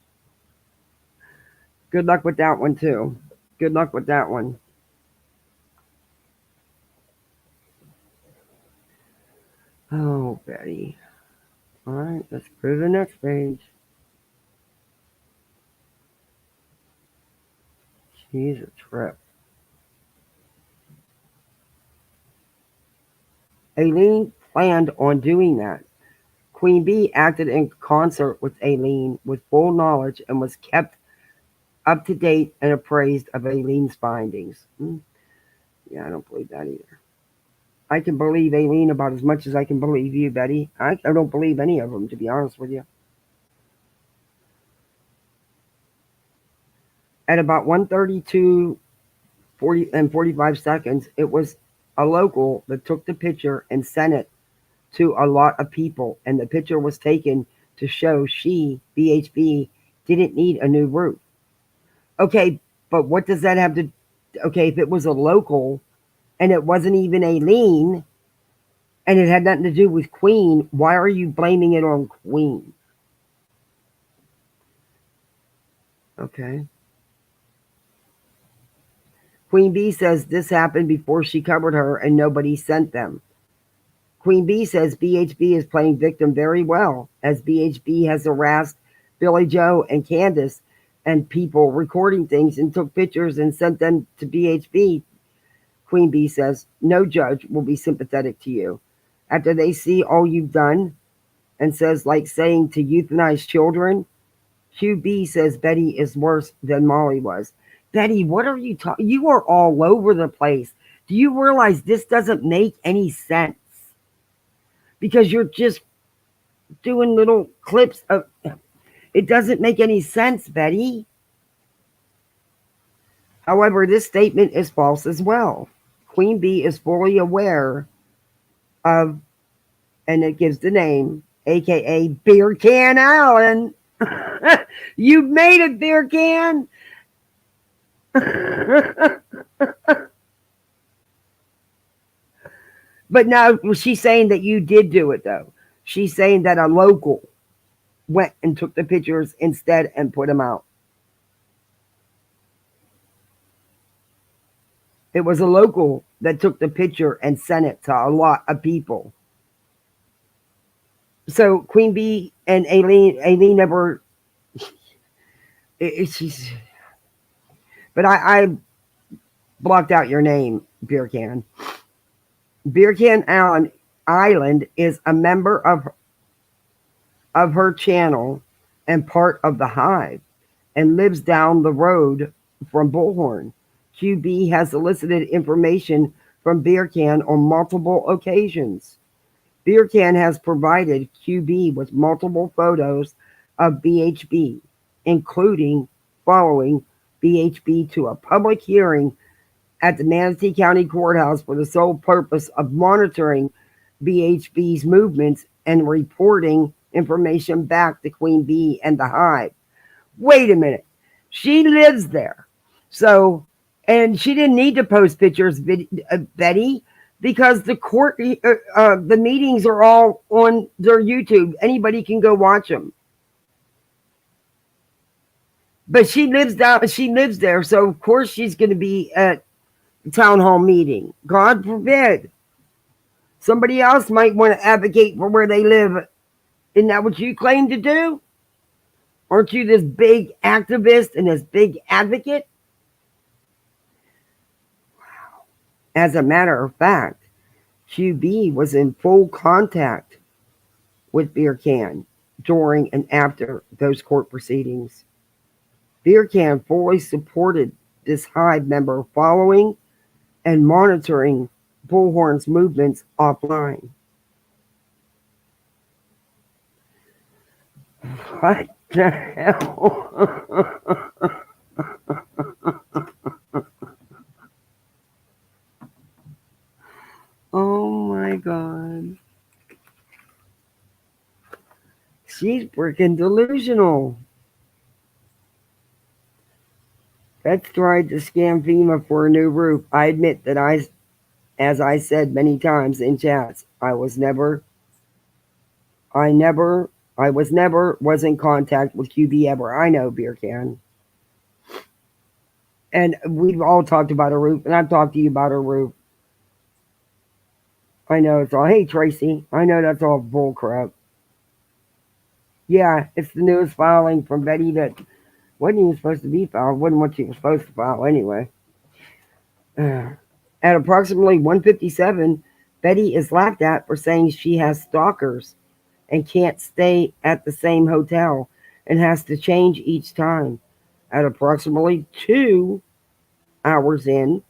Good luck with that one, too. Good luck with that one. Oh, Betty. All right, let's go to the next page. She's a trip. Aileen planned on doing that. QueenBee acted in concert with Aileen with full knowledge and was kept up to date and appraised of Aileen's findings. Yeah, I don't believe that either. I can believe Aileen about as much as I can believe you, Betty. I don't believe any of them, to be honest with you. At about 1:32:45, it was a local that took the picture and sent it to a lot of people. And the picture was taken to show BHB, didn't need a new roof. Okay, but what does that have to... Okay, if it was a local and it wasn't even Aileen and it had nothing to do with Queen, why are you blaming it on Queen? Okay. QueenBee says this happened before she covered her and nobody sent them. QueenBee says BHB is playing victim very well, as BHB has harassed Billy Joe and Candace and people recording things and took pictures and sent them to BHB. QueenBee says no judge will be sympathetic to you after they see all you've done, and says, like saying to euthanize children. QB says Betty is worse than Molly was. Betty, what are you talking? You are all over the place. Do you realize this doesn't make any sense? Because you're just doing little clips of... It doesn't make any sense, Betty. However, this statement is false as well. QueenBee is fully aware of, and it gives the name, aka Beer Can Allen. You made it, Beer Can. But now she's saying that you did do it, though. She's saying that a local went and took the pictures instead and put them out. It was a local that took the picture and sent it to a lot of people. So QueenBee and Aileen never... She's... But I blocked out your name, Beer Can. Beer Can Island is a member of her channel and part of the Hive, and lives down the road from Bullhorn. QB has elicited information from Beer Can on multiple occasions. Beer Can has provided QB with multiple photos of BHB, including following BHB to a public hearing at the Manatee County Courthouse for the sole purpose of monitoring BHB's movements and reporting information back to QueenBee and the Hive. Wait a minute. She lives there. So, and she didn't need to post pictures, Betty, because the court, the meetings are all on their YouTube. Anybody can go watch them. But she lives there, so of course she's going to be at the town hall meeting. God forbid. Somebody else might want to advocate for where they live. Isn't that what you claim to do? Aren't you this big activist and this big advocate? As a matter of fact, QB was in full contact with Beer Can during and after those court proceedings. Beer Can fully supported this Hive member following and monitoring Bullhorn's movements offline. What the hell? Oh my God. She's freaking delusional. Let's try to scam FEMA for a new roof. I admit that as I said many times in chats, I was never was in contact with QB ever. I know, Beer Can. And we've all talked about a roof, and I've talked to you about a roof. I know it's all, hey Tracy, I know that's all bull crap. Yeah, it's the newest filing from Betty that wasn't even supposed to be filed. Wasn't what she was supposed to file anyway. At approximately 1:57, Betty is laughed at for saying she has stalkers and can't stay at the same hotel and has to change each time. At approximately 2 hours in,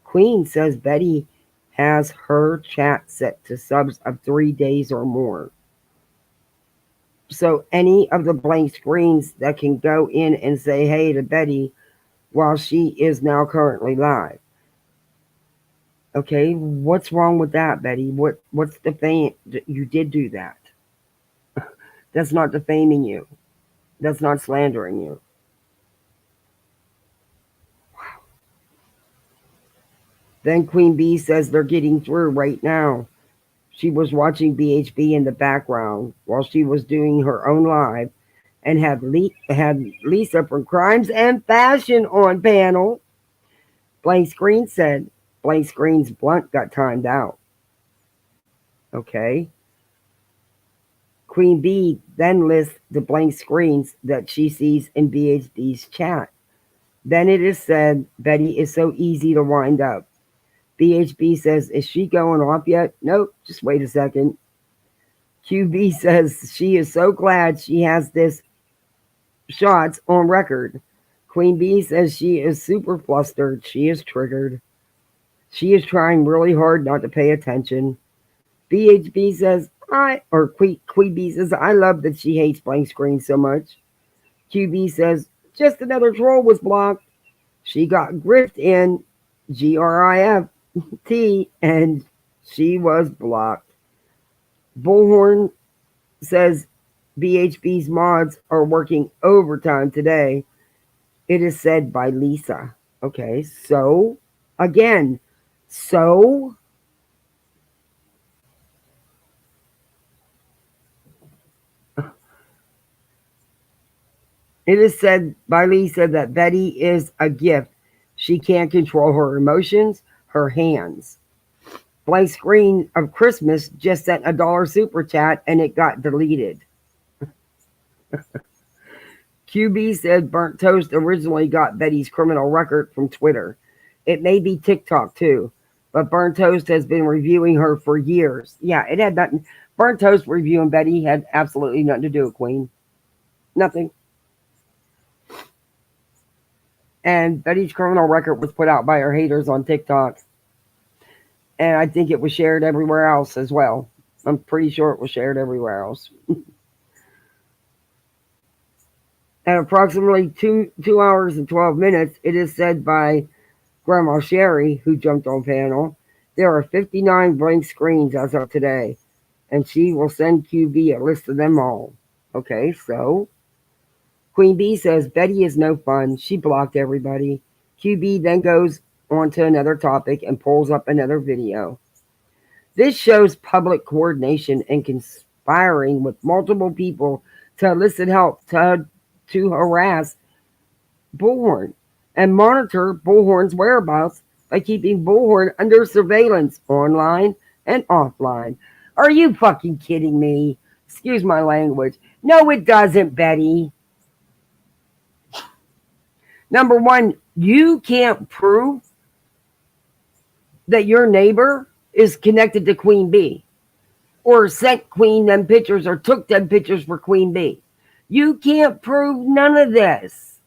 Queen says Betty has her chat set to subs of 3 days or more. So any of the blank screens that can go in and say hey to Betty while she is now currently live. Okay, what's wrong with that, Betty? What's defaming? You did do that. That's not defaming you. That's not slandering you. Wow. Then QueenBee says they're getting through right now. She was watching BHB in the background while she was doing her own live and had Lisa from Crimes and Fashion on panel. Blank Screen said Blank Screen's blunt got timed out. Okay. QueenBee then lists the blank screens that she sees in BHB's chat. Then it is said Betty is so easy to wind up. BHB says, is she going off yet? Nope, just wait a second. QB says she is so glad she has this shots on record. QueenBee says she is super flustered. She is triggered. She is trying really hard not to pay attention. BHB says, QueenBee says, I love that she hates blank screen so much. QB says, just another troll was blocked. She got grift in GRIFT and she was blocked. Bullhorn says BHB's mods are working overtime today. It is said by Lisa. Okay, so again, it is said by Lisa that Betty is a gift. She can't control her emotions, her hands. Blank Screen of Christmas just sent a $1 super chat and it got deleted. QB said Burnt Toast originally got Betty's criminal record from Twitter. It may be TikTok too, but Burnt Toast has been reviewing her for years. Yeah, it had nothing. Burnt Toast reviewing Betty had absolutely nothing to do with Queen. Nothing. And Betty's criminal record was put out by her haters on TikTok. And I think it was shared everywhere else as well. I'm pretty sure it was shared everywhere else. At approximately 2 hours and 12 minutes, it is said by Grandma Sherry, who jumped on panel, there are 59 blank screens as of today. And she will send QB a list of them all. Okay, so QueenBee says Betty is no fun. She blocked everybody. QB then goes on to another topic and pulls up another video. This shows public coordination and conspiring with multiple people to elicit help to harass Bullhorn and monitor Bullhorn's whereabouts by keeping Bullhorn under surveillance online and offline. Are you fucking kidding me? Excuse my language. No, it doesn't, Betty. Number one, you can't prove that your neighbor is connected to QueenBee or sent Queen them pictures or took them pictures for QueenBee. You can't prove none of this.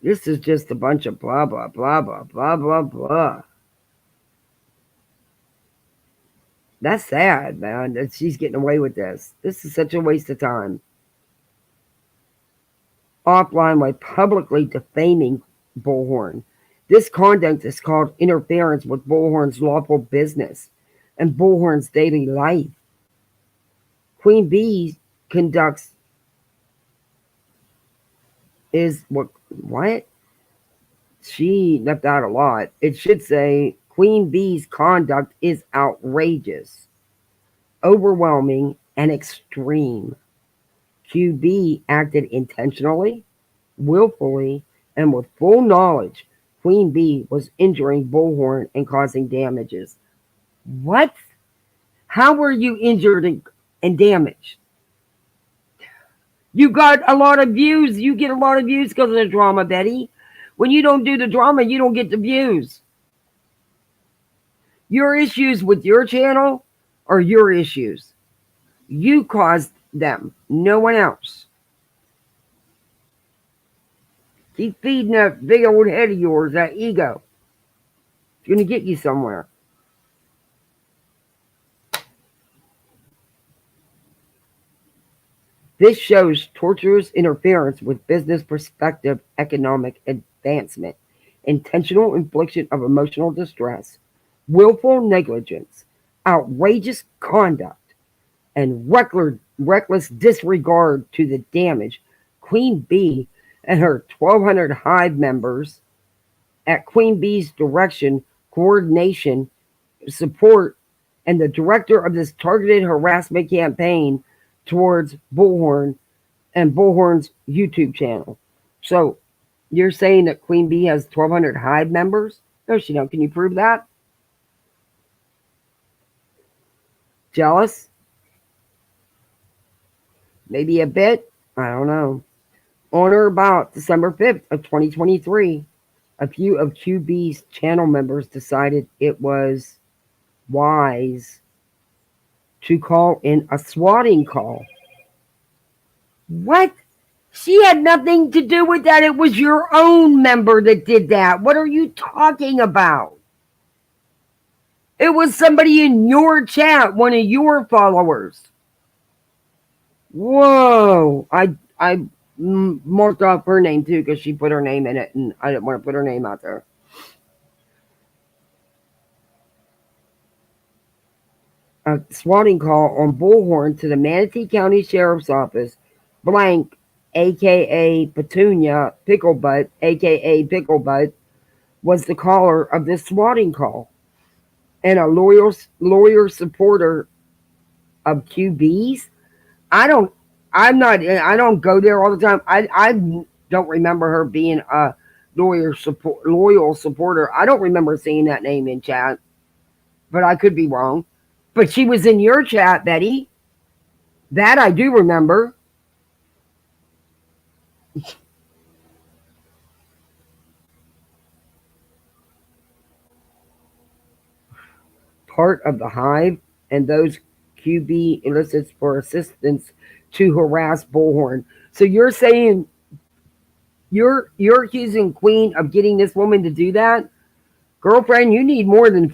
This is just a bunch of blah, blah, blah, blah, blah, blah, blah. That's sad, man, that she's getting away with this. This is such a waste of time. Offline by publicly defaming Bullhorn. This conduct is called interference with Bullhorn's lawful business and Bullhorn's daily life. QueenBee conducts is what? She left out a lot. It should say QueenBee's conduct is outrageous, overwhelming, and extreme. QB acted intentionally, willfully, and with full knowledge QueenBee was injuring Bullhorn and causing damages. What? How were you injured and damaged? You got a lot of views. You get a lot of views because of the drama, Betty. When you don't do the drama, you don't get the views. Your issues with your channel are your issues. You caused them, no one else. Keep feeding that big old head of yours, that ego. It's going to get you somewhere. This shows torturous interference with business perspective, economic advancement, intentional infliction of emotional distress, willful negligence, outrageous conduct, and reckless disregard to the damage QueenBee and her 1,200 Hive members at QueenBee's direction, coordination, support, and the director of this targeted harassment campaign towards Bullhorn and Bullhorn's YouTube channel. So you're saying that QueenBee has 1,200 Hive members? No, she don't. Can you prove that? Jealous? Maybe a bit? I don't know. On or about December 5th of 2023, a few of QB's channel members decided it was wise to call in a swatting call. What? She had nothing to do with that. It was your own member that did that. What are you talking about? It was somebody in your chat, one of your followers. Whoa. I marked off her name too because she put her name in it and I didn't want to put her name out there. A swatting call on Bullhorn to the Manatee County Sheriff's Office, blank, aka Petunia Picklebutt, aka Picklebutt, was the caller of this swatting call, and a lawyer supporter of QB's. I don't go there all the time. I don't remember her being a loyal supporter. I don't remember seeing that name in chat, but I could be wrong. But she was in your chat, Betty. That I do remember. Part of the Hive and those QB elicits for assistance to harass Bullhorn. So you're saying you're accusing Queen of getting this woman to do that? Girlfriend, you need more than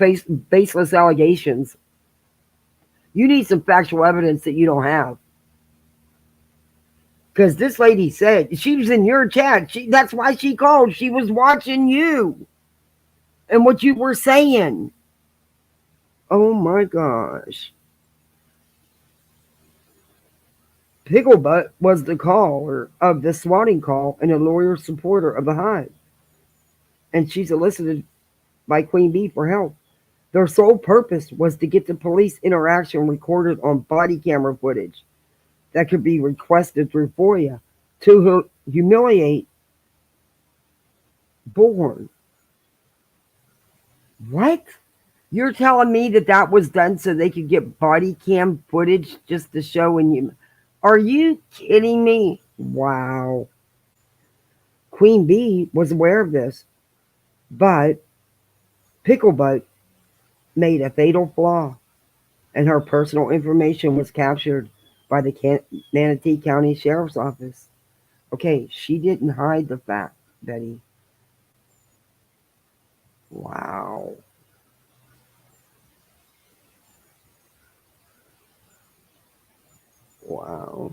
baseless allegations. You need some factual evidence that you don't have. Because this lady said she was in your chat. That's why she called. She was watching you and what you were saying. Oh my gosh. Picklebutt was the caller of the swatting call and a lawyer supporter of the Hive. And she's elicited by QueenBee for help. Their sole purpose was to get the police interaction recorded on body camera footage. that could be requested through FOIA to humiliate Bullhorn. What? You're telling me that was done so they could get body cam footage just to show when you... Are you kidding me? Wow. QueenBee was aware of this, but Picklebutt made a fatal flaw, and her personal information was captured by the Manatee County Sheriff's Office. Okay, she didn't hide the fact, Betty. Wow. Wow.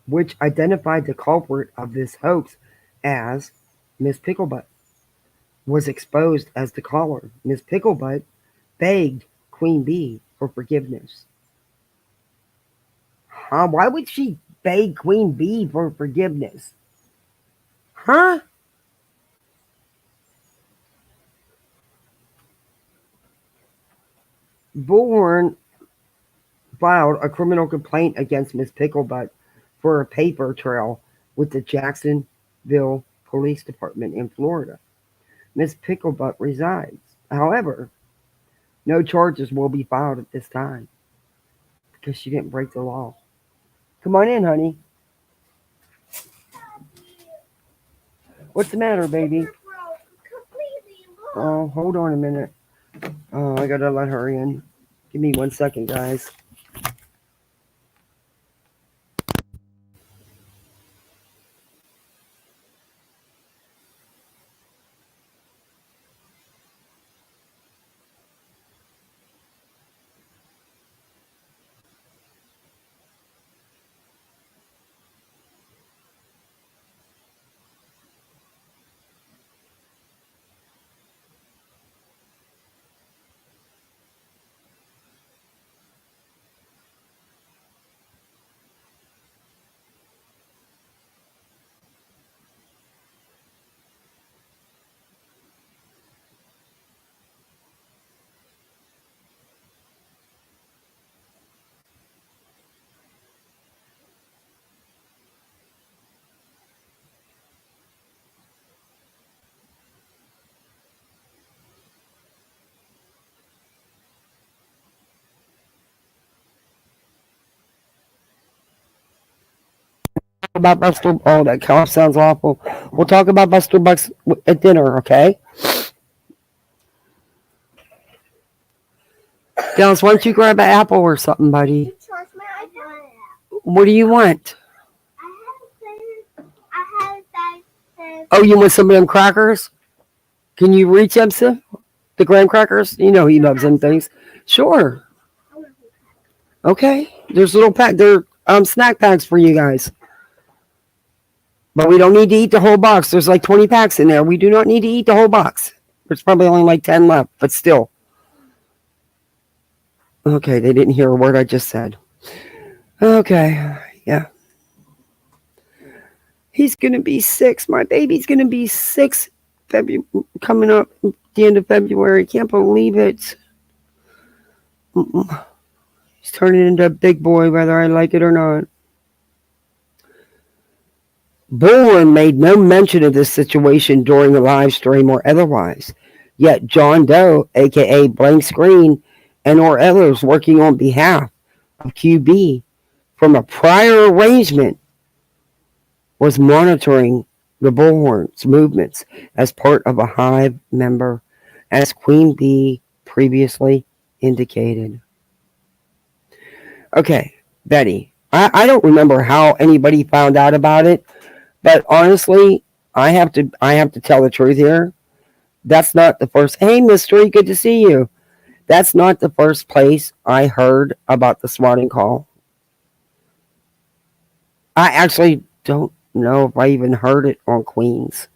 Which identified the culprit of this hoax as Miss Picklebutt, was exposed as the caller. Miss Picklebutt begged QueenBee for forgiveness. Huh? Why would she beg QueenBee for forgiveness? Huh? Bullhorn filed a criminal complaint against Miss Picklebutt for a paper trail with the Jacksonville Police Department in Florida. Miss Picklebutt resides. However, no charges will be filed at this time because she didn't break the law. Come on in, honey. What's the matter, baby? Oh, hold on a minute. Oh, I gotta let her in. Give me 1 second, guys. About Buster. Oh, that cough sounds awful. We'll talk about Buster Bucks at dinner, okay? Dallas, why don't you grab an apple or something, buddy? What do you want? Oh, you want some of them crackers? Can you reach them, sir? The graham crackers? You know he loves them things. Sure. Okay. There's little pack. They're snack packs for you guys. But we don't need to eat the whole box. There's like 20 packs in there. We do not need to eat the whole box. There's probably only like 10 left, but still. Okay, they didn't hear a word I just said. Okay, yeah. He's going to be 6. My baby's going to be 6 coming up at the end of February. Can't believe it. He's turning into a big boy, whether I like it or not. Bullhorn made no mention of this situation during the live stream or otherwise. Yet John Doe, a.k.a. Blank Screen, and or others working on behalf of QB from a prior arrangement was monitoring the Bullhorn's movements as part of a Hive member, as QueenBee previously indicated. Okay, Betty, I don't remember how anybody found out about it, but honestly, I have to tell the truth here. That's not the first. Hey, Mystery, good to see you. That's not the first place I heard about the swatting call. I actually don't know if I even heard it on Queen's,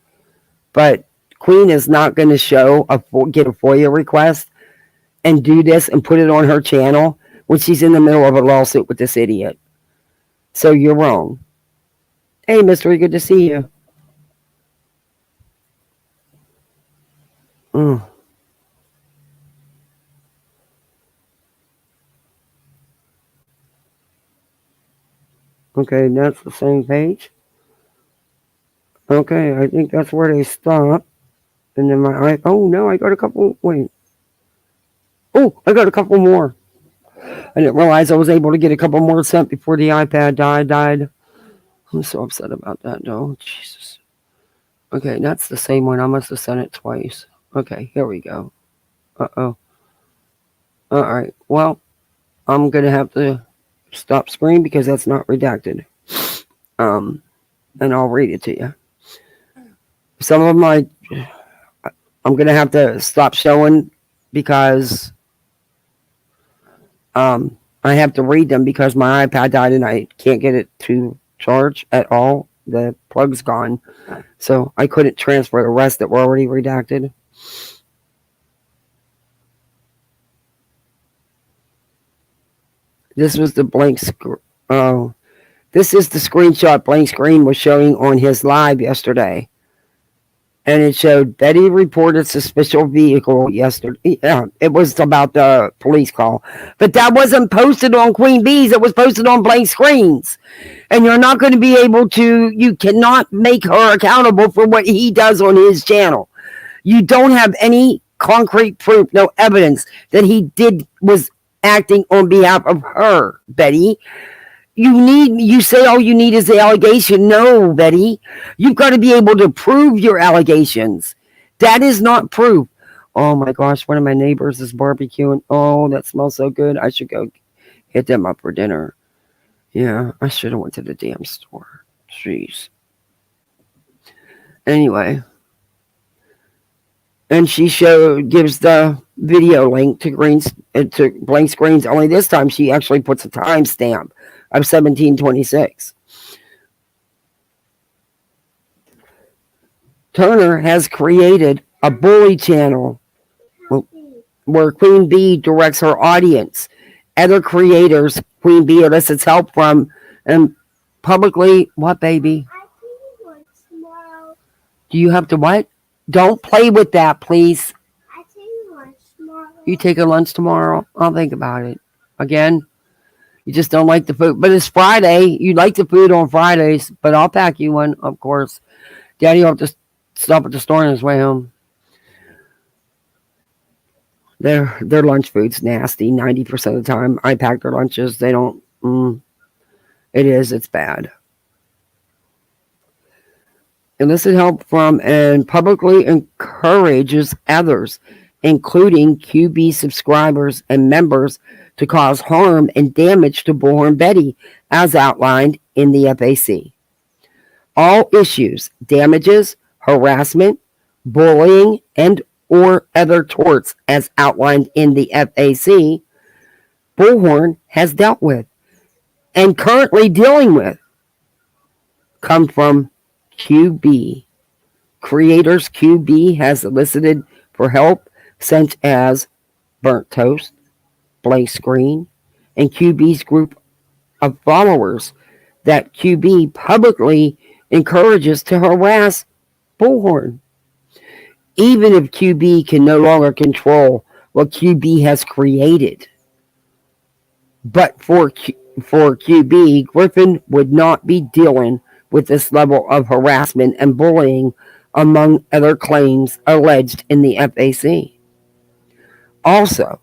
but Queen is not going to get a FOIA request and do this and put it on her channel when she's in the middle of a lawsuit with this idiot. So you're wrong. Hey, Mystery, good to see you. Okay, that's the same page. Okay, I think that's where they stop. And then oh no, I got a couple, wait. Oh, I got a couple more. I didn't realize I was able to get a couple more sent before the iPad died. I'm so upset about that though. Jesus. Okay, that's the same one. I must have sent it twice. Okay, here we go. Uh-oh. Alright, well, I'm going to have to stop screen because that's not redacted. And I'll read it to you. Some of my... I'm going to have to stop showing because I have to read them because my iPad died and I can't get it to charge at all. The plug's gone. So I couldn't transfer the rest that were already redacted. This was the blank screen. Oh, this is the screenshot blank screen was showing on his live yesterday. And it showed Betty reported suspicious vehicle yesterday. Yeah, it was about the police call. But that wasn't posted on QueenBee's. It was posted on blank screens. And you're not going to be able to, you cannot make her accountable for what he does on his channel. You don't have any concrete proof, no evidence that he was acting on behalf of her, Betty. You say all you need is the allegation. No, Betty. You've got to be able to prove your allegations. That is not proof. Oh my gosh, one of my neighbors is barbecuing. Oh, that smells so good. I should go hit them up for dinner. Yeah, I should have went to the damn store. Jeez. Anyway. And she gives the video link to blank screens. Only this time she actually puts a timestamp of 1726. Turner has created a bully channel where QueenBee directs her audience. Other creators QueenBee elicits help from and publicly, what baby? Do you have to what? Don't play with that, please. I take lunch tomorrow. You take a lunch tomorrow? I'll think about it. Again, you just don't like the food. But it's Friday. You like the food on Fridays, but I'll pack you one, of course. Daddy will have to stop at the store on his way home. Their lunch food's nasty 90% of the time. I pack their lunches. They don't. It's bad. Elicit help from and publicly encourages others, including QB subscribers and members, to cause harm and damage to Bullhorn Betty, as outlined in the FAC. All issues, damages, harassment, bullying, and or other torts as outlined in the FAC, Bullhorn has dealt with and currently dealing with come from QB. Creators QB has elicited for help such as Burnt Toast, Blank Screen, and QB's group of followers that QB publicly encourages to harass Bullhorn. Even if QB can no longer control what QB has created. But for QB, Griffin would not be dealing with this level of harassment and bullying, among other claims alleged in the FAC. Also,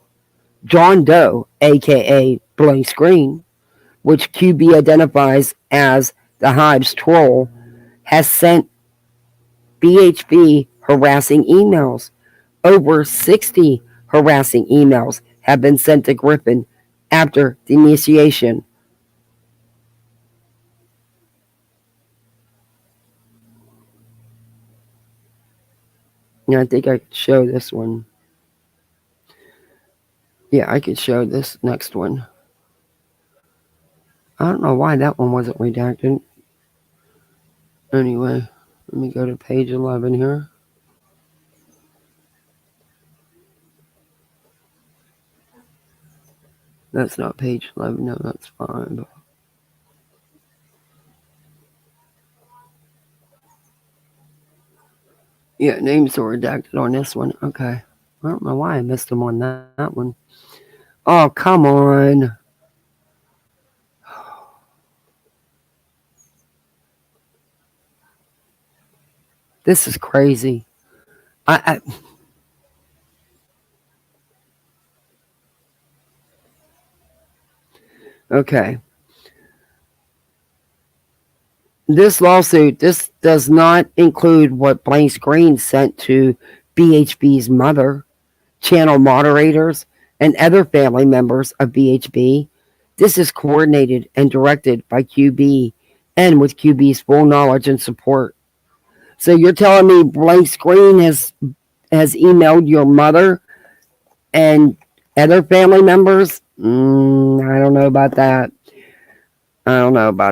John Doe, aka Blank Screen, which QB identifies as the Hive's troll, has sent BHB harassing emails. Over 60 harassing emails have been sent to Griffin after the initiation. Yeah, I think I could show this one. Yeah, I could show this next one. I don't know why that one wasn't redacted. Anyway, let me go to page 11 here. That's not page 11. No, that's fine. Yeah, names are redacted on this one. Okay. I don't know why I missed them on that one. Oh, come on. This is crazy. Okay. This lawsuit, this does not include what Blank Screen sent to BHB's mother, channel moderators, and other family members of BHB. This is coordinated and directed by QB and with QB's full knowledge and support. So you're telling me Blank Screen has emailed your mother and other family members? I don't know about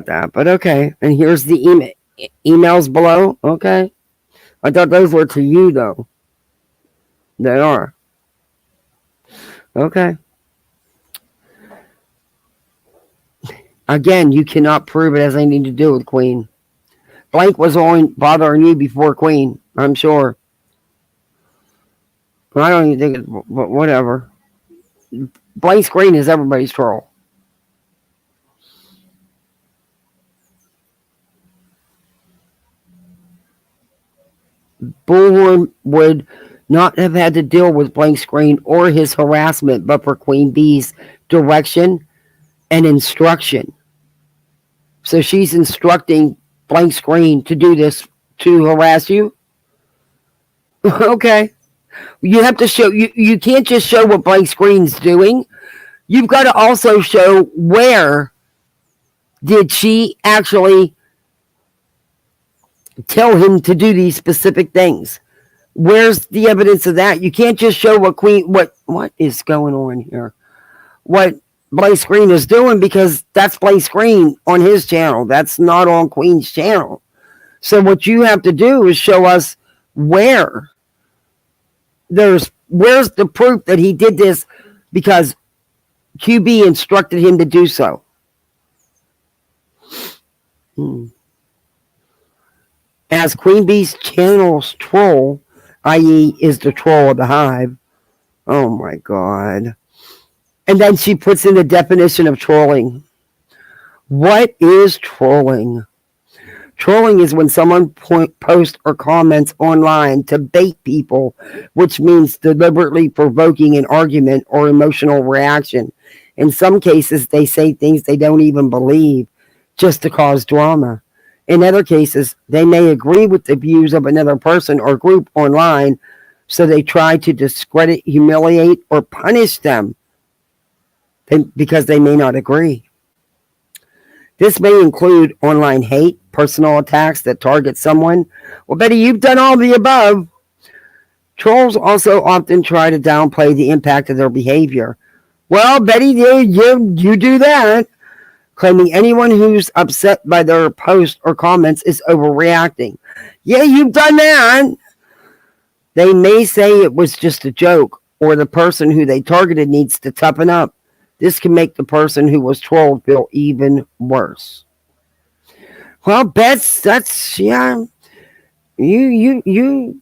that. But okay. And here's the emails below. Okay. I thought those were to you, though. They are. Okay. Again, you cannot prove it has anything to do with Queen. Blank was only bothering you before Queen, I'm sure. But I don't even think it's... But whatever. Blank Screen is everybody's troll. Bullhorn would not have had to deal with Blank Screen or his harassment, but for QueenBee's direction and instruction. So she's instructing Blank Screen to do this, to harass you? Okay. You have to show, you can't just show what Blank Screen's doing. You've got to also show where did she actually tell him to do these specific things. Where's the evidence of that? You can't just show what is going on here. What Blank Screen is doing, because that's Blank Screen on his channel. That's not on Queen's channel. So what you have to do is show us where's the proof that he did this because QB instructed him to do so. As QueenBee's channel's troll, i.e. is the troll of the hive. Oh my God. And then she puts in the definition of trolling. What is trolling? Trolling is when someone posts or comments online to bait people, which means deliberately provoking an argument or emotional reaction. In some cases, they say things they don't even believe just to cause drama. In other cases, they may agree with the views of another person or group online, so they try to discredit, humiliate, or punish them because they may not agree. This may include online hate, personal attacks that target someone. Well, Betty, you've done all the above. Trolls also often try to downplay the impact of their behavior. Well, Betty, you do that. Claiming anyone who's upset by their post or comments is overreacting. Yeah, you've done that. They may say it was just a joke, or the person who they targeted needs to toughen up. This can make the person who was trolled feel even worse. Well, that's yeah. You've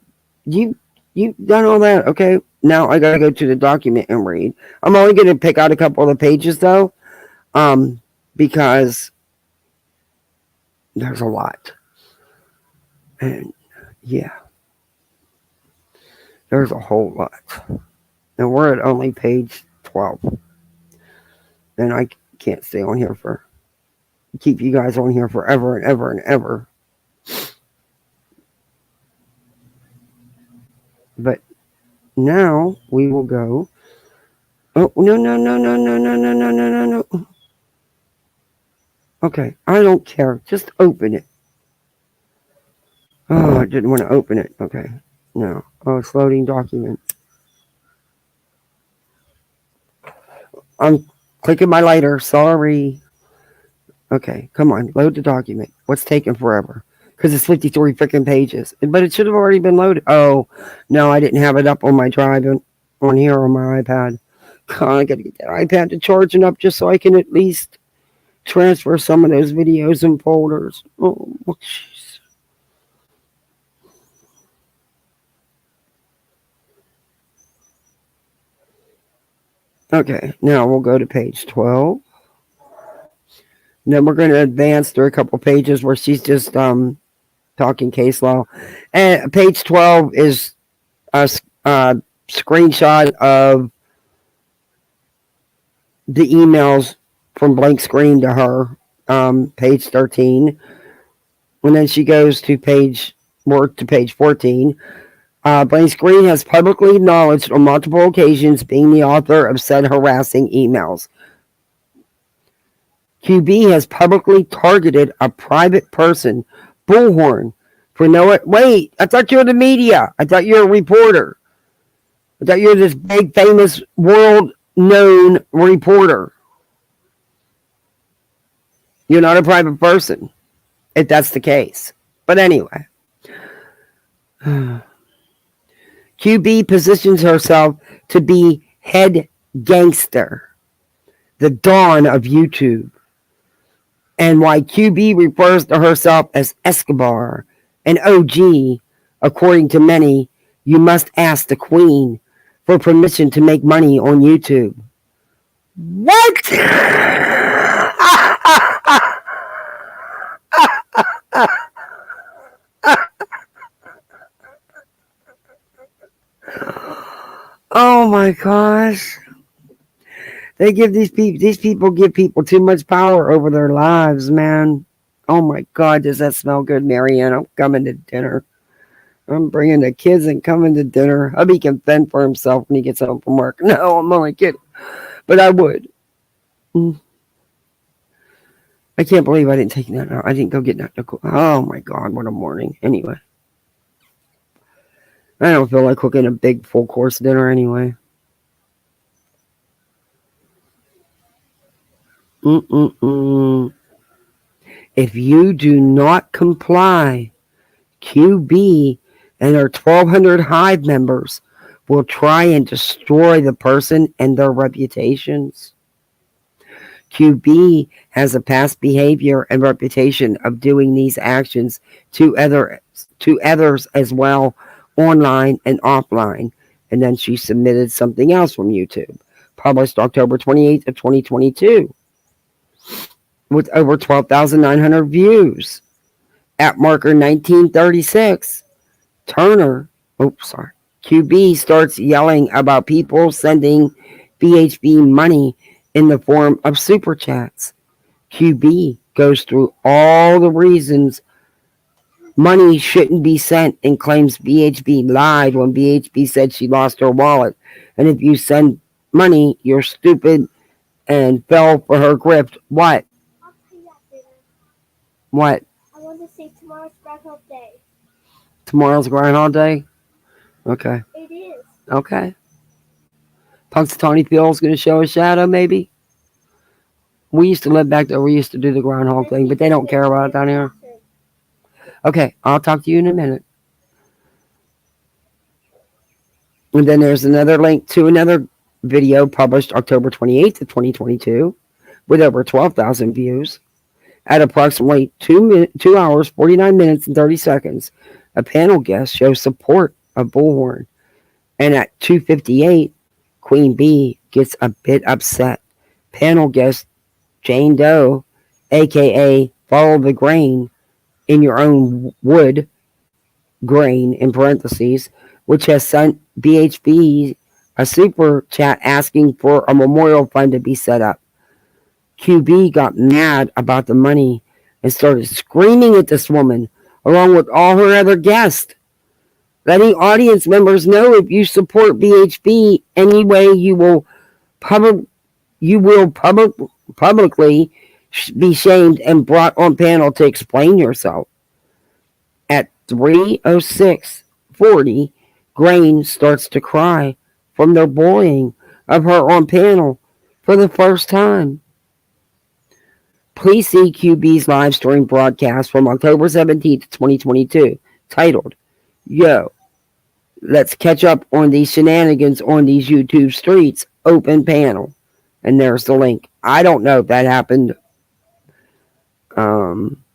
done all that. Okay, now I gotta go to the document and read. I'm only gonna pick out a couple of the pages though. Because there's a lot. And yeah, there's a whole lot. And we're at only page 12. And I can't stay on here keep you guys on here forever and ever and ever. But now we will go. Oh, no. Okay, I don't care. Just open it. Oh, I didn't want to open it. Okay, no. Oh, it's loading document. I'm clicking my lighter. Sorry. Okay, come on. Load the document. What's taking forever? Because it's 53 freaking pages. But it should have already been loaded. Oh, no, I didn't have it up on my drive on here on my iPad. God, I got to get that iPad to charging up just so I can at least transfer some of those videos and folders. Oh, jeez. Okay, now we'll go to page 12. Then we're going to advance through a couple pages where she's just talking case law. And page 12 is a screenshot of the emails from Blank Screen to her, page 13. And then she goes to page 14. Blank Screen has publicly acknowledged on multiple occasions being the author of said harassing emails. QB has publicly targeted a private person, Bullhorn, for wait, I thought you were the media. I thought you were a reporter. I thought you were this big, famous, world-known reporter. You're not a private person, if that's the case. But anyway. QB positions herself to be head gangster, the dawn of YouTube. And why QB refers to herself as Escobar, an OG, according to many, you must ask the Queen for permission to make money on YouTube. What? Oh my gosh. They give these people give people too much power over their lives, man. Oh my God, does that smell good, Marianne? I'm coming to dinner. I'm bringing the kids and coming to dinner. Hubby can fend for himself when he gets home from work. No, I'm only kidding. But I would. I can't believe I didn't take that out. I didn't go get that. Oh my God, what a morning. Anyway. I don't feel like cooking a big full course dinner anyway. If you do not comply, QB and her 1,200 Hive members will try and destroy the person and their reputations. QB has a past behavior and reputation of doing these actions to others as well, online and offline. And then she submitted something else from YouTube, published October 28th of 2022, with over 12,900 views. At marker 1936, QB starts yelling about people sending BHB money in the form of super chats. QB goes through all the reasons money shouldn't be sent and claims BHB lied when BHB said she lost her wallet. And if you send money, you're stupid and fell for her grift. What? I'll tell you that later. What? I want to say tomorrow's Groundhog Day. Tomorrow's Groundhog Day? Okay. It is. Okay. Punxsutawney Phil's going to show a shadow, maybe? We used to live back there. We used to do the groundhog thing, but they don't care about it down here. Okay, I'll talk to you in a minute. And then there's another link to another video published October 28th of 2022 with over 12,000 views. At approximately 2 hours, 49 minutes, and 30 seconds, a panel guest shows support of Bullhorn. And at 2:58, QueenBee gets a bit upset. Panel guest Jane Doe, a.k.a. Follow the Grain in Your Own Wood, grain in parentheses, which has sent BHB a super chat asking for a memorial fund to be set up. QB got mad about the money and started screaming at this woman along with all her other guests, letting audience members know if you support BHB anyway, you will publicly be shamed and brought on panel to explain yourself. At 3:06:40, Grain starts to cry from their bullying of her on panel for the first time. Please see QB's live stream broadcast from October 17th, 2022, titled, Yo, let's catch up on these shenanigans on these YouTube streets, open panel. And there's the link. I don't know if that happened.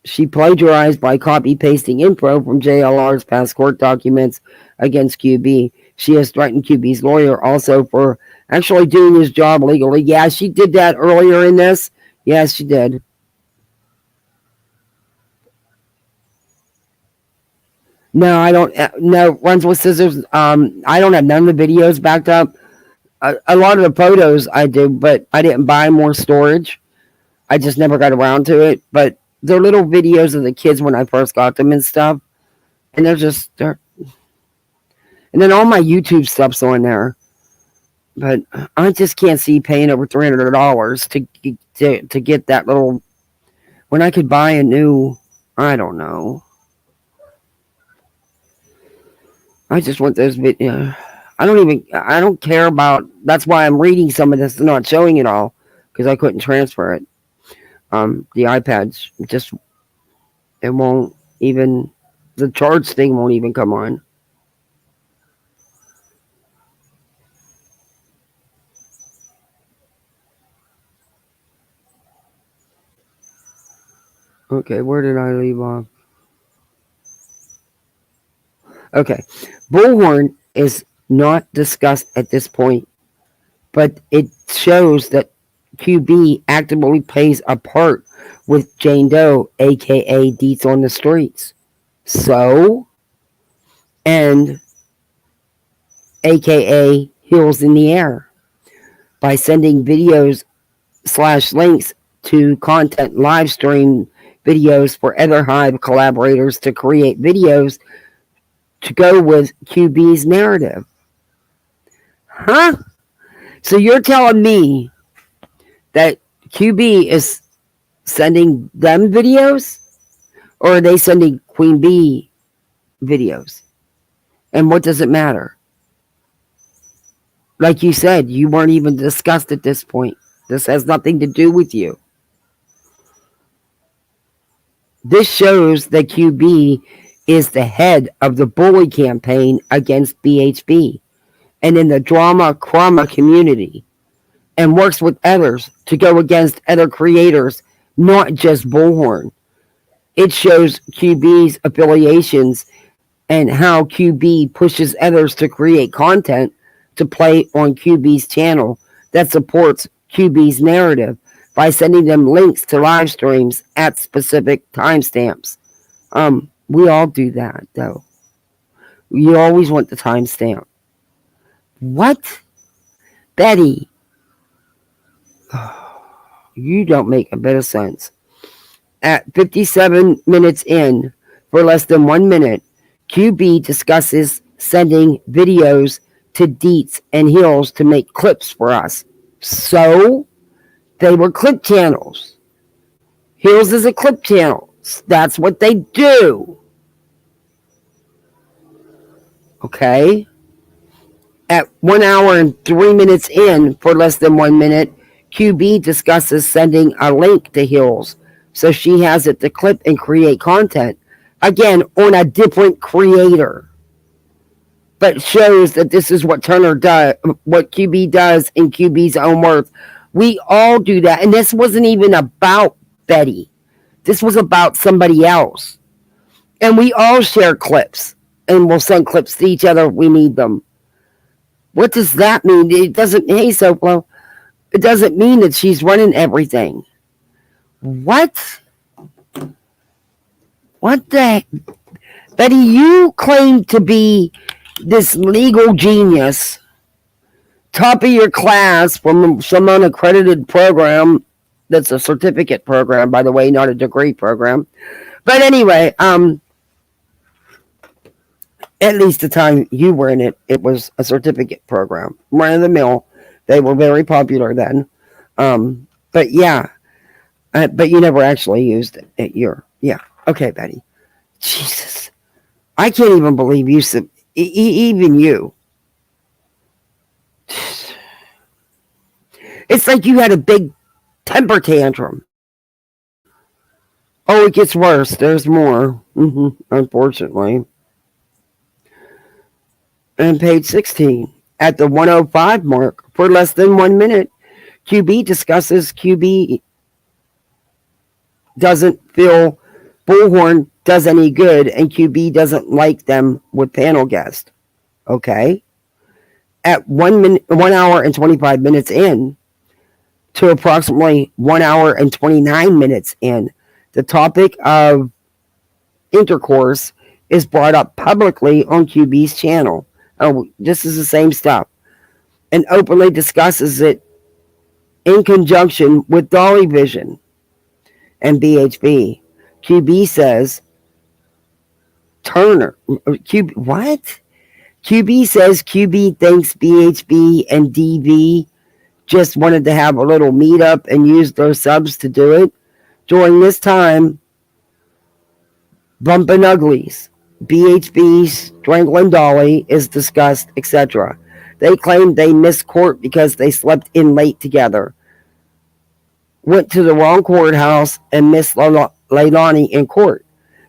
She plagiarized by copy-pasting info from JLR's past court documents against QB. She has threatened QB's lawyer also for actually doing his job legally. Yeah, she did that earlier in this. Yes, she did. No, I don't. No, Runs with Scissors. I don't have none of the videos backed up. A lot of the photos I do, but I didn't buy more storage. I just never got around to it. But they're little videos of the kids when I first got them and stuff. And they're. And then all my YouTube stuff's on there. But I just can't see paying over $300 to get that little. When I could buy a new, I don't know. I just want those videos. I don't care about. That's why I'm reading some of this and not showing it all because I couldn't transfer it. The iPads just it won't even. The charge thing won't even come on. Okay, where did I leave off? Okay, Bullhorn is not discussed at this point, but it shows that QB actively plays a part with Jane Doe, aka Deets on the Streets. So, and aka Heels in the Air, by sending videos / links to content live stream videos for other Hive collaborators to create videos to go with QB's narrative. Huh? So you're telling me that QB is sending them videos? Or are they sending QueenBee videos? And what does it matter? Like you said, you weren't even discussed at this point. This has nothing to do with you. This shows that QB is the head of the bully campaign against BHB and in the drama community, and works with others to go against other creators, not just Bullhorn. It shows QB's affiliations and how QB pushes others to create content to play on QB's channel that supports QB's narrative by sending them links to live streams at specific timestamps. We all do that, though. You always want the timestamp. What? Betty. You don't make a bit of sense. At 57 minutes in, for less than 1 minute, QB discusses sending videos to Deets and Hills to make clips for us. So, they were clip channels. Hills is a clip channel. That's what they do. Okay? At 1 hour and 3 minutes in, for less than 1 minute, QB discusses sending a link to Hills so she has it to clip and create content. Again, on a different creator. But shows that this is what Turner does, what QB does in QB's own words. We all do that. And this wasn't even about Betty. This was about somebody else. And we all share clips. And we'll send clips to each other if we need them. What does that mean? It doesn't, hey, Soplo, it doesn't mean that she's running everything. What? What the? Betty, you claim to be this legal genius, top of your class from some unaccredited program. That's a certificate program, by the way, not a degree program. But anyway, at least the time you were in it, it was a certificate program. Run of the mill. They were very popular then. But yeah, but you never actually used it. Yeah. Okay, Betty. Jesus. I can't even believe you, even you. It's like you had a big temper tantrum. Oh, it gets worse. There's more. Unfortunately. And page 16. At the 105 mark, for less than 1 minute, QB discusses QB doesn't feel Bullhorn does any good, and QB doesn't like them with panel guest. Okay. At 1 hour and 25 minutes in, to approximately 1 hour and 29 minutes in, the topic of intercourse is brought up publicly on QB's channel. Oh, this is the same stuff. And openly discusses it in conjunction with Dolly Vision and BHB. QB says Turner. What? QB says QB thinks BHB and DV just wanted to have a little meetup and use their subs to do it. During this time, Bumpin' Uglies, BHB strangling Dolly is discussed, etc. They claim they missed court because they slept in late together, went to the wrong courthouse, and missed Leilani in court.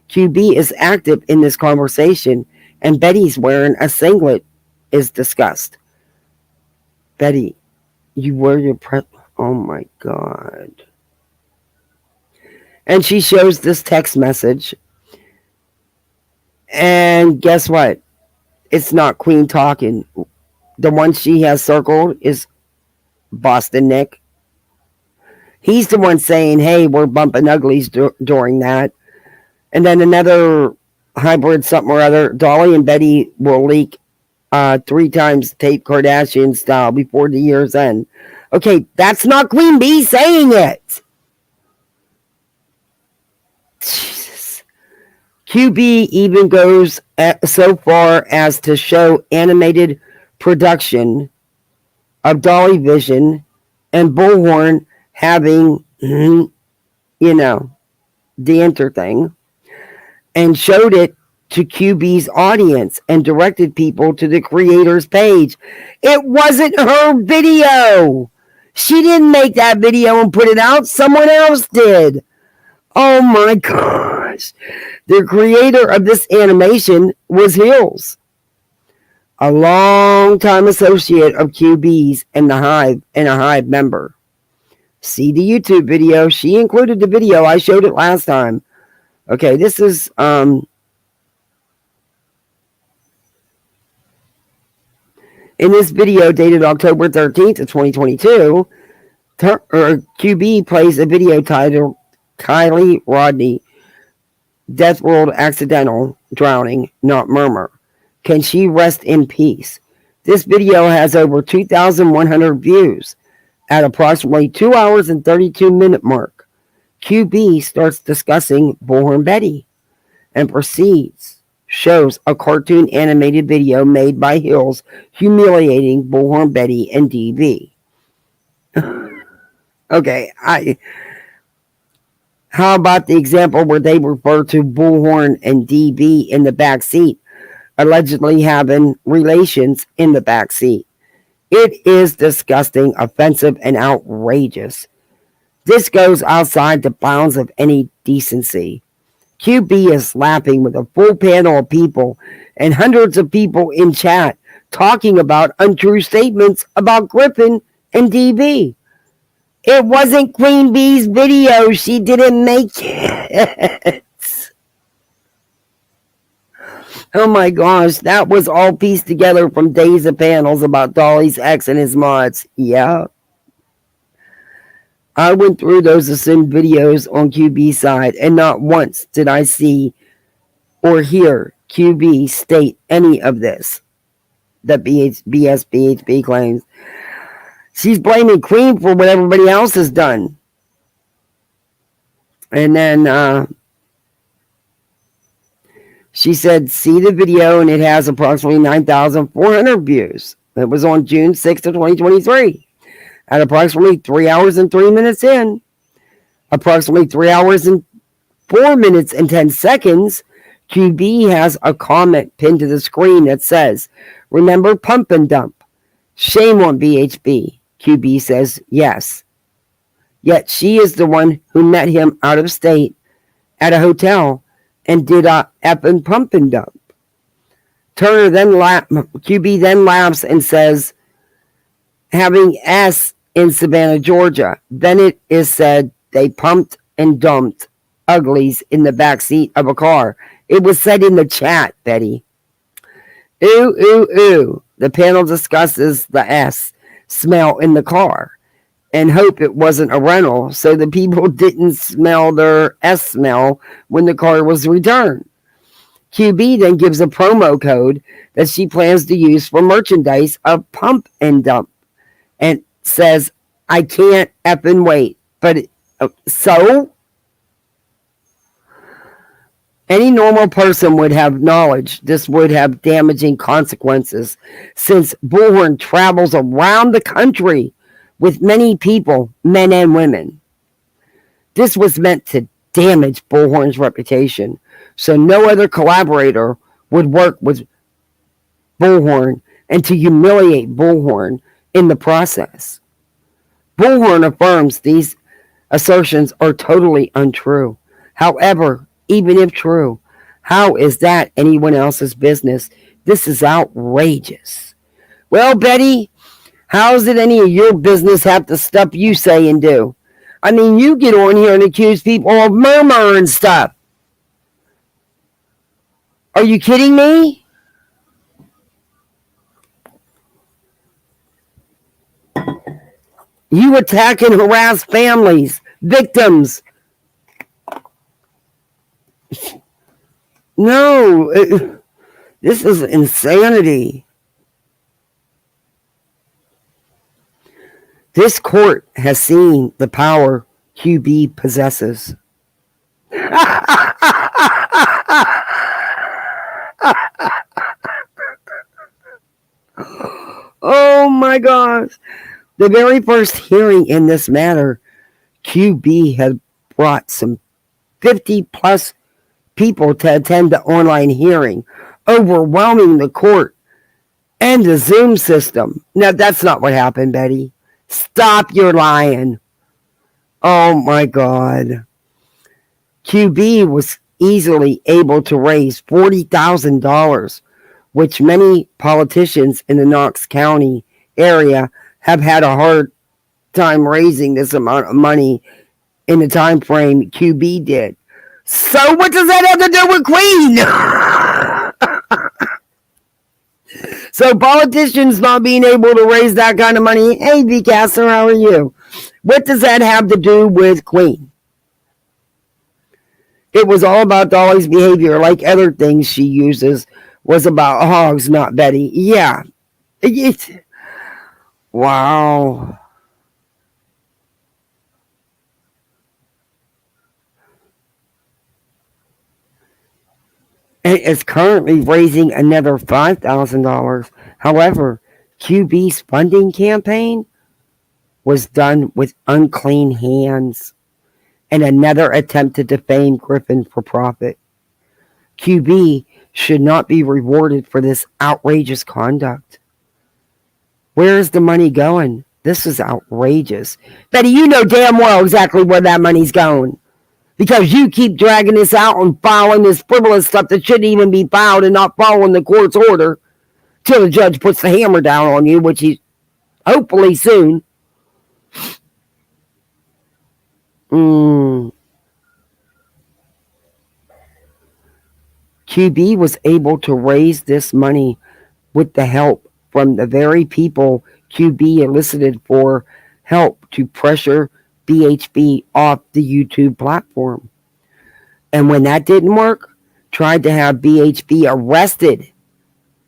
QB is active in this conversation, and Betty's wearing a singlet is discussed. Betty, you wear your oh my God. And she shows this text message. And guess what? It's not Queen talking. The one she has circled is Boston Nick. He's the one saying, hey, we're bumping uglies during that. And then another hybrid something or other, Dolly and Betty will leak 3 times Tate Kardashian style before the year's end. Okay, that's not QueenBee saying it. Jesus. QB even goes so far as to show animated production of Dolly Vision and Bullhorn having, the enter thing, and showed it to QB's audience and directed people to the creator's page. It wasn't her video. She didn't make that video and put it out. Someone else did. Oh my gosh. The creator of this animation was Hills, a long-time associate of QB's and the Hive, and a Hive member. See the YouTube video. She included the video. I showed it last time. Okay, this is in this video dated October 13th of 2022, QB plays a video titled Kylie Rodney, Death World Accidental Drowning, Not Murmur. Can she rest in peace? This video has over 2,100 views at approximately 2 hours and 32-minute mark. QB starts discussing Bullhorn Betty and shows a cartoon animated video made by Hills humiliating Bullhorn Betty and DB. Okay, how about the example where they refer to Bullhorn and DB in the back seat, allegedly having relations in the back seat? It is disgusting, offensive, and outrageous. This goes outside the bounds of any decency. QB is laughing with a full panel of people and hundreds of people in chat talking about untrue statements about Griffin and DB. It wasn't QueenBee's video. She didn't make it. Oh my gosh, that was all pieced together from days of panels about Dolly's ex and his mods. Yeah. I went through those assumed videos on QB's side, and not once did I see or hear QB state any of this that BHB claims. She's blaming Queen for what everybody else has done. And then she said, see the video, and it has approximately 9,400 views. It was on June 6th of 2023. At approximately 3 hours and 3 minutes in, approximately 3 hours and 4 minutes and 10 seconds, QB has a comment pinned to the screen that says, remember Pump and Dump? Shame on BHB. QB says yes. Yet she is the one who met him out of state at a hotel and did a effing pump and dump. Turner then QB then laughs and says, having S in Savannah, Georgia. Then it is said they pumped and dumped uglies in the back seat of a car. It was said in the chat, Betty. Ooh, ooh, ooh. The panel discusses the S smell in the car and hope it wasn't a rental so the people didn't smell their S smell when the car was returned. QB then gives a promo code that she plans to use for merchandise of Pump and Dump and says, I can't effing wait. But so? Any normal person would have knowledge this would have damaging consequences since Bullhorn travels around the country with many people, men and women. This was meant to damage Bullhorn's reputation, so no other collaborator would work with Bullhorn and to humiliate Bullhorn in the process. Bullhorn affirms these assertions are totally untrue. However, even if true, how is that anyone else's business? This is outrageous. Well, Betty, how is it any of your business half the stuff you say and do? I mean, you get on here and accuse people of murmur and stuff. Are you kidding me? You attack and harass families, victims. No, this is insanity. This court has seen the power QB possesses. Oh my gosh. The very first hearing in this matter, QB had brought some 50 plus people to attend the online hearing, overwhelming the court and the Zoom system. Now, that's not what happened, Betty. Stop your lying. Oh, my God. QB was easily able to raise $40,000, which many politicians in the Knox County area have had a hard time raising this amount of money in the time frame QB did. So what does that have to do with Queen? So politicians not being able to raise that kind of money. Hey, VCaster, how are you? What does that have to do with Queen? It was all about Dolly's behavior, like other things she uses was about hogs, not Betty. Yeah. Wow. And is currently raising another $5,000. However, QB's funding campaign was done with unclean hands and another attempt to defame Griffin for profit. QB should not be rewarded for this outrageous conduct. Where is the money going? This is outrageous. Betty, you know damn well exactly where that money's going. Because you keep dragging this out and filing this frivolous stuff that shouldn't even be filed and not following the court's order till the judge puts the hammer down on you, which he hopefully soon. QB was able to raise this money with the help from the very people QB elicited for help to pressure BHB off the YouTube platform. And when that didn't work, tried to have BHB arrested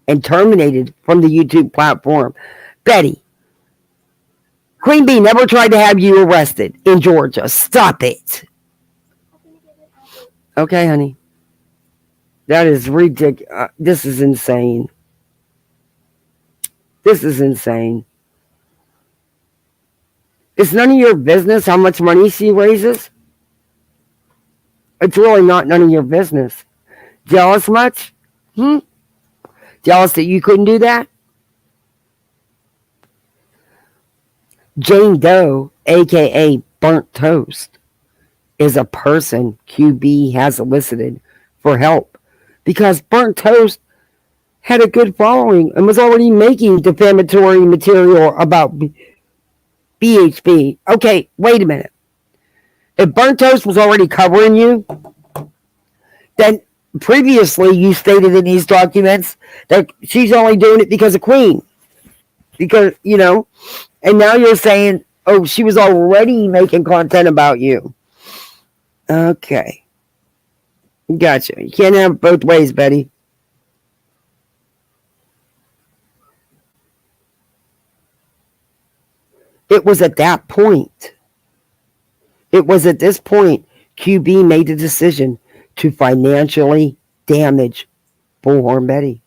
and terminated from the YouTube platform. Betty, QueenBee never tried to have you arrested in Georgia. Stop it. Okay, honey. That is ridiculous. This is insane. This is insane. It's none of your business how much money she raises. It's really not none of your business. Jealous much? Jealous that you couldn't do that? Jane Doe, a.k.a. Burnt Toast, is a person QB has elicited for help because Burnt Toast had a good following and was already making defamatory material about BHB. Okay, wait a minute. If Burnt Toast was already covering you, then previously you stated in these documents that she's only doing it because of Queen. Because, you know, and now you're saying, oh, she was already making content about you. Okay. Gotcha. You can't have it both ways, Betty. It was at that point. It was at this point QB made the decision to financially damage Bullhorn Betty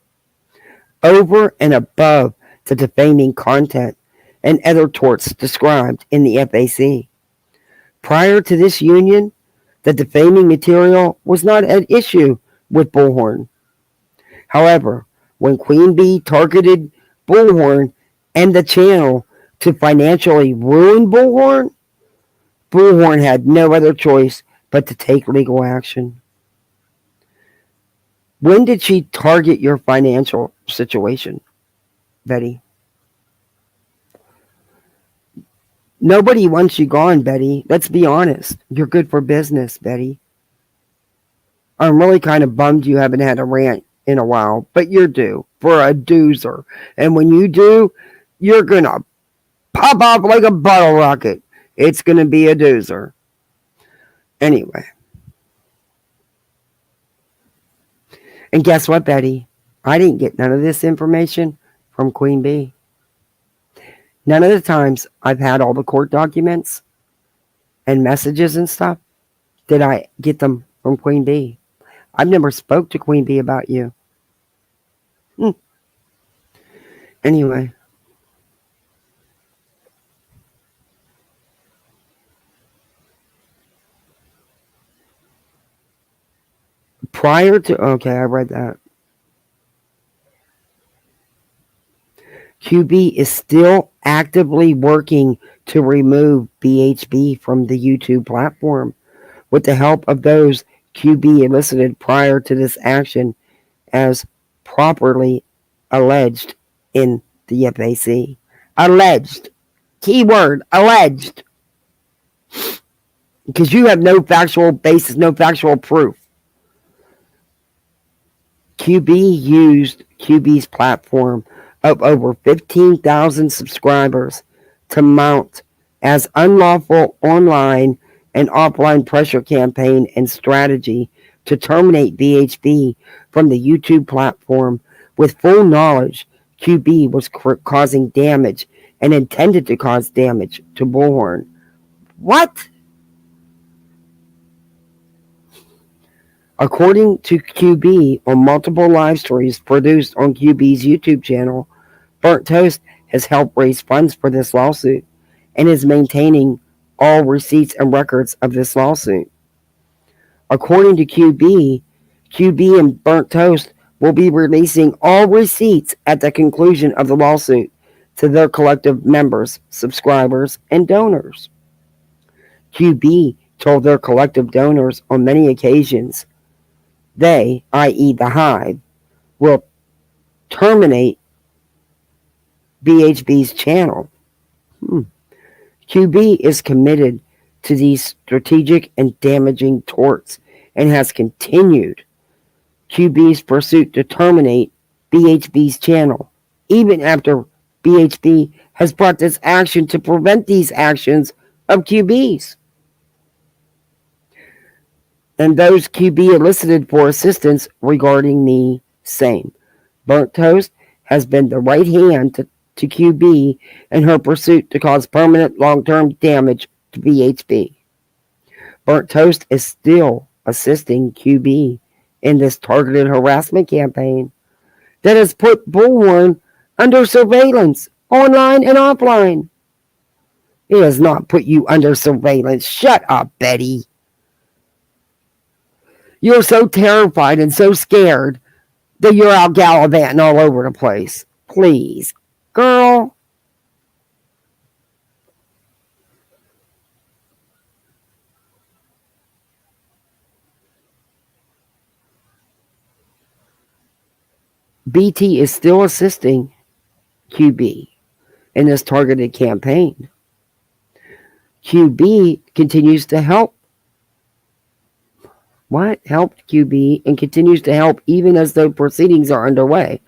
over and above the defaming content and other torts described in the FAC. Prior to this union, the defaming material was not an issue with Bullhorn. However, when QueenBee targeted Bullhorn and the channel to financially ruin Bullhorn, Bullhorn had no other choice but to take legal action. When did she target your financial situation, Betty? Nobody wants you gone, Betty. Let's be honest. You're good for business, Betty. I'm really kind of bummed you haven't had a rant in a while, but you're due for a doozer. And when you do, you're going to pop off like a bottle rocket. It's going to be a doozer. Anyway. And guess what, Betty? I didn't get none of this information from QueenBee. None of the times I've had all the court documents and messages and stuff, did I get them from QueenBee. I've never spoke to QueenBee about you. Anyway. Prior to, okay, I read that. QB is still actively working to remove BHB from the YouTube platform with the help of those QB elicited prior to this action as properly alleged in the FAC. Alleged. Keyword, alleged. Because you have no factual basis, no factual proof. QB used QB's platform of over 15,000 subscribers to mount as unlawful online and offline pressure campaign and strategy to terminate BHB from the YouTube platform with full knowledge QB was causing damage and intended to cause damage to Bullhorn. What? According to QB, on multiple live streams produced on QB's YouTube channel, Burnt Toast has helped raise funds for this lawsuit and is maintaining all receipts and records of this lawsuit. According to QB and Burnt Toast will be releasing all receipts at the conclusion of the lawsuit to their collective members, subscribers, and donors. QB told their collective donors on many occasions they, i.e. the Hive, will terminate BHB's channel. QB is committed to these strategic and damaging torts and has continued QB's pursuit to terminate BHB's channel, even after BHB has brought this action to prevent these actions of QB's. And those QB elicited for assistance regarding the same. Burnt Toast has been the right hand to QB in her pursuit to cause permanent long-term damage to BHB. Burnt Toast is still assisting QB in this targeted harassment campaign that has put Bullhorn under surveillance, online and offline. It has not put you under surveillance. Shut up, Betty. You're so terrified and so scared that you're out gallivanting all over the place. Please, girl. BT is still assisting QB in this targeted campaign. QB continues to help. Helped QB and continues to help even as the proceedings are underway.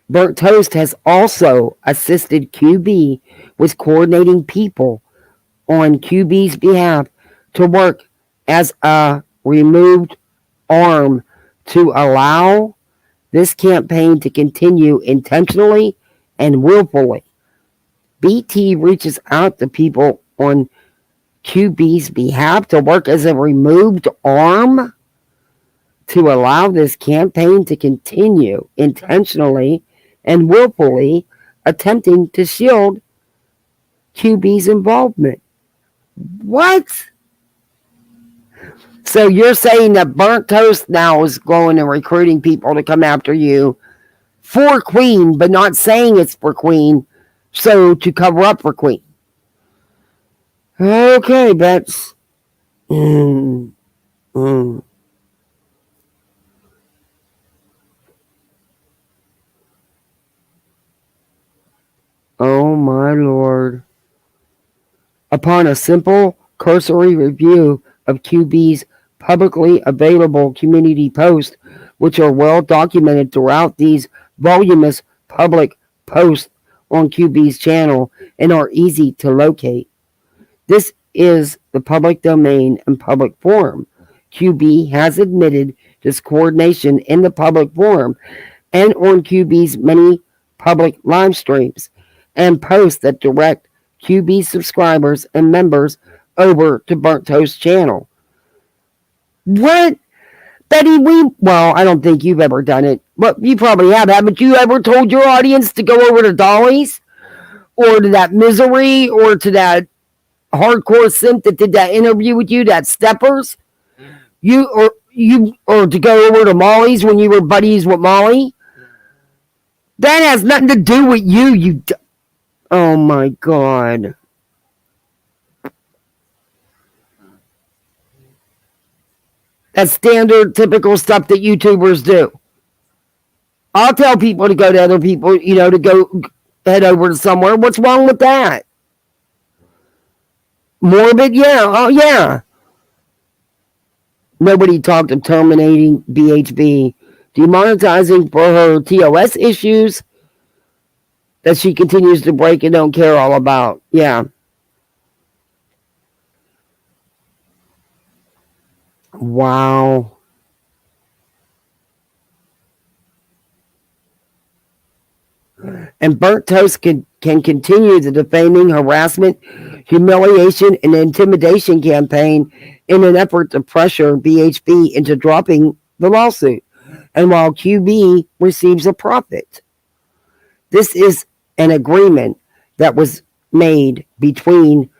Burnt Toast has also assisted QB with coordinating people on QB's behalf to work as a removed arm to allow this campaign to continue intentionally and willfully. BT reaches out to people on QB's behalf to work as a removed arm to allow this campaign to continue intentionally and willfully, attempting to shield QB's involvement. What? So you're saying that Burnt Toast now is going and recruiting people to come after you for Queen, but not saying it's for Queen, so to cover up for Queen. Okay, Bets. Oh my Lord. Upon a simple, cursory review of QB's publicly available community posts, which are well documented throughout these voluminous public posts on QB's channel and are easy to locate. This is the public domain and public forum. QB has admitted this coordination in the public forum and on QB's many public live streams and posts that direct QB subscribers and members over to Burnt Toast channel. What? Betty, well, I don't think you've ever done it. Well, you probably have. Haven't you ever told your audience to go over to Dolly's? Or to that Misery? Or to that hardcore simp that did that interview with you, that Steppers? Or to go over to Molly's when you were buddies with Molly? That has nothing to do with you, oh my God. That's standard, typical stuff that YouTubers do. I'll tell people to go to other people, to go head over to somewhere. What's wrong with that? Morbid? Yeah. Oh, yeah. Nobody talked of terminating BHB, demonetizing for her TOS issues that she continues to break and don't care all about. Yeah. Wow. And Burnt Toast can continue the defaming, harassment, humiliation, and intimidation campaign in an effort to pressure BHB into dropping the lawsuit. And while QB receives a profit. This is an agreement that was made between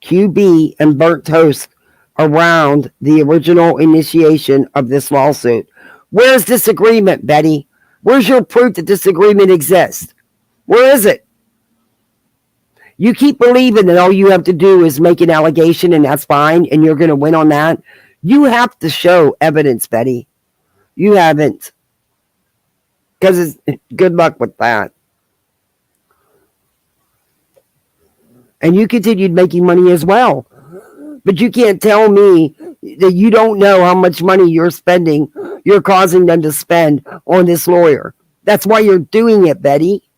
QB and Burnt Toast around the original initiation of this lawsuit. Where's this agreement, Betty? Where's your proof that this agreement exists? Where is it? You keep believing that all you have to do is make an allegation and that's fine and you're going to win on that. You have to show evidence, Betty. You haven't. Because good luck with that. And you continued making money as well. But you can't tell me that you don't know how much money you're causing them to spend on this lawyer. That's why you're doing it, Betty.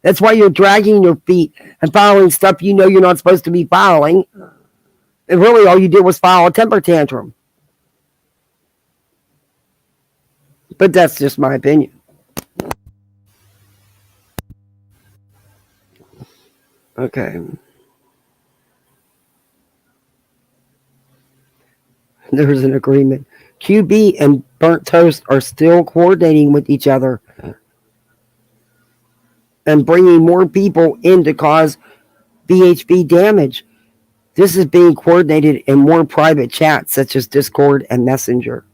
That's why you're dragging your feet and filing stuff you know you're not supposed to be filing. And really all you did was file a temper tantrum. But that's just my opinion. Okay. There's an agreement. QB and Burnt Toast are still coordinating with each other and bringing more people in to cause BHB damage. This is being coordinated in more private chats such as Discord and Messenger.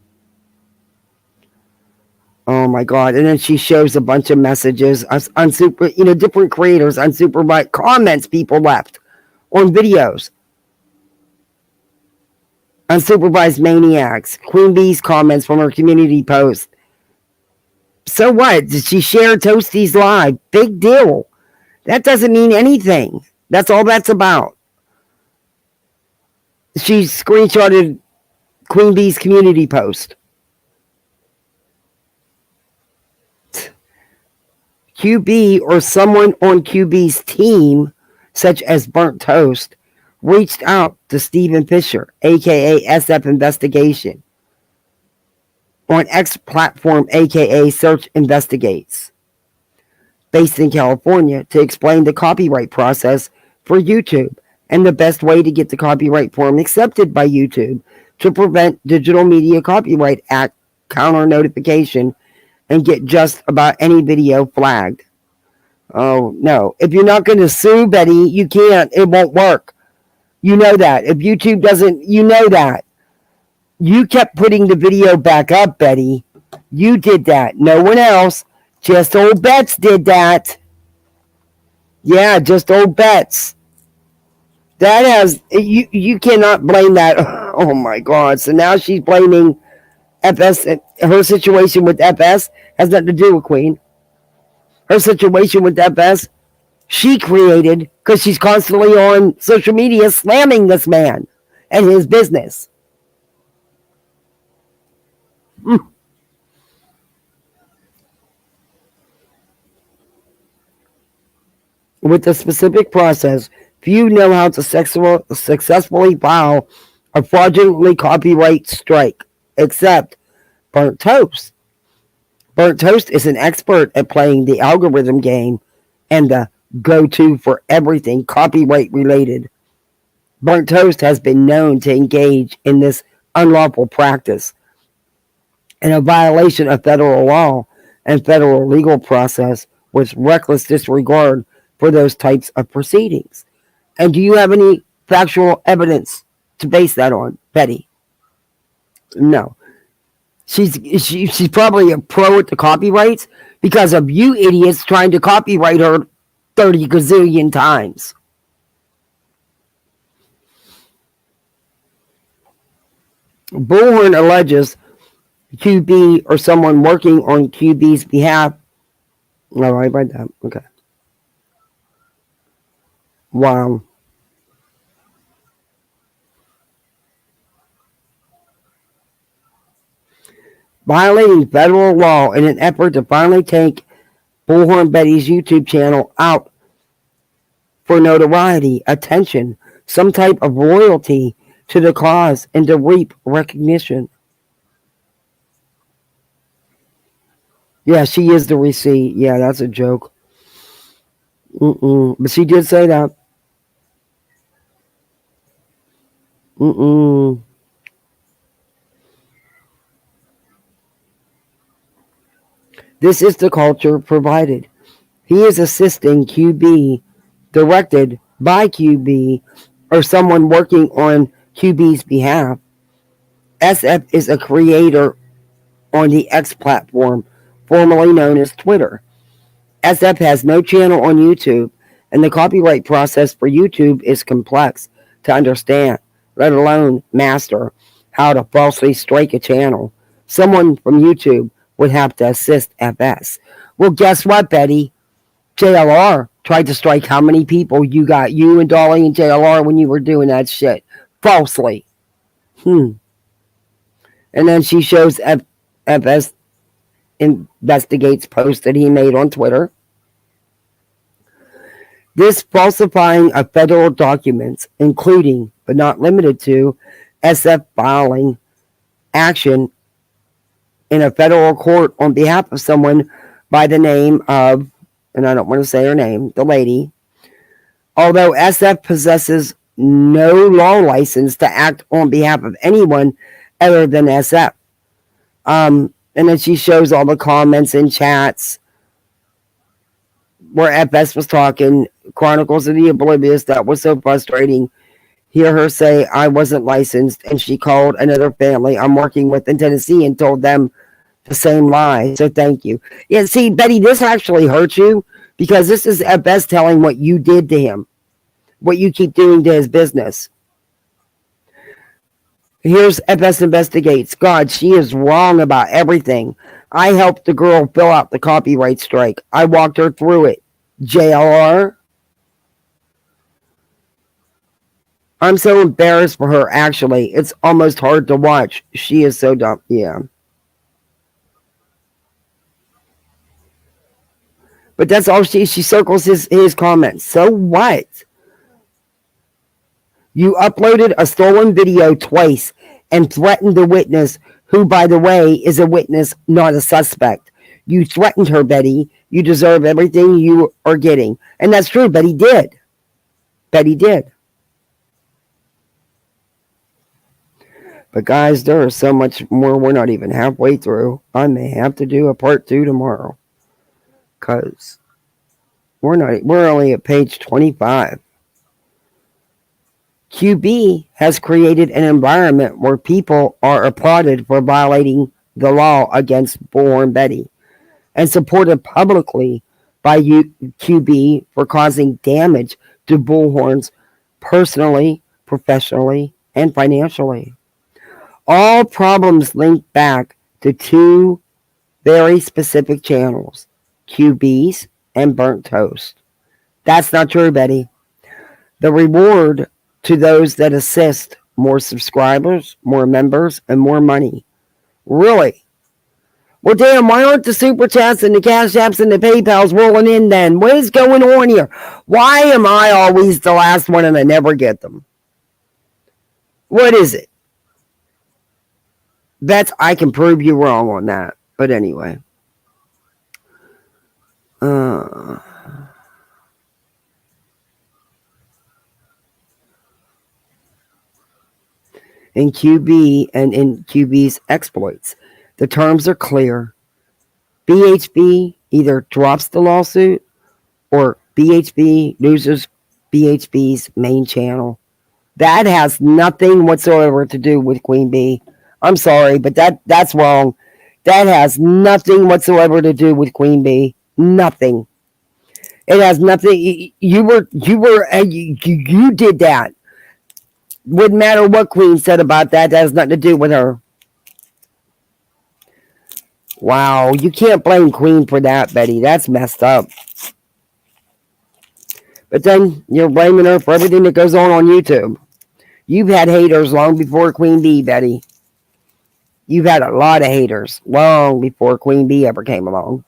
Oh my God. And then she shows a bunch of messages on different creators, unsupervised comments people left on videos. Unsupervised maniacs. QueenBee's comments from her community post. So what? Did she share Toasties live? Big deal. That doesn't mean anything. That's all that's about. She screenshotted QueenBee's community post. QB or someone on QB's team, such as Burnt Toast, reached out to Stephen Fisher, aka SF Investigation, on X platform, aka Search Investigates, based in California, to explain the copyright process for YouTube and the best way to get the copyright form accepted by YouTube to prevent Digital Media Copyright Act counter notification and get just about any video flagged. Oh, no. If you're not going to sue, Betty, you can't. It won't work. You know that. If YouTube doesn't, you know that. You kept putting the video back up, Betty. You did that. No one else. Just old Bets did that. Yeah, just old Bets. That has, you cannot blame that. Oh my God. So now she's blaming FS. Her situation with FS has nothing to do with Queen. Her situation with FS, she created because she's constantly on social media slamming this man and his business. With the specific process, few know how to successfully file a fraudulently copyright strike, except Burnt Toast. Burnt Toast is an expert at playing the algorithm game and the go-to for everything copyright related. Burnt Toast has been known to engage in this unlawful practice in a violation of federal law and federal legal process with reckless disregard for those types of proceedings. And do you have any factual evidence to base that on, Betty? No. She's probably a pro at the copyrights because of you idiots trying to copyright her 30 gazillion times. Bullhorn alleges QB or someone working on QB's behalf. All right, by that. Okay. Wow. Violating federal law in an effort to finally take Bullhorn Betty's YouTube channel out for notoriety, attention, some type of royalty to the cause, and to reap recognition. Yeah, she is the receipt. Yeah, that's a joke. But she did say that. This is the culture provided. He is assisting QB, directed by QB, or someone working on QB's behalf. SF is a creator on the X platform, formerly known as Twitter. SF has no channel on YouTube, and the copyright process for YouTube is complex to understand, let alone master how to falsely strike a channel. Someone from YouTube would have to assist FS. Well, guess what, Betty? JLR tried to strike how many people you got, you and Dolly and JLR, when you were doing that shit falsely. And then she shows FS investigates post that he made on Twitter. This falsifying of federal documents, including but not limited to SF filing action in a federal court on behalf of someone by the name of, and I don't want to say her name, the lady. Although SF possesses no law license to act on behalf of anyone other than SF. And then she shows all the comments and chats where FS was talking, Chronicles of the Oblivious. That was so frustrating. Hear her say, I wasn't licensed, and she called another family I'm working with in Tennessee and told them the same lie. So thank you. Yeah, see, Betty, this actually hurts you because this is FS telling what you did to him, what you keep doing to his business. Here's FS Investigates. God, she is wrong about everything. I helped the girl fill out the copyright strike. I walked her through it. JLR. I'm so embarrassed for her, actually. It's almost hard to watch. She is so dumb. Yeah. But that's all she circles his comments. So what? You uploaded a stolen video twice and threatened the witness, who, by the way, is a witness, not a suspect. You threatened her, Betty. You deserve everything you are getting. And that's true. Betty did. Betty did. But guys, there is so much more. We're not even halfway through. I may have to do a part 2 tomorrow. Because we're only at page 25. QB has created an environment where people are applauded for violating the law against Bullhorn Betty and supported publicly by QB for causing damage to Bullhorns personally, professionally, and financially. All problems link back to 2 very specific channels, QB's and Burnt Toast. That's not true, Betty. The reward to those that assist: more subscribers, more members, and more money. Really? Well, damn, why aren't the Super Chats and the Cash Apps and the PayPals rolling in then? What is going on here? Why am I always the last one and I never get them? What is it? I can prove you wrong on that. But anyway. In QB and in QB's exploits, the terms are clear. BHB either drops the lawsuit or BHB loses BHB's main channel. That has nothing whatsoever to do with QueenBee. I'm sorry, but that's wrong. That has nothing whatsoever to do with QueenBee. Nothing. It has nothing. You did that. Wouldn't matter what Queen said about that. That has nothing to do with her. Wow, you can't blame Queen for that, Betty. That's messed up. But then you're blaming her for everything that goes on YouTube. You've had haters long before QueenBee, Betty. You've had a lot of haters long before QueenBee ever came along.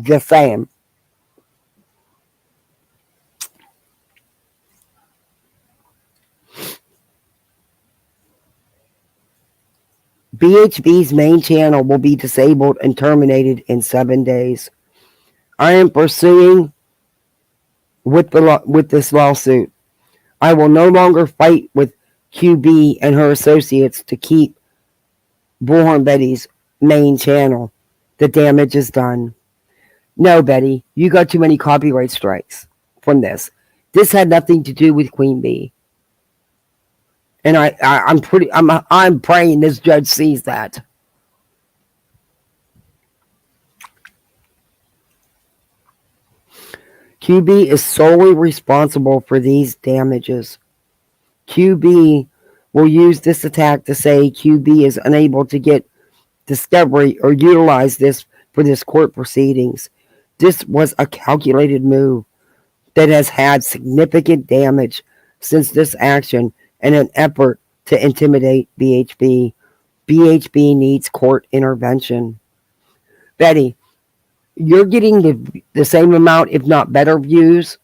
Just saying. BHB's main channel will be disabled and terminated in 7 days. I am pursuing with this lawsuit. I will no longer fight with QB and her associates to keep Bullhorn Betty's main channel. The damage is done. No, Betty, you got too many copyright strikes from this. This had nothing to do with QueenBee. And I'm praying this judge sees that. QB is solely responsible for these damages. QB will use this attack to say QB is unable to get discovery or utilize this for this court proceedings. This was a calculated move that has had significant damage since this action in an effort to intimidate BHB. BHB needs court intervention. Betty, you're getting the same amount, if not better, views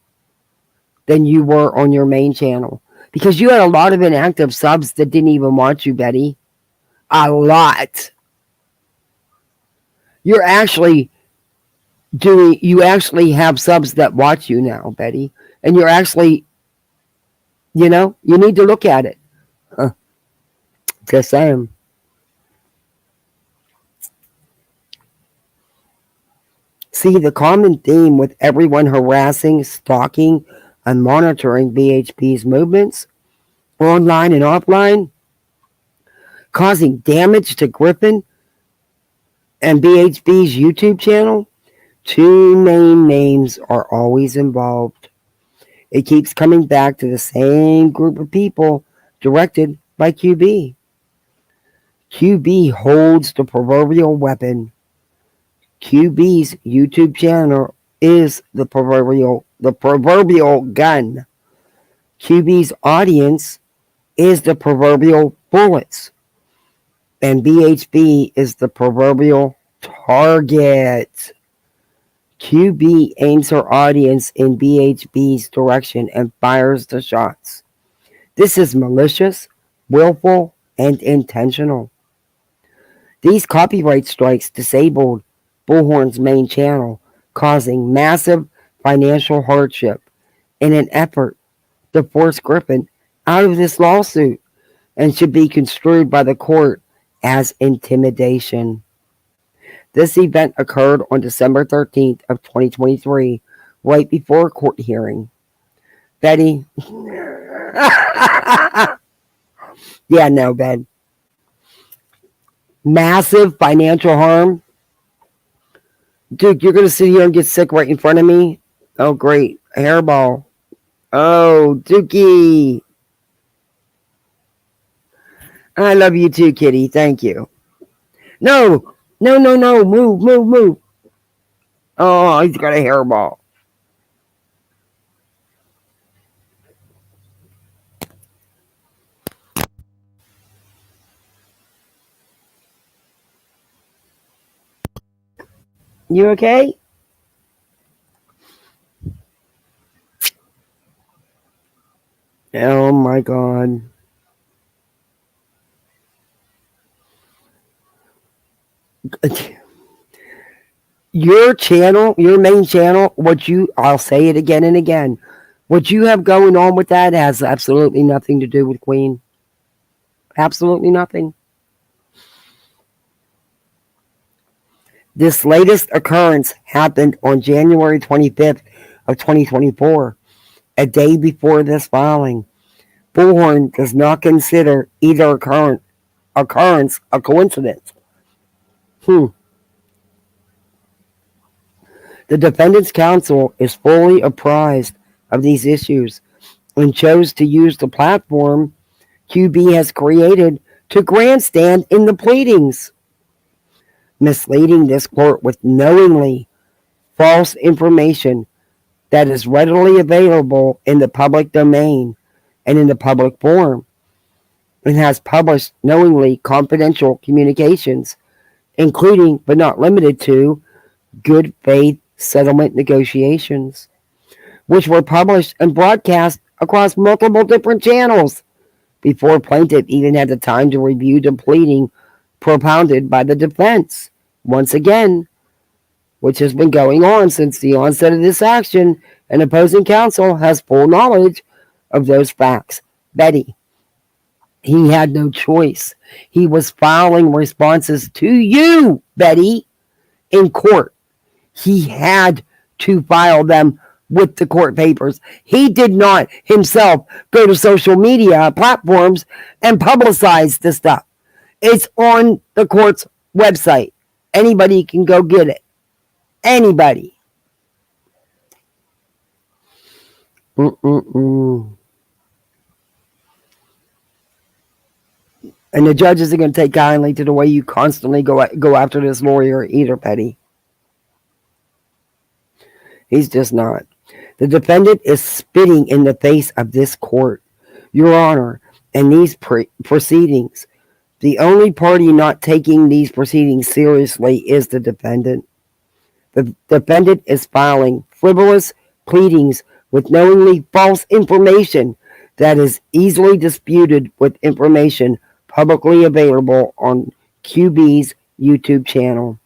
than you were on your main channel. Because you had a lot of inactive subs that didn't even watch you, Betty. A lot. You actually have subs that watch you now, Betty. And you're actually, you need to look at it. Just saying. See, the common theme with everyone harassing, stalking, and monitoring BHB's movements, online and offline, causing damage to Griffin and BHB's YouTube channel, 2 main names are always involved. It keeps coming back to the same group of people directed by QB. QB holds the proverbial weapon. QB's YouTube channel is the proverbial gun. QB's audience is the proverbial bullets. And BHB is the proverbial target. QB aims her audience in BHB's direction and fires the shots. This is malicious, willful, and intentional. These copyright strikes disabled Bullhorn's main channel, causing massive financial hardship in an effort to force Griffin out of this lawsuit, and should be construed by the court as intimidation. This event occurred on December 13th of 2023, right before a court hearing. Betty. Yeah, no, Ben. Massive financial harm. Dude, you're going to sit here and get sick right in front of me? Oh, great. A hairball. Oh, Dookie. I love you too, kitty. Thank you. No. No. Move. Oh, he's got a hairball. You okay? Oh my God. Your channel, your main channel, I'll say it again and again. What you have going on with that has absolutely nothing to do with Queen. Absolutely nothing. This latest occurrence happened on January 25th of 2024, a day before this filing. Bullhorn does not consider either occurrence a coincidence. The defendant's counsel is fully apprised of these issues and chose to use the platform QB has created to grandstand in the pleadings, misleading this court with knowingly false information that is readily available in the public domain and in the public forum, and has published knowingly confidential communications, including but not limited to good faith settlement negotiations, which were published and broadcast across multiple different channels before plaintiff even had the time to review the pleading propounded by the defense. Once again, which has been going on since the onset of this action, and opposing counsel has full knowledge of those facts. Betty, he had no choice. He was filing responses to you, Betty, in court. He had to file them with the court papers. He did not himself go to social media platforms and publicize the stuff. It's on the court's website. Anybody can go get it. Anybody. And the judge isn't going to take kindly to the way you constantly go after this lawyer either, Petty. He's just not. The defendant is spitting in the face of this court, Your Honor, and these proceedings. The only party not taking these proceedings seriously is the defendant. The defendant is filing frivolous pleadings with knowingly false information that is easily disputed with information publicly available on QB's YouTube channel.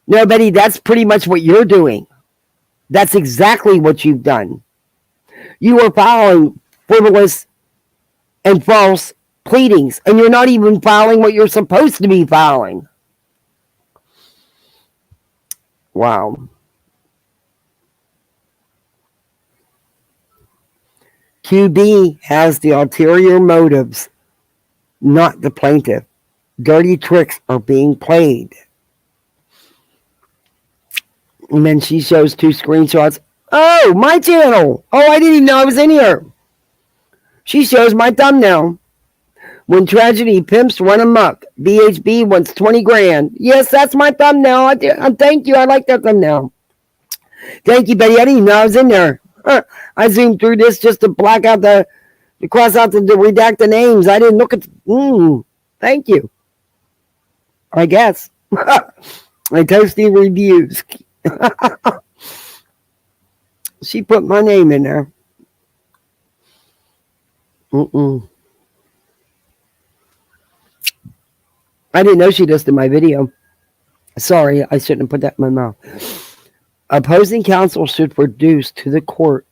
No, Betty, that's pretty much what you're doing. That's exactly what you've done. You are filing frivolous and false pleadings, and you're not even filing what you're supposed to be filing. Wow. QB has the ulterior motives, not the plaintiff. Dirty tricks are being played. And then she shows 2 screenshots. Oh, my channel. Oh, I didn't even know I was in here. She shows my thumbnail. When tragedy pimps run amok, BHB wants 20 grand. Yes, that's my thumbnail. Thank you. I like that thumbnail. Thank you, Betty. I didn't even know I was in there. I zoomed through this just to black out to cross out to redact the names. I didn't look at. Thank you. I guess. My toasty reviews. She put my name in there. Mm-mm. I didn't know she listed my video. Sorry, I shouldn't have put that in my mouth. Opposing counsel should produce to the court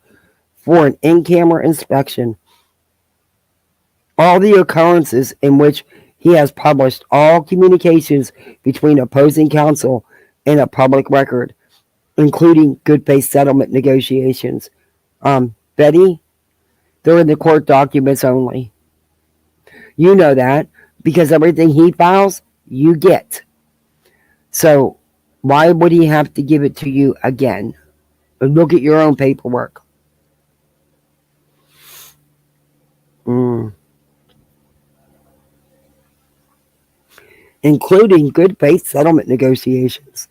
for an in-camera inspection all the occurrences in which he has published all communications between opposing counsel in a public record, including good faith settlement negotiations. Betty, they're in the court documents only. You know that because everything he files, you get. So why would he have to give it to you again? Look at your own paperwork. Including good faith settlement negotiations,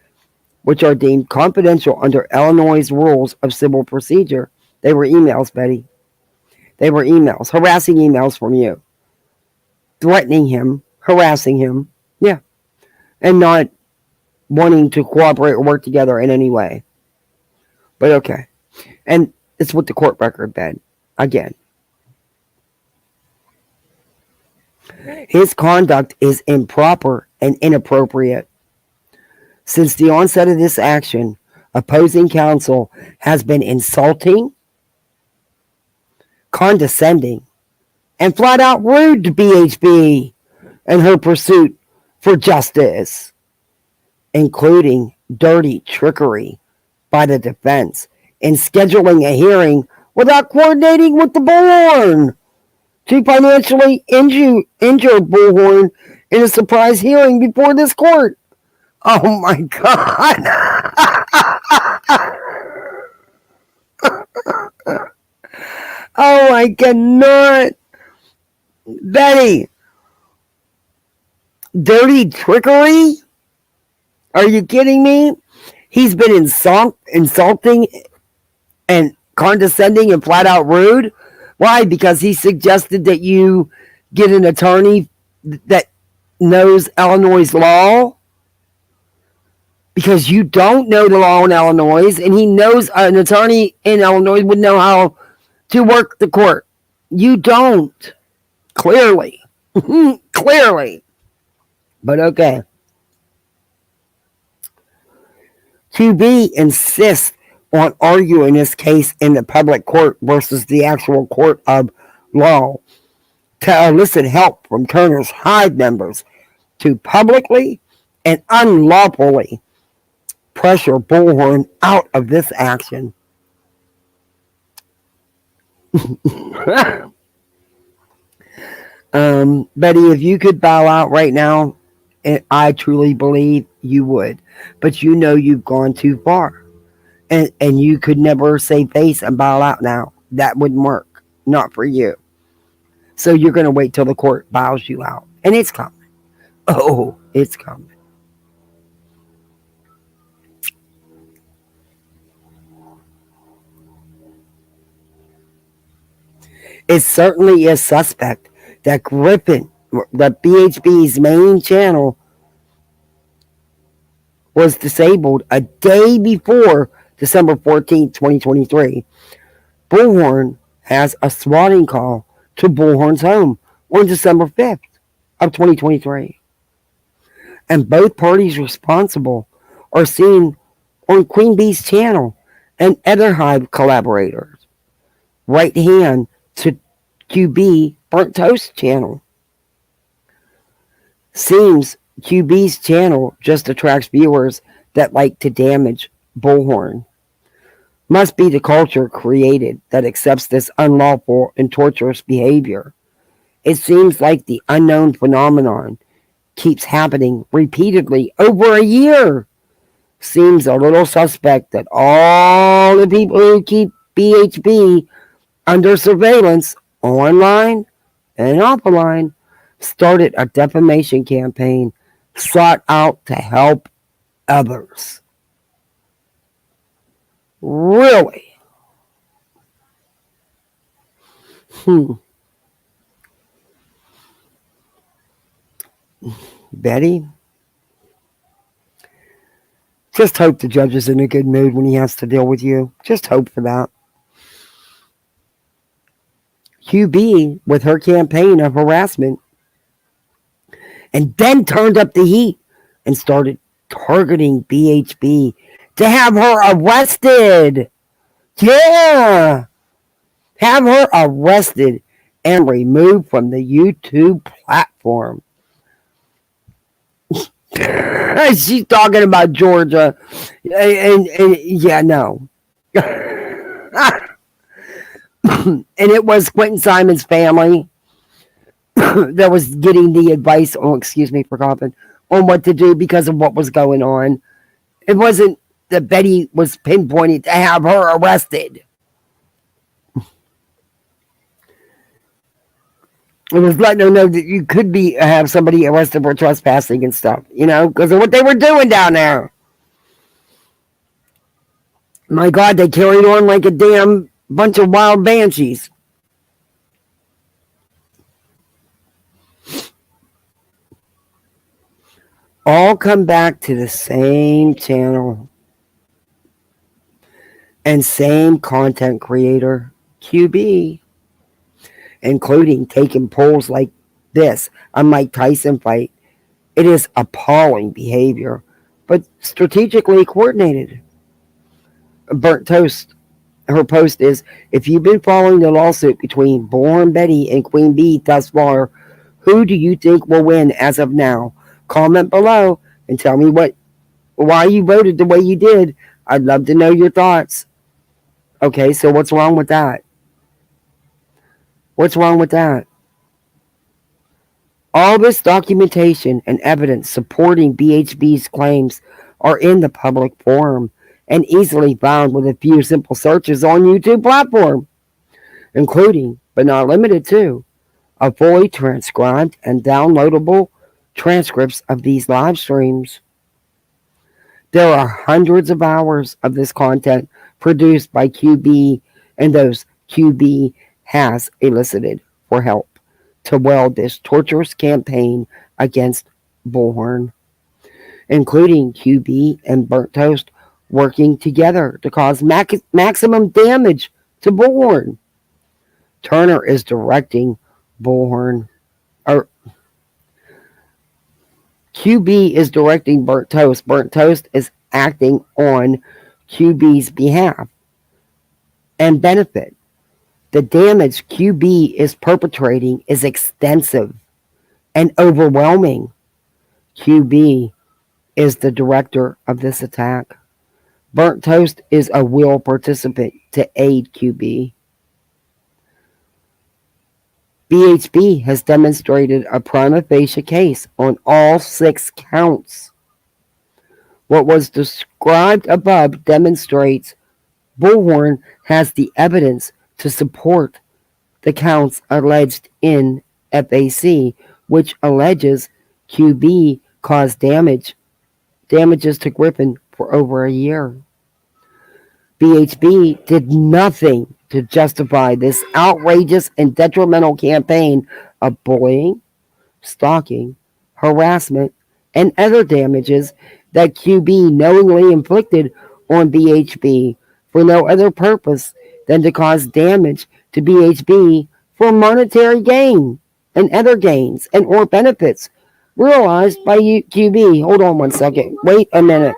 which are deemed confidential under Illinois' rules of civil procedure. They were emails, Betty. They were emails, harassing emails from you, threatening him, harassing him, yeah, and not wanting to cooperate or work together in any way. But okay. And it's what the court record said. Again. His conduct is improper and inappropriate. Since the onset of this action, opposing counsel has been insulting, condescending, and flat out rude to BHB in her pursuit for justice, including dirty trickery by the defense in scheduling a hearing without coordinating with the Bullhorn to financially injure Bullhorn in a surprise hearing before this court. Oh my God. Oh, I cannot. Betty. Dirty trickery? Are you kidding me? He's been insulting and condescending and flat out rude. Why? Because he suggested that you get an attorney that knows Illinois' law. Because you don't know the law in Illinois, and he knows an attorney in Illinois would know how to work the court. You don't. Clearly. Clearly. But okay. QB insists on arguing this case in the public court versus the actual court of law to elicit help from Turner's Hive members to publicly and unlawfully pressure Bullhorn out of this action. Betty, if you could bow out right now, I truly believe you would. But you know you've gone too far. And you could never save face and bow out now. That wouldn't work. Not for you. So you're going to wait till the court bows you out. And it's coming. Oh, it's coming. It certainly is suspect that Griffin, that BHB's main channel, was disabled a day before December 14th, 2023. Bullhorn has a swatting call to Bullhorn's home on December 5th of 2023. And both parties responsible are seen on QueenBee's channel and other Hive collaborators. Right hand to QB Burnt Toast channel. Seems QB's channel just attracts viewers that like to damage Bullhorn. Must be the culture created that accepts this unlawful and torturous behavior. It seems like the unknown phenomenon keeps happening repeatedly over a year. Seems a little suspect that all the people who keep BHB under surveillance online and offline started a defamation campaign sought out to help others. Really? Betty? Just hope the judge is in a good mood when he has to deal with you. Just hope for that. QB, with her campaign of harassment, and then turned up the heat and started targeting BHB to have her arrested. Yeah! Have her arrested and removed from the YouTube platform. She's talking about Georgia. And yeah, no. And it was Quentin Simon's family that was getting the advice, excuse me for coughing, on what to do because of what was going on. It wasn't that Betty was pinpointed to have her arrested. It was letting her know that you could have somebody arrested for trespassing and stuff, because of what they were doing down there. My God, they carried on like a damn bunch of wild banshees. All come back to the same channel and same content creator, QB, including taking polls like this, a Mike Tyson fight. It is appalling behavior, but strategically coordinated. Burnt Toast, her post is, if you've been following the lawsuit between Bullhorn Betty and QueenBee thus far, who do you think will win as of now? Comment below and tell me why you voted the way you did. I'd love to know your thoughts. Okay, so what's wrong with that? What's wrong with that? All this documentation and evidence supporting BHB's claims are in the public forum and easily found with a few simple searches on YouTube platform, including, but not limited to, a fully transcribed and downloadable transcripts of these live streams. There are hundreds of hours of this content produced by QB and those QB has elicited for help to weld this torturous campaign against Bullhorn, including QB and Burnt Toast working together to cause maximum damage to Bullhorn. Turner is directing Bullhorn, or QB is directing Burnt Toast. Burnt Toast is acting on QB's behalf and benefit. The damage QB is perpetrating is extensive and overwhelming. QB is the director of this attack. Burnt Toast is a will participant to aid QB. BHB has demonstrated a prima facie case on all 6 counts. What was described above demonstrates Bullhorn has the evidence to support the counts alleged in FAC, which alleges QB caused damages to Griffin for over a year. BHB did nothing to justify this outrageous and detrimental campaign of bullying, stalking, harassment, and other damages that QB knowingly inflicted on BHB for no other purpose than to cause damage to BHB for monetary gain and other gains and or benefits realized by QB. Hold on one second. Wait a minute.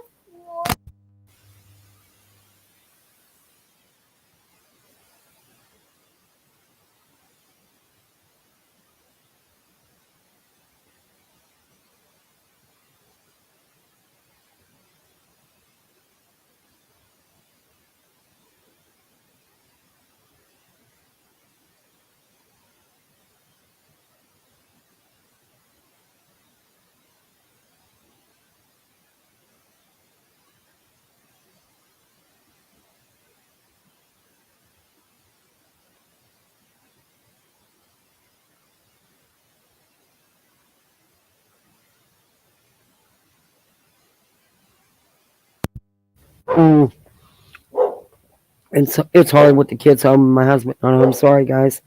And so it's hard with the kids home and my husband not home. Sorry, guys.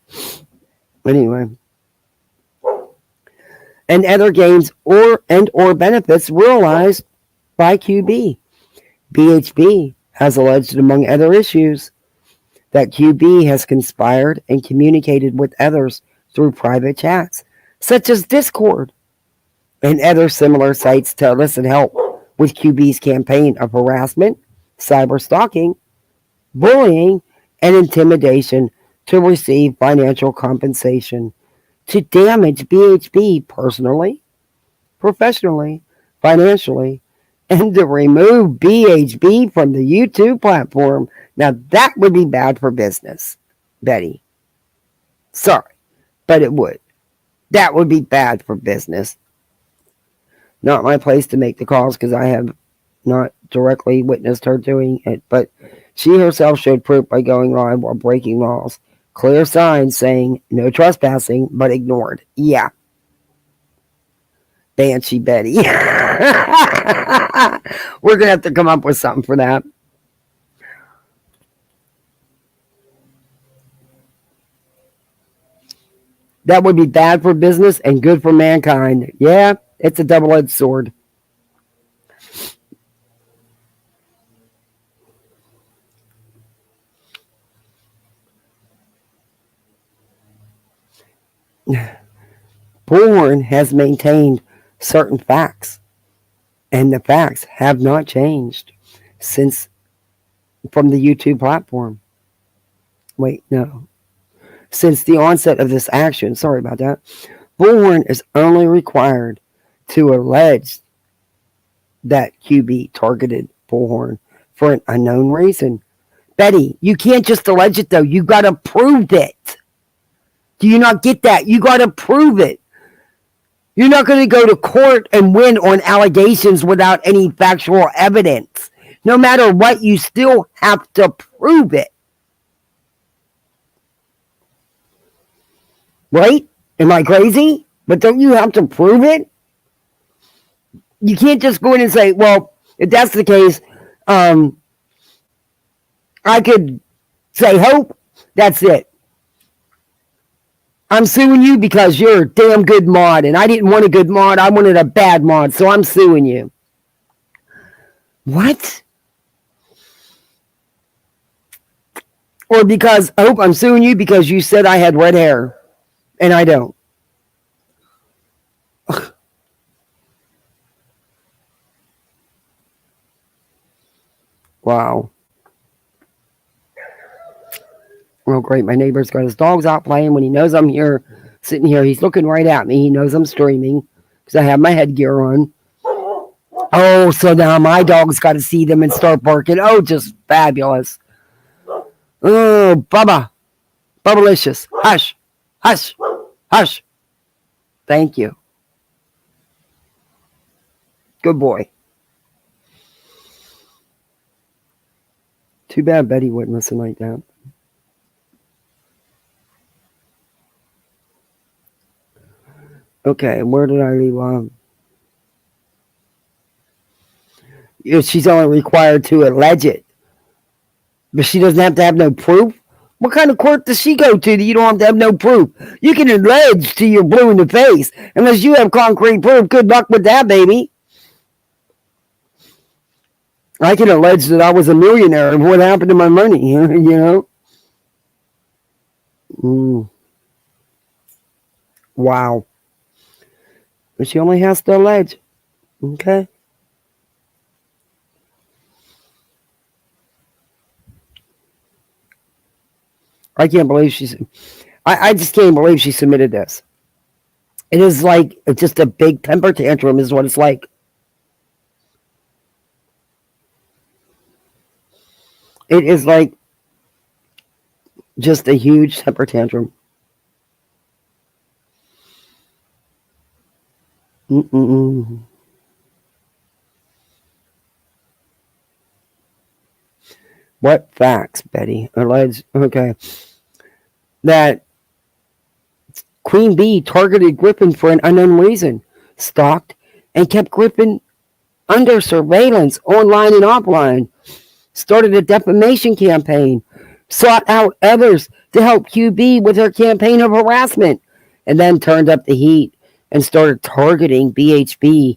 Anyway. And other gains or benefits realized by QB. BHB has alleged, among other issues, that QB has conspired and communicated with others through private chats, such as Discord and other similar sites to elicit help with QB's campaign of harassment, cyber stalking, bullying, and intimidation to receive financial compensation to damage BHB personally, professionally, financially, and to remove BHB from the YouTube platform. Now that would be bad for business, Betty. Sorry, but it would. That would be bad for business. Not my place to make the calls because I have not directly witnessed her doing it, but she herself showed proof by going live while breaking laws. Clear signs saying no trespassing, but ignored. Yeah. Banshee Betty. We're going to have to come up with something for that. That would be bad for business and good for mankind. Yeah, it's a double-edged sword. Bullhorn has maintained certain facts, and the facts have not changed since from the YouTube platform. Wait, no. Since the onset of this action, sorry about that, Bullhorn is only required to allege that QB targeted Bullhorn for an unknown reason. Betty, you can't just allege it though. You got to prove it. Do you not get that? You got to prove it. You're not going to go to court and win on allegations without any factual evidence. No matter what, you still have to prove it. Right? Am I crazy? But don't you have to prove it? You can't just go in and say, well, if that's the case, I could say hope. That's it. I'm suing you because you're a damn good mod, and I didn't want a good mod. I wanted a bad mod, so I'm suing you. What? Or because, Hope, I'm suing you because you said I had red hair, and I don't. Wow. Well, great. My neighbor's got his dogs out playing. When he knows I'm here, sitting here, he's looking right at me. He knows I'm streaming because I have my headgear on. Oh, so now my dog's got to see them and start barking. Oh, just fabulous. Oh, Bubba. Bubbalicious. Hush. Hush. Hush. Thank you. Good boy. Too bad Betty wouldn't listen like that. Okay, where did I leave off? She's only required to allege it. But she doesn't have to have no proof? What kind of court does she go to that you don't have to have no proof? You can allege till you're blue in the face. Unless you have concrete proof, good luck with that, baby. I can allege that I was a millionaire and what happened to my money, you know? Wow. But she only has to allege. Okay? I can't believe I just can't believe she submitted this. It is like just a big temper tantrum is what it's like. It is like just a huge temper tantrum. What facts, Betty? Alleged, okay. That QueenBee targeted Griffin for an unknown reason, stalked, and kept Griffin under surveillance online and offline, started a defamation campaign, sought out others to help QB with her campaign of harassment, and then turned up the heat and started targeting BHB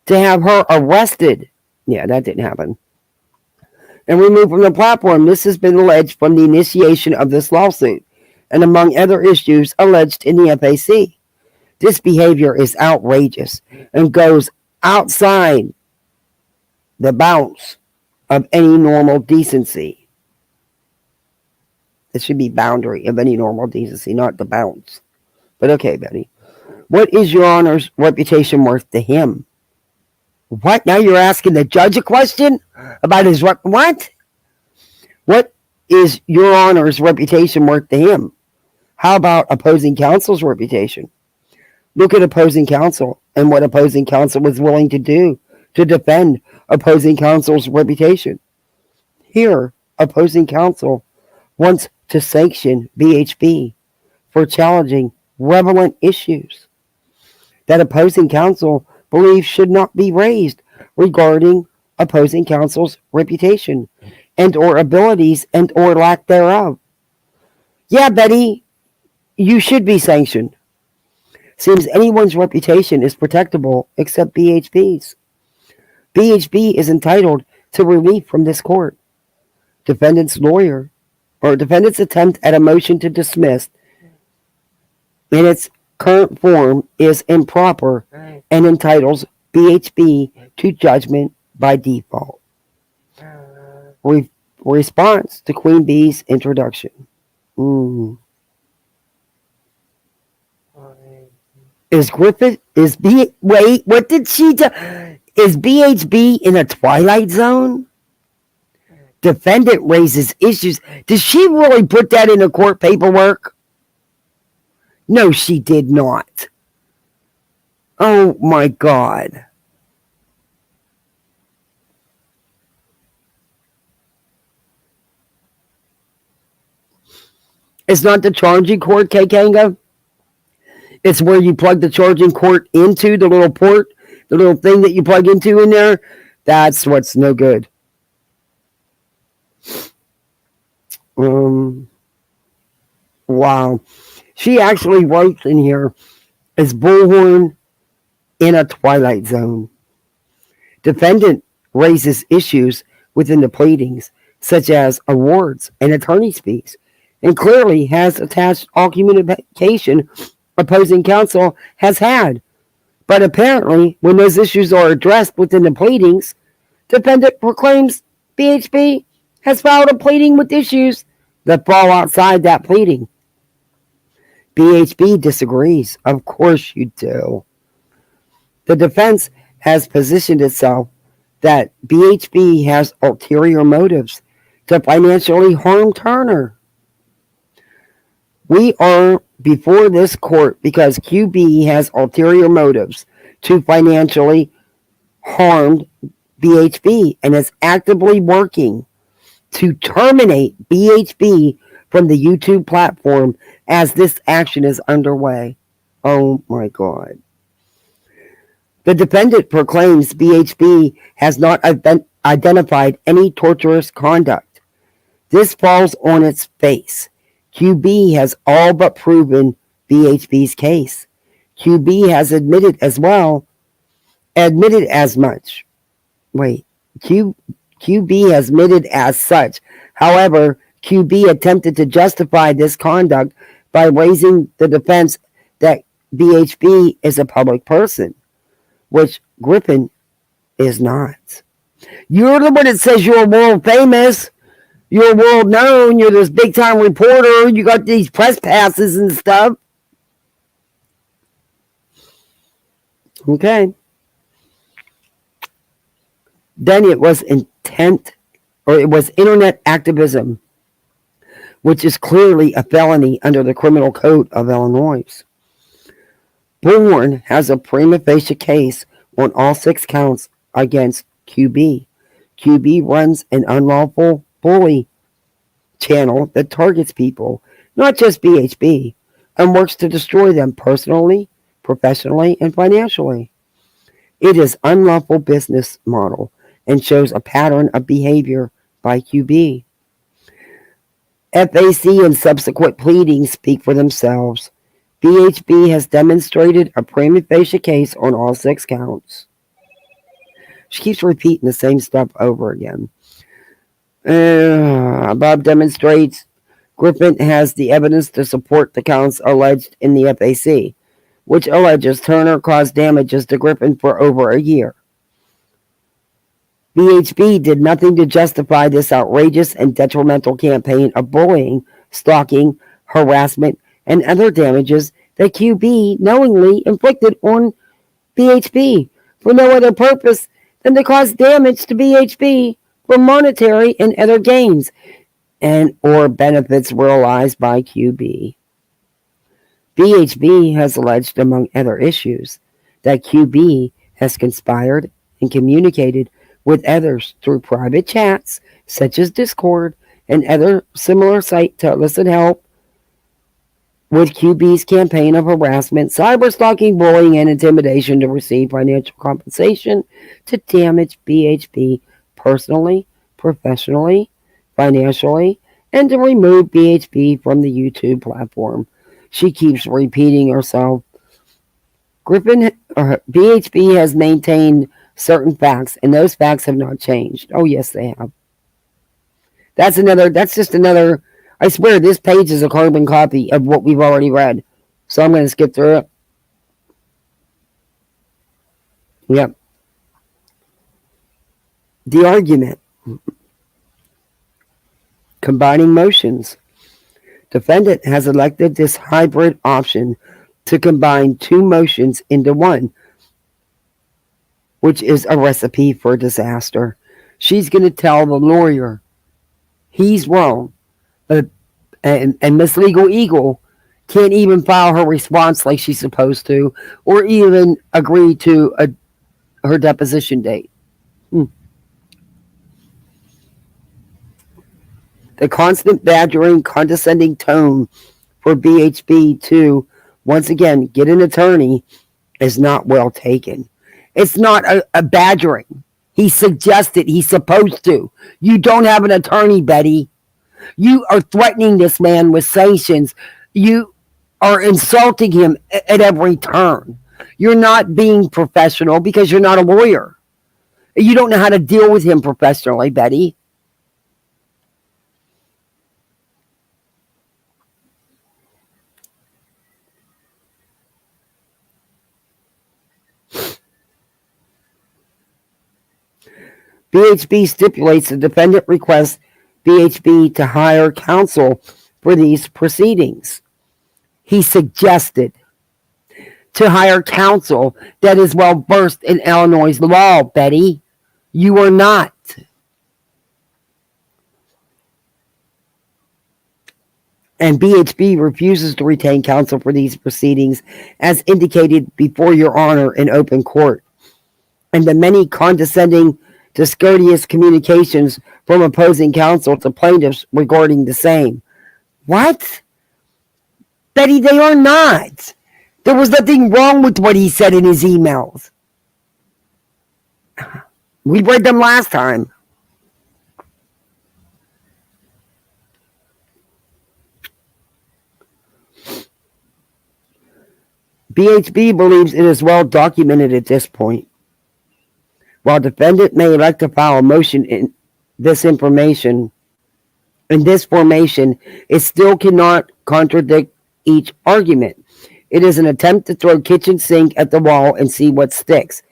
to have her arrested. Yeah, that didn't happen. and removed from the platform. This has been alleged from the initiation of this lawsuit, and among other issues alleged in the FAC. This behavior is outrageous and goes outside the bounds of any normal decency. It should be boundary of any normal decency, not the bounds. But okay, Betty. What is Your Honor's reputation worth to him? What? Now you're asking the judge a question about his what? What is Your Honor's reputation worth to him? How about opposing counsel's reputation? Look at opposing counsel and what opposing counsel was willing to do to defend opposing counsel's reputation. Here, opposing counsel wants to sanction BHB for challenging relevant issues that opposing counsel believes should not be raised regarding opposing counsel's reputation and or abilities and or lack thereof. Yeah, Betty, you should be sanctioned. Seems anyone's reputation is protectable except BHB's. BHB is entitled to relief from this court. Defendant's attempt at a motion to dismiss in its current form is improper and entitles BHB to judgment by default. Response to QueenBee's introduction. Is BHB in a twilight zone? Defendant raises issues. Did she really put that in the court paperwork? No, she did not. Oh my God. It's not the charging cord, Kanga. It's where you plug the charging cord into the little port, the little thing that you plug into in there. That's what's no good. Wow. She actually wrote in here, is Bullhorn in a twilight zone? Defendant raises issues within the pleadings, such as awards and attorney's fees, and clearly has attached all communication opposing counsel has had. But apparently, when those issues are addressed within the pleadings, defendant proclaims BHB has filed a pleading with issues that fall outside that pleading. BHB disagrees. Of course you do. The defense has positioned itself that BHB has ulterior motives to financially harm Turner. We are before this court because QB has ulterior motives to financially harm BHB and is actively working to terminate BHB from the YouTube platform as this action is underway. Oh my God. The defendant proclaims BHB has not identified any torturous conduct. This falls on its face. QB has all but proven BHB's case. QB has admitted as much. QB has admitted as such. However, QB attempted to justify this conduct by raising the defense that BHB is a public person, which Griffin is not. You're the one that says you're world famous. You're world known. You're this big time reporter. You got these press passes and stuff. Okay. Then it was internet activism, which is clearly a felony under the Criminal Code of Illinois. Bullhorn has a prima facie case on all 6 counts against QB. QB runs an unlawful bully channel that targets people, not just BHB, and works to destroy them personally, professionally, and financially. It is unlawful business model and shows a pattern of behavior by QB. FAC and subsequent pleadings speak for themselves. BHB has demonstrated a prima facie case on all 6 counts. She keeps repeating the same stuff over again. Above demonstrates Griffin has the evidence to support the counts alleged in the FAC, which alleges Turner caused damages to Griffin for over a year. BHB did nothing to justify this outrageous and detrimental campaign of bullying, stalking, harassment, and other damages that QB knowingly inflicted on BHB for no other purpose than to cause damage to BHB for monetary and other gains and or benefits realized by QB. BHB has alleged, among other issues, that QB has conspired and communicated with others through private chats, such as Discord and other similar sites, to elicit help with QB's campaign of harassment, cyberstalking, bullying, and intimidation to receive financial compensation to damage BHB personally, professionally, financially, and to remove BHB from the YouTube platform. She keeps repeating herself. BHB has maintained certain facts, and those facts have not changed. Oh, yes, they have. That's just another, I swear, this page is a carbon copy of what we've already read. So I'm going to skip through it. Yep. The argument. Combining motions. Defendant has elected this hybrid option to combine two motions into one, which is a recipe for disaster. She's going to tell the lawyer he's wrong, and Miss Legal Eagle can't even file her response like she's supposed to, or even agree to her deposition date. The constant badgering, condescending tone for BHB to, once again, get an attorney is not well taken. It's not a badgering. He suggested he's supposed to. You don't have an attorney, Betty. You are threatening this man with sanctions. You are insulting him at every turn. You're not being professional because you're not a lawyer. You don't know how to deal with him professionally, Betty. BHB stipulates the defendant requests BHB to hire counsel for these proceedings. He suggested to hire counsel that is well versed in Illinois law, Betty. You are not. And BHB refuses to retain counsel for these proceedings as indicated before your honor in open court. And the many condescending, discourteous communications from opposing counsel to plaintiffs regarding the same. What? Betty, they are not. There was nothing wrong with what he said in his emails. We read them last time. BHB believes it is well documented at this point. While defendant may elect to file a motion in this formation, it still cannot contradict each argument. It is an attempt to throw kitchen sink at the wall and see what sticks.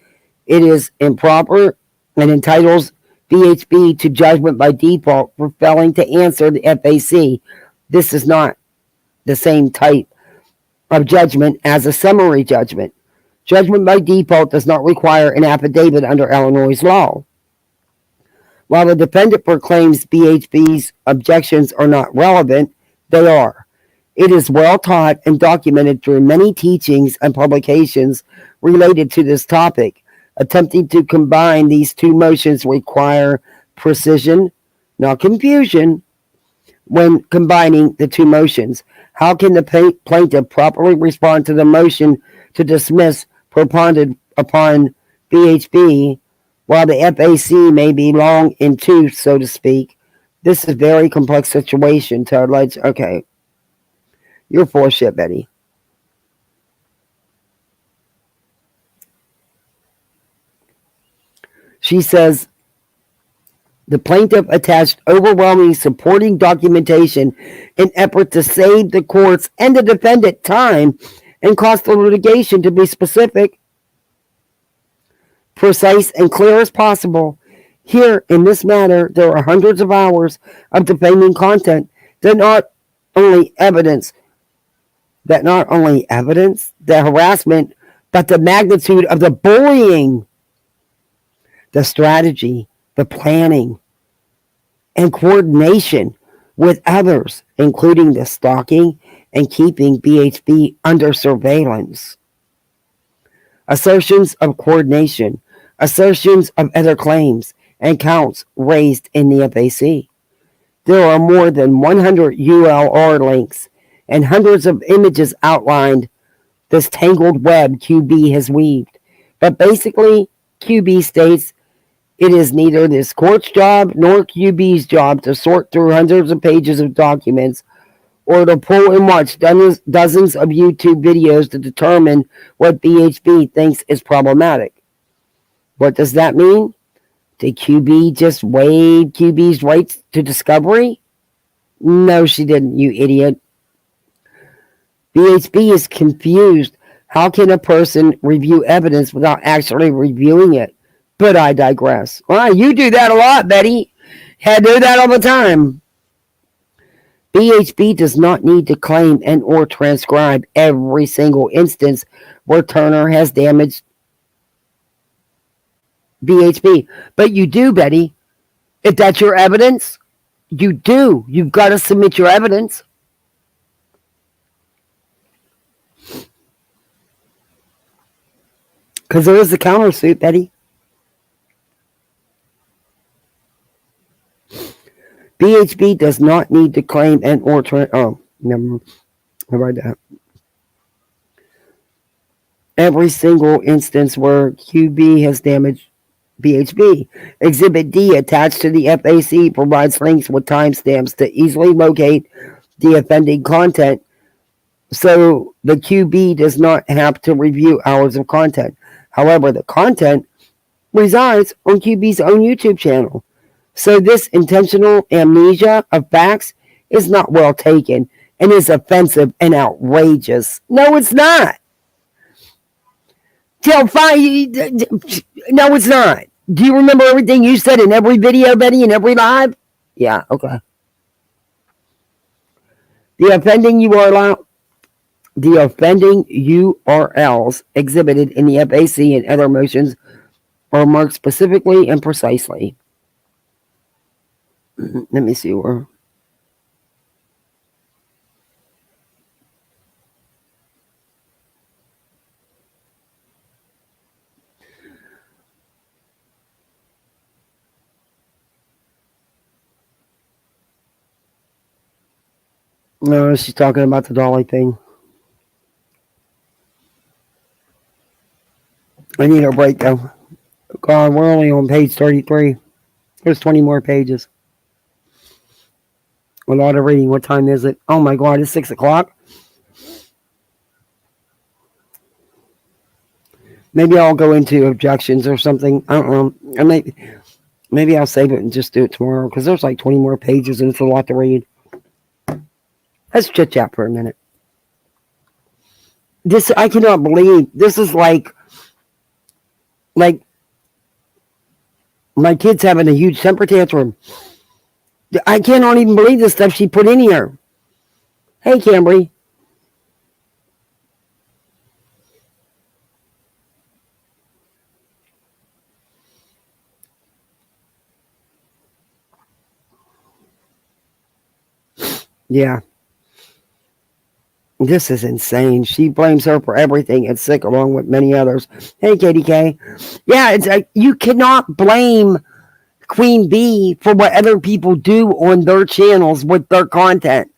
It is improper and entitles BHB to judgment by default for failing to answer the FAC. This is not the same type of judgment as a summary judgment. Judgment by default does not require an affidavit under Illinois law. While the defendant proclaims BHB's objections are not relevant, they are. It is well taught and documented through many teachings and publications related to this topic. Attempting to combine these two motions require precision, not confusion, when combining the two motions. How can the plaintiff properly respond to the motion to dismiss propounded upon BHB while the FAC may be long in tooth, so to speak? This is a very complex situation to allege. Okay. You're full of shit, Betty. She says, The plaintiff attached overwhelming supporting documentation in effort to save the courts and the defendant time and cost of litigation. To be specific, precise, and clear as possible, here in this matter, there are hundreds of hours of defaming content that not only evidence the harassment, but the magnitude of the bullying, the strategy, the planning, and coordination with others, including the stalking and keeping BHB under surveillance. Assertions of coordination, assertions of other claims, and counts raised in the FAC. There are more than 100 URL links and hundreds of images outlined this tangled web QB has weaved. But basically, QB states it is neither this court's job nor QB's job to sort through hundreds of pages of documents or to pull and watch dozens of YouTube videos to determine what BHB thinks is problematic. What does that mean? Did QB just waive QB's rights to discovery? No, she didn't, you idiot. BHB is confused. How can a person review evidence without actually reviewing it? But I digress. Well, you do that a lot, Betty. I do that all the time. BHB does not need to claim and or transcribe every single instance where Turner has damaged BHB. But you do, Betty. If that's your evidence, you do. You've got to submit your evidence. Because there is a countersuit, Betty. BHB does not need to claim and or never mind that. Every single instance where QB has damaged BHB. Exhibit D attached to the FAC provides links with timestamps to easily locate the offending content, so the QB does not have to review hours of content. However, the content resides on QB's own YouTube channel. So this intentional amnesia of facts is not well taken and is offensive and outrageous. No, it's not. No, it's not. Do you remember everything you said in every video, Betty, in every live? Yeah, okay. The offending URLs exhibited in the FAC and other motions are marked specifically and precisely. Let me see where. No, she's talking about the Dolly thing. I need a break though. God, we're only on page 33. There's 20 more pages. A lot of reading. What time is it? Oh my God, it's 6 o'clock. Maybe I'll go into objections or something. I don't know. Maybe I'll save it and just do it tomorrow because there's like 20 more pages and it's a lot to read. Let's chit chat for a minute. I cannot believe this is like my kid's having a huge temper tantrum. I cannot even believe the stuff she put in here. Hey, Cambry. Yeah. This is insane. She blames her for everything and sick along with many others. Hey, KDK. Yeah, it's like you cannot blame QueenBee for what other people do on their channels with their content.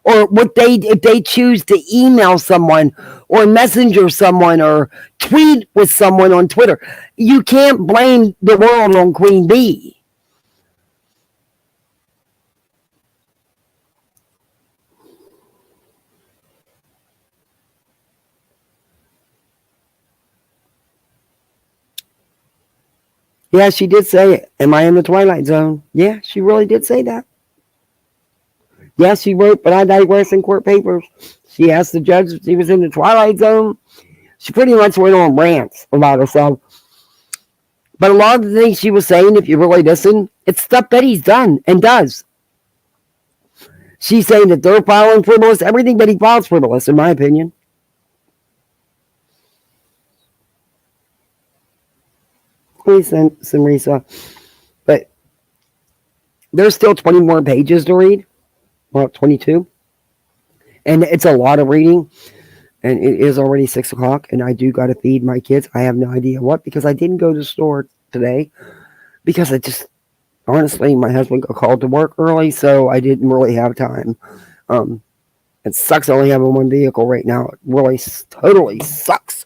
Or if they choose to email someone or messenger someone or tweet with someone on Twitter. You can't blame the world on QueenBee. Yeah, she did say it. Am I in the Twilight Zone? Yeah, she really did say that. Yeah, she wrote, but I digress in court papers. She asked the judge if she was in the Twilight Zone. She pretty much went on rants about herself. But a lot of the things she was saying, if you really listen, it's stuff Betty's done and does. She's saying that they're filing frivolous. Everything Betty files frivolous, in my opinion. Please send some Risa. But there's still 20 more pages to read. Well, 22. And it's a lot of reading. And it is already 6 o'clock. And I do got to feed my kids. I have no idea what. Because I didn't go to the store today. Because I just... Honestly, my husband got called to work early. So I didn't really have time. It sucks only having one vehicle right now. It really totally sucks.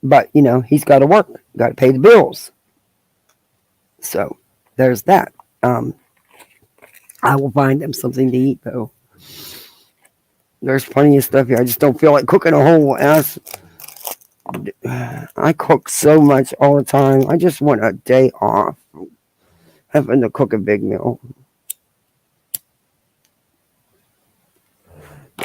But, you know, he's got to work. Got to pay the bills. So, there's that. I will find them something to eat, though. There's plenty of stuff here. I just don't feel like cooking a whole ass. I cook so much all the time. I just want a day off. Having to cook a big meal.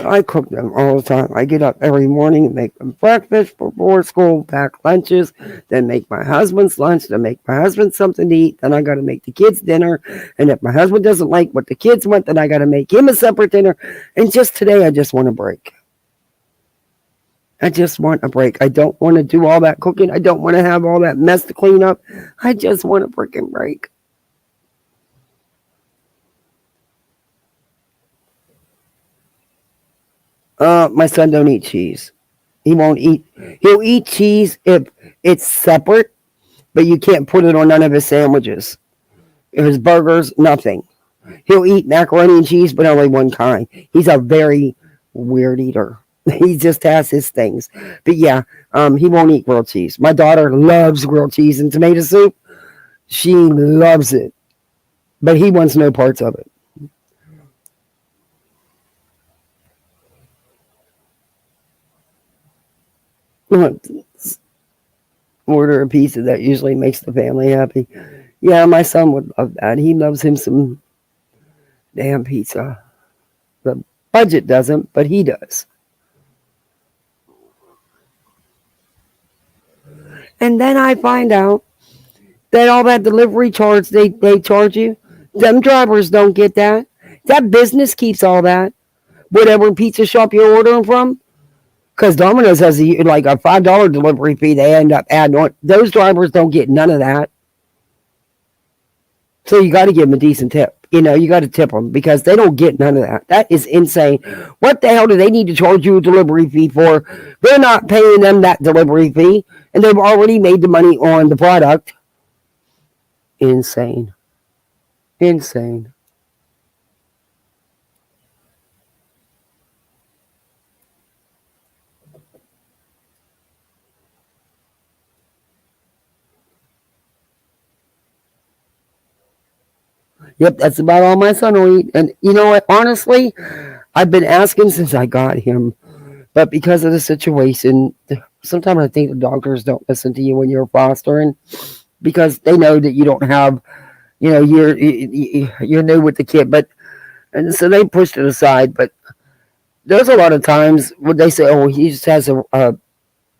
I cook them all the time. I get up every morning and make them breakfast before school, pack lunches, then make my husband's lunch, then make my husband something to eat, then I got to make the kids dinner, and if my husband doesn't like what the kids want, then I got to make him a separate dinner, and just today I just want a break. I just want a break. I don't want to do all that cooking. I don't want to have all that mess to clean up. I just want a freaking break. My son don't eat cheese. He won't eat. He'll eat cheese if it's separate, but you can't put it on none of his sandwiches. His burgers, nothing. He'll eat macaroni and cheese, but only one kind. He's a very weird eater. He just has his things. But yeah, he won't eat grilled cheese. My daughter loves grilled cheese and tomato soup. She loves it. But he wants no parts of it. Order a pizza. That usually makes the family happy. Yeah, my son would love that. He loves him some damn pizza. The budget doesn't, but he does. And then I find out that all that delivery charge they charge you, them drivers don't get that. That business keeps all that. Whatever pizza shop you're ordering from. Because Domino's has like a $5 delivery fee they end up adding on. Those drivers don't get none of that. So you got to give them a decent tip. You know, you got to tip them because they don't get none of that. That is insane. What the hell do they need to charge you a delivery fee for? They're not paying them that delivery fee. And they've already made the money on the product. Insane. Insane. Yep, that's about all my son will eat. And you know what? Honestly, I've been asking since I got him. But because of the situation, sometimes I think the doctors don't listen to you when you're fostering. Because they know that you don't have, you know, you're new with the kid. And so they pushed it aside. But there's a lot of times when they say, oh, he just has a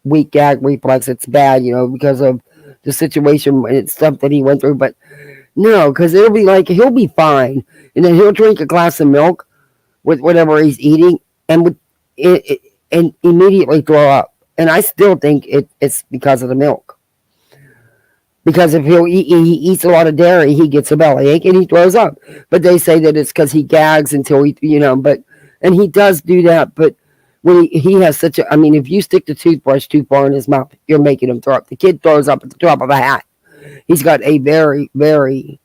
weak gag reflex. It's bad, you know, because of the situation and stuff that he went through. But no, because it'll be like he'll be fine, and then he'll drink a glass of milk with whatever he's eating, and and immediately throw up. And I still think it's because of the milk. Because if he eats a lot of dairy, he gets a bellyache and he throws up. But they say that it's because he gags until he, you know, and he does do that. But when he has such a, I mean, if you stick the toothbrush too far in his mouth, you're making him throw up. The kid throws up at the drop of a hat. He's got a very, very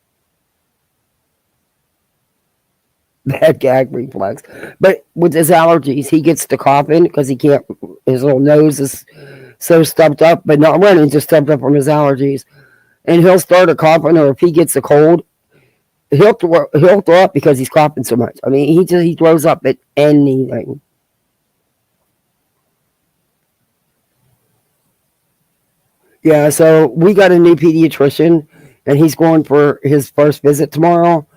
bad gag reflex. But with his allergies, he gets to coughing because he can't, his little nose is so stuffed up, but not running, just stuffed up from his allergies. And he'll start a coughing, or if he gets a cold, he'll throw up because he's coughing so much. I mean, he throws up at anything. Yeah, so we got a new pediatrician, and he's going for his first visit tomorrow.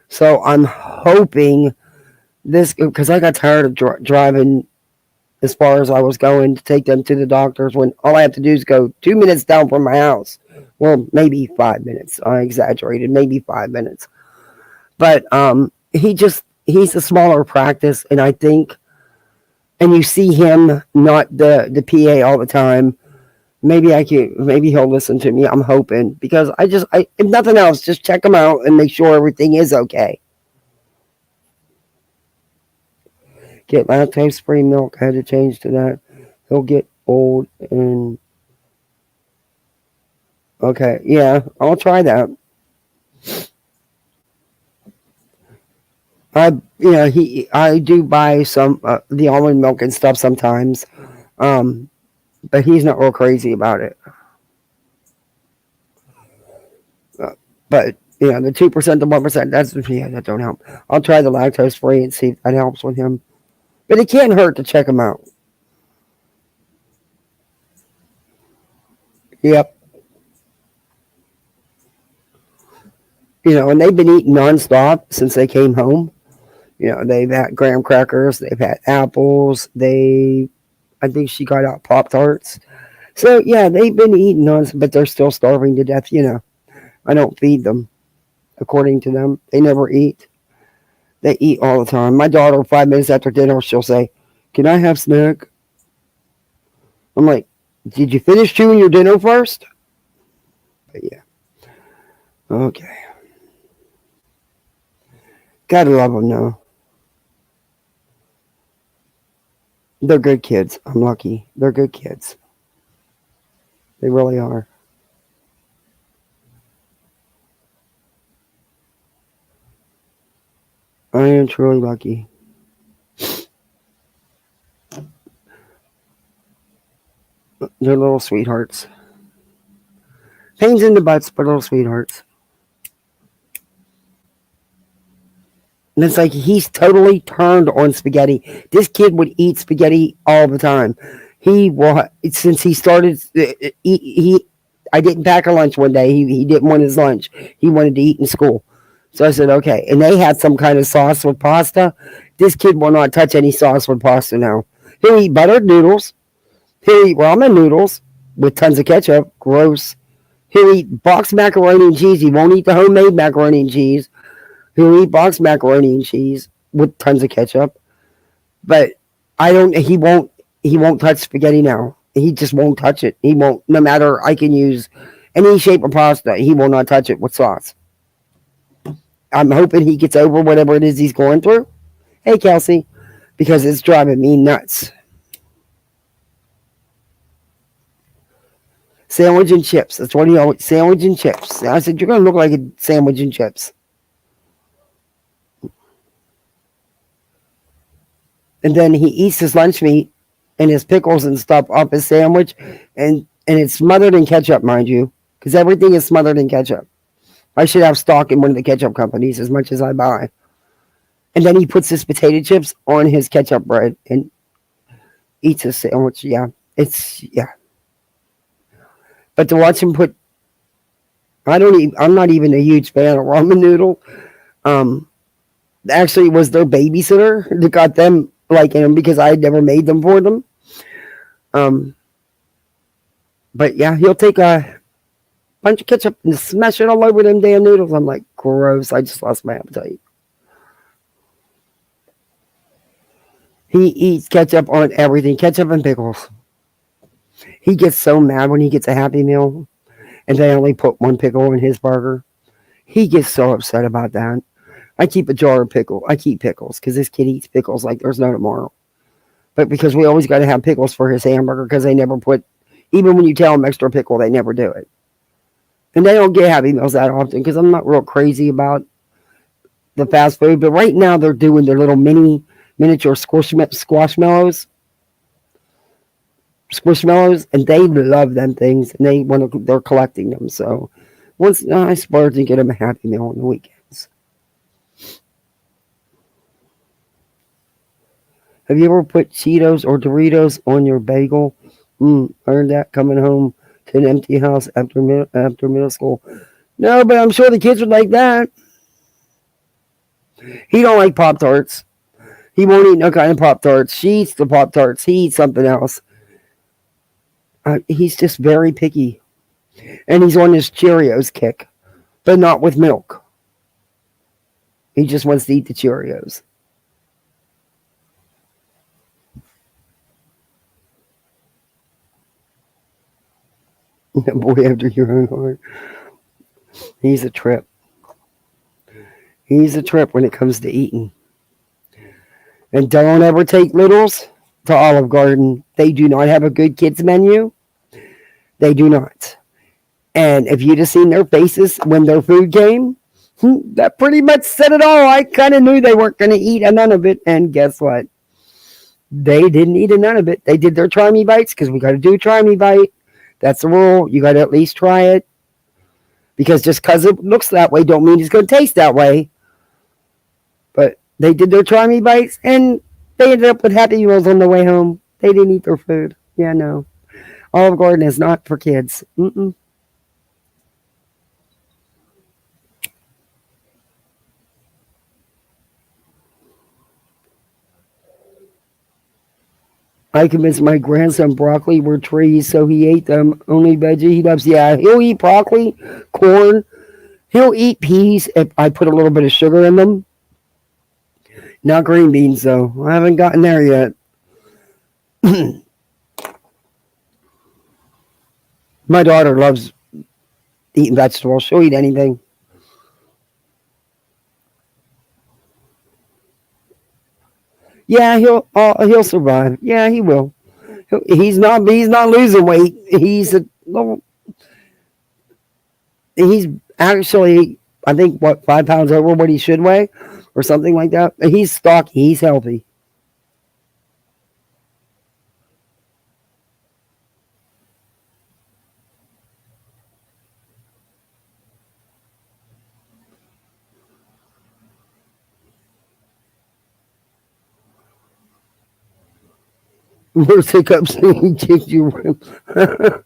So I'm hoping this, because I got tired of driving as far as I was going to take them to the doctors when all I have to do is go 2 minutes down from my house. Well, maybe 5 minutes. I exaggerated, maybe 5 minutes. But he's a smaller practice, and I think, and you see him, not the PA all the time. Maybe he'll listen to me. I'm hoping, because if nothing else, just check him out and make sure everything is okay. Get lactose-free milk. I had to change to that. He'll get old and okay. Yeah, I'll try that. I do buy some the almond milk and stuff sometimes, but he's not real crazy about it. But the 2%, the 1%, that don't help. I'll try the lactose free and see if that helps with him. But it can't hurt to check him out. Yep. And they've been eating nonstop since they came home. They've had graham crackers, they've had apples, I think she got out Pop-Tarts. So, yeah, they've been eating nonstop, but they're still starving to death, I don't feed them, according to them. They never eat. They eat all the time. My daughter, 5 minutes after dinner, she'll say, "Can I have snack?" I'm like, "Did you finish chewing your dinner first?" But, yeah. Okay. Gotta love them now. They're good kids. I'm lucky. They're good kids. They really are. I am truly lucky. They're little sweethearts. Pains in the butts, but little sweethearts. And it's like he's totally turned on spaghetti. This kid would eat spaghetti all the time. Since he started, I didn't pack a lunch one day. He didn't want his lunch. He wanted to eat in school. So I said, okay. And they had some kind of sauce with pasta. This kid will not touch any sauce with pasta now. He'll eat buttered noodles. He'll eat ramen noodles with tons of ketchup. Gross. He'll eat boxed macaroni and cheese. He won't eat the homemade macaroni and cheese. He'll eat boxed macaroni and cheese with tons of ketchup. But he won't touch spaghetti now. He just won't touch it. He won't, no matter, I can use any shape of pasta, he will not touch it with sauce. I'm hoping he gets over whatever it is he's going through. Hey, Kelsey, because it's driving me nuts. Sandwich and chips. That's what he always, sandwich and chips. I said, you're going to look like a sandwich and chips. And then he eats his lunch meat and his pickles and stuff off his sandwich. And it's smothered in ketchup, mind you. Because everything is smothered in ketchup. I should have stock in one of the ketchup companies as much as I buy. And then he puts his potato chips on his ketchup bread and eats his sandwich. Yeah. But to watch him put, I'm not even a huge fan of ramen noodle. Actually, it was their babysitter that got them liking them because I had never made them for them. But yeah, he'll take a bunch of ketchup and smash it all over them damn noodles. I'm like, gross. I just lost my appetite. He eats ketchup on everything. Ketchup and pickles. He gets so mad when he gets a Happy Meal and they only put one pickle in his burger. He gets so upset about that. I keep a jar of pickle. I keep pickles because this kid eats pickles like there's no tomorrow. But because we always got to have pickles for his hamburger because they never put, even when you tell them extra pickle, they never do it. And they don't get Happy Meals that often because I'm not real crazy about the fast food. But right now they're doing their little miniature squashmallows. Squishmallows, and they love them things, and they're collecting them. So once I splurge and get them a Happy Meal on the weekends. Have you ever put Cheetos or Doritos on your bagel? Learned that coming home to an empty house after middle school. No, but I'm sure the kids would like that. He don't like Pop-Tarts. He won't eat no kind of Pop-Tarts. She eats the Pop-Tarts. He eats something else. He's just very picky. And he's on his Cheerios kick, but not with milk. He just wants to eat the Cheerios. Boy after your own heart. He's a trip. He's a trip when it comes to eating. And don't ever take littles to Olive Garden. They do not have a good kids menu. They do not. And if you'd have seen their faces when their food came, that pretty much said it all. I kind of knew they weren't going to eat a none of it. And guess what? They didn't eat a none of it. They did their try me bites because we got to do a try me bite. That's the rule. You got to at least try it. Because just because it looks that way don't mean it's going to taste that way. But they did their try me bites and they ended up with Happy Meals on the way home. They didn't eat their food. Yeah, no. Olive Garden is not for kids. I convinced my grandson broccoli were trees, so he ate them. Only veggie he loves. Yeah, he'll eat broccoli, corn. He'll eat peas if I put a little bit of sugar in them. Not green beans, though. I haven't gotten there yet. My daughter loves eating vegetables. She'll eat anything. Yeah, he'll survive. Yeah, he will. He's not losing weight. He's actually, I think, 5 pounds over what he should weigh, or something like that. He's stocky. He's healthy. Worst hiccups he kicked you. Let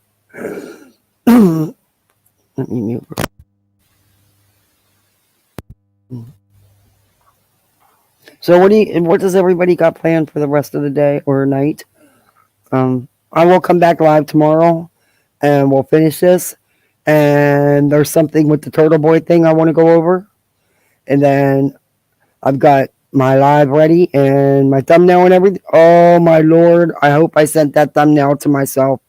me mute. So what does everybody got planned for the rest of the day or night? I will come back live tomorrow and we'll finish this. And there's something with the Turtle Boy thing I want to go over. And then I've got my live ready and my thumbnail and everything. Oh my Lord. I hope I sent that thumbnail to myself.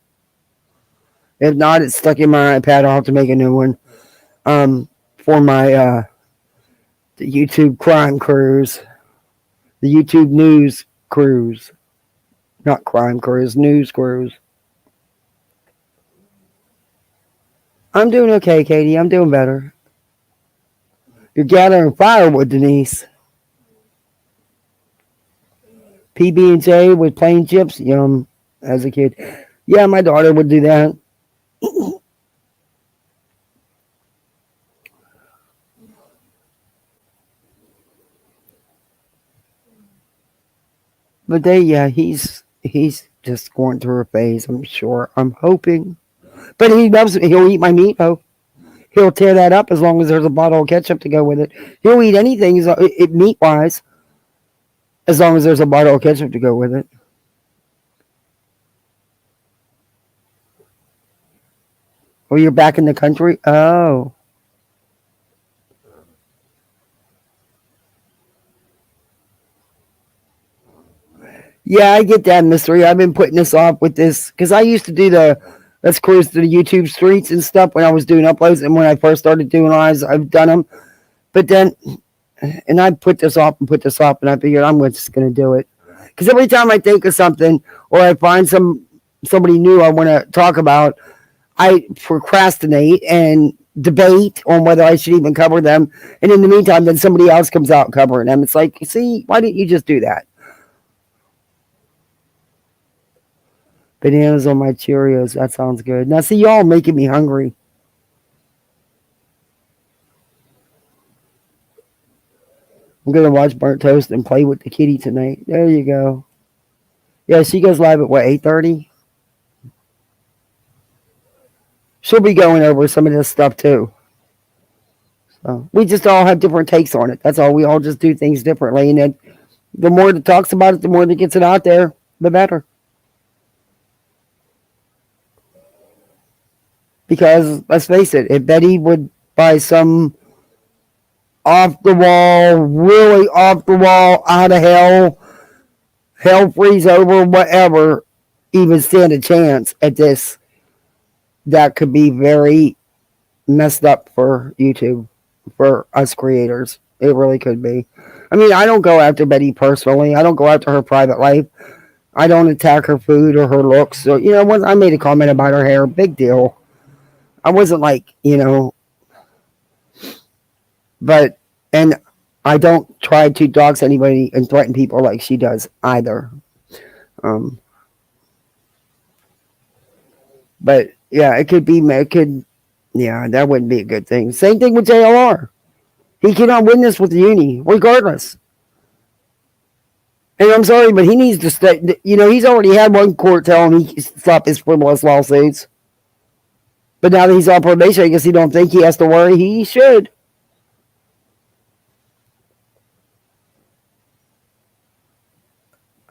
If not, it's stuck in my iPad. I'll have to make a new one. For my the YouTube crime cruise. The YouTube news cruise. Not crime cruise, news cruise. I'm doing okay, Katie. I'm doing better. You're gathering firewood, Denise. PB&J with plain chips, yum, as a kid. Yeah, my daughter would do that. But he's just going through a phase, I'm sure. I'm hoping. But he'll eat my meat, though. He'll tear that up as long as there's a bottle of ketchup to go with it. He'll eat anything meat-wise as long as there's a bottle of ketchup to go with it. Oh, you're back in the country? Oh. Yeah, I get that, mystery. I've been putting this off with this because I used to do let's cruise to the YouTube streets and stuff when I was doing uploads, and when I first started doing lives, I've done them. But then, and I put this off, and I figured I'm just going to do it. Because every time I think of something or I find somebody new I want to talk about, I procrastinate and debate on whether I should even cover them. And in the meantime, then somebody else comes out covering them. It's like, see, why didn't you just do that? Bananas on my Cheerios. That sounds good. Now, see, y'all making me hungry. I'm going to watch Burnt Toast and play with the kitty tonight. There you go. Yeah, she goes live at, 8:30? she'll be going over some of this stuff too. So we just all have different takes on it. That's all. We all just do things differently, and then the more that talks about it, the more that gets it out there, the better. Because let's face it, if Betty would buy some off the wall, really off the wall, out of hell freeze over, whatever, even stand a chance at this, that could be very messed up for YouTube, for us creators. It really could be. I mean, I don't go after Betty personally. I don't go after her private life. I don't attack her food or her looks. So, once I made a comment about her hair, big deal. I wasn't like, but, and I don't try to dox anybody and threaten people like she does either. But yeah, that wouldn't be a good thing. Same thing with JLR. He cannot witness with the uni, regardless. And I'm sorry, but he needs to stay. He's already had one court tell him he can stop his frivolous lawsuits. But now that he's on probation, I guess he don't think he has to worry. He should.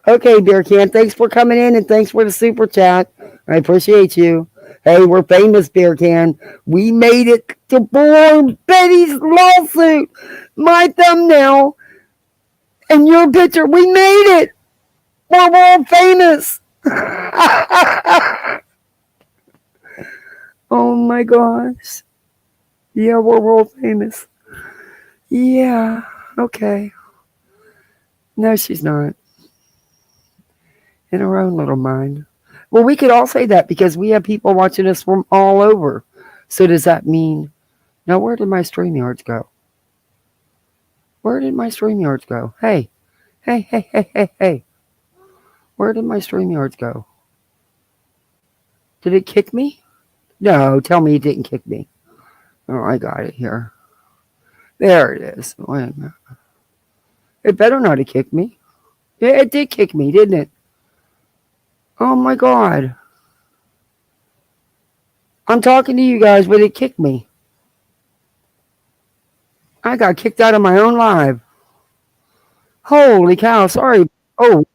Okay, Beer Can, thanks for coming in and thanks for the super chat. I appreciate you. Hey, we're famous, Beer Can. We made it to Bullhorn Betty's lawsuit. My thumbnail and your picture. We made it. We're world famous. Oh my gosh. Yeah, we're world famous. Yeah, okay. No, she's not. In her own little mind. Well, we could all say that because we have people watching us from all over. So does that mean... Now, where did my StreamYards go? Where did my StreamYards go? Hey. Hey. Where did my StreamYards go? Did it kick me? No, tell me it didn't kick me. Oh, I got it here. There it is. Wait a minute. It better not have kicked me. Yeah, it did kick me, didn't it? Oh my God. I'm talking to you guys, but it kicked me. I got kicked out of my own live. Holy cow, sorry. Oh.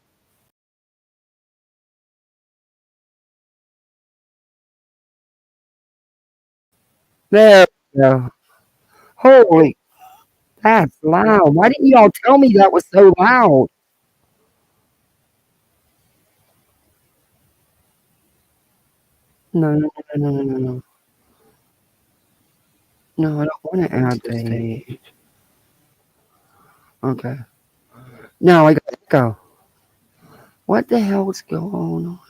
There we go. Holy. That's loud. Why didn't y'all tell me that was so loud? No. No, I don't want to add the... Okay. No, I gotta go. What the hell is going on?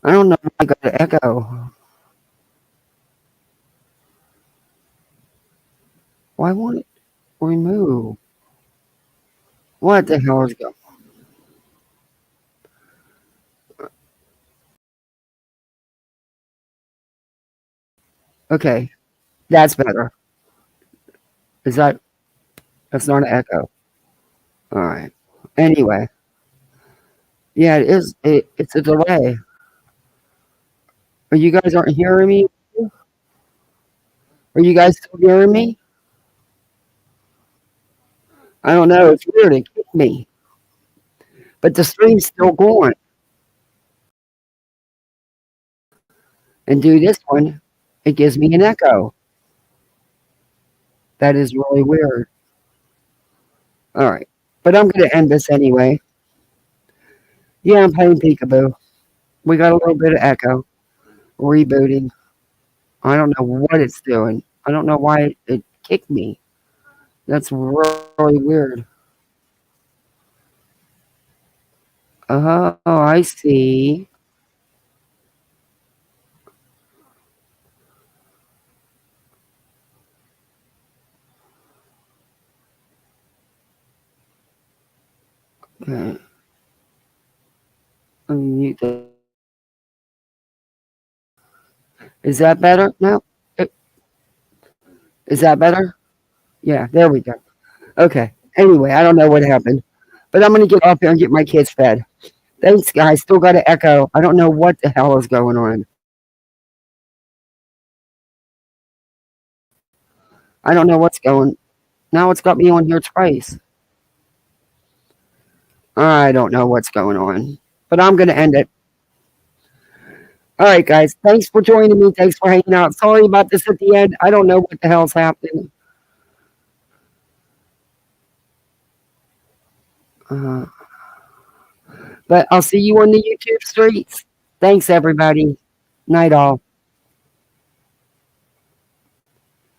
I don't know. I got to echo. Why won't it remove? What the hell is going on? Okay. That's better. Is that... That's not an echo. All right. Anyway. Yeah, it is. It's a delay. Are you guys aren't hearing me? Are you guys still hearing me? I don't know. It's weird. It kicked me. But the stream's still going. And do this one, it gives me an echo. That is really weird. All right. But I'm going to end this anyway. Yeah, I'm playing peekaboo. We got a little bit of echo. Rebooting. I don't know what it's doing. I don't know why it kicked me. That's really weird. Oh, I see. Okay. Let me mute that. Is that better? No. Is that better? Yeah, there we go. Okay. Anyway, I don't know what happened. But I'm going to get off here and get my kids fed. Thanks, guys. Still got to echo. I don't know what the hell is going on. I don't know what's going. Now it's got me on here twice. I don't know what's going on. But I'm going to end it. All right, guys. Thanks for joining me. Thanks for hanging out. Sorry about this at the end. I don't know what the hell's happening. But I'll see you on the YouTube streets. Thanks, everybody. Night all.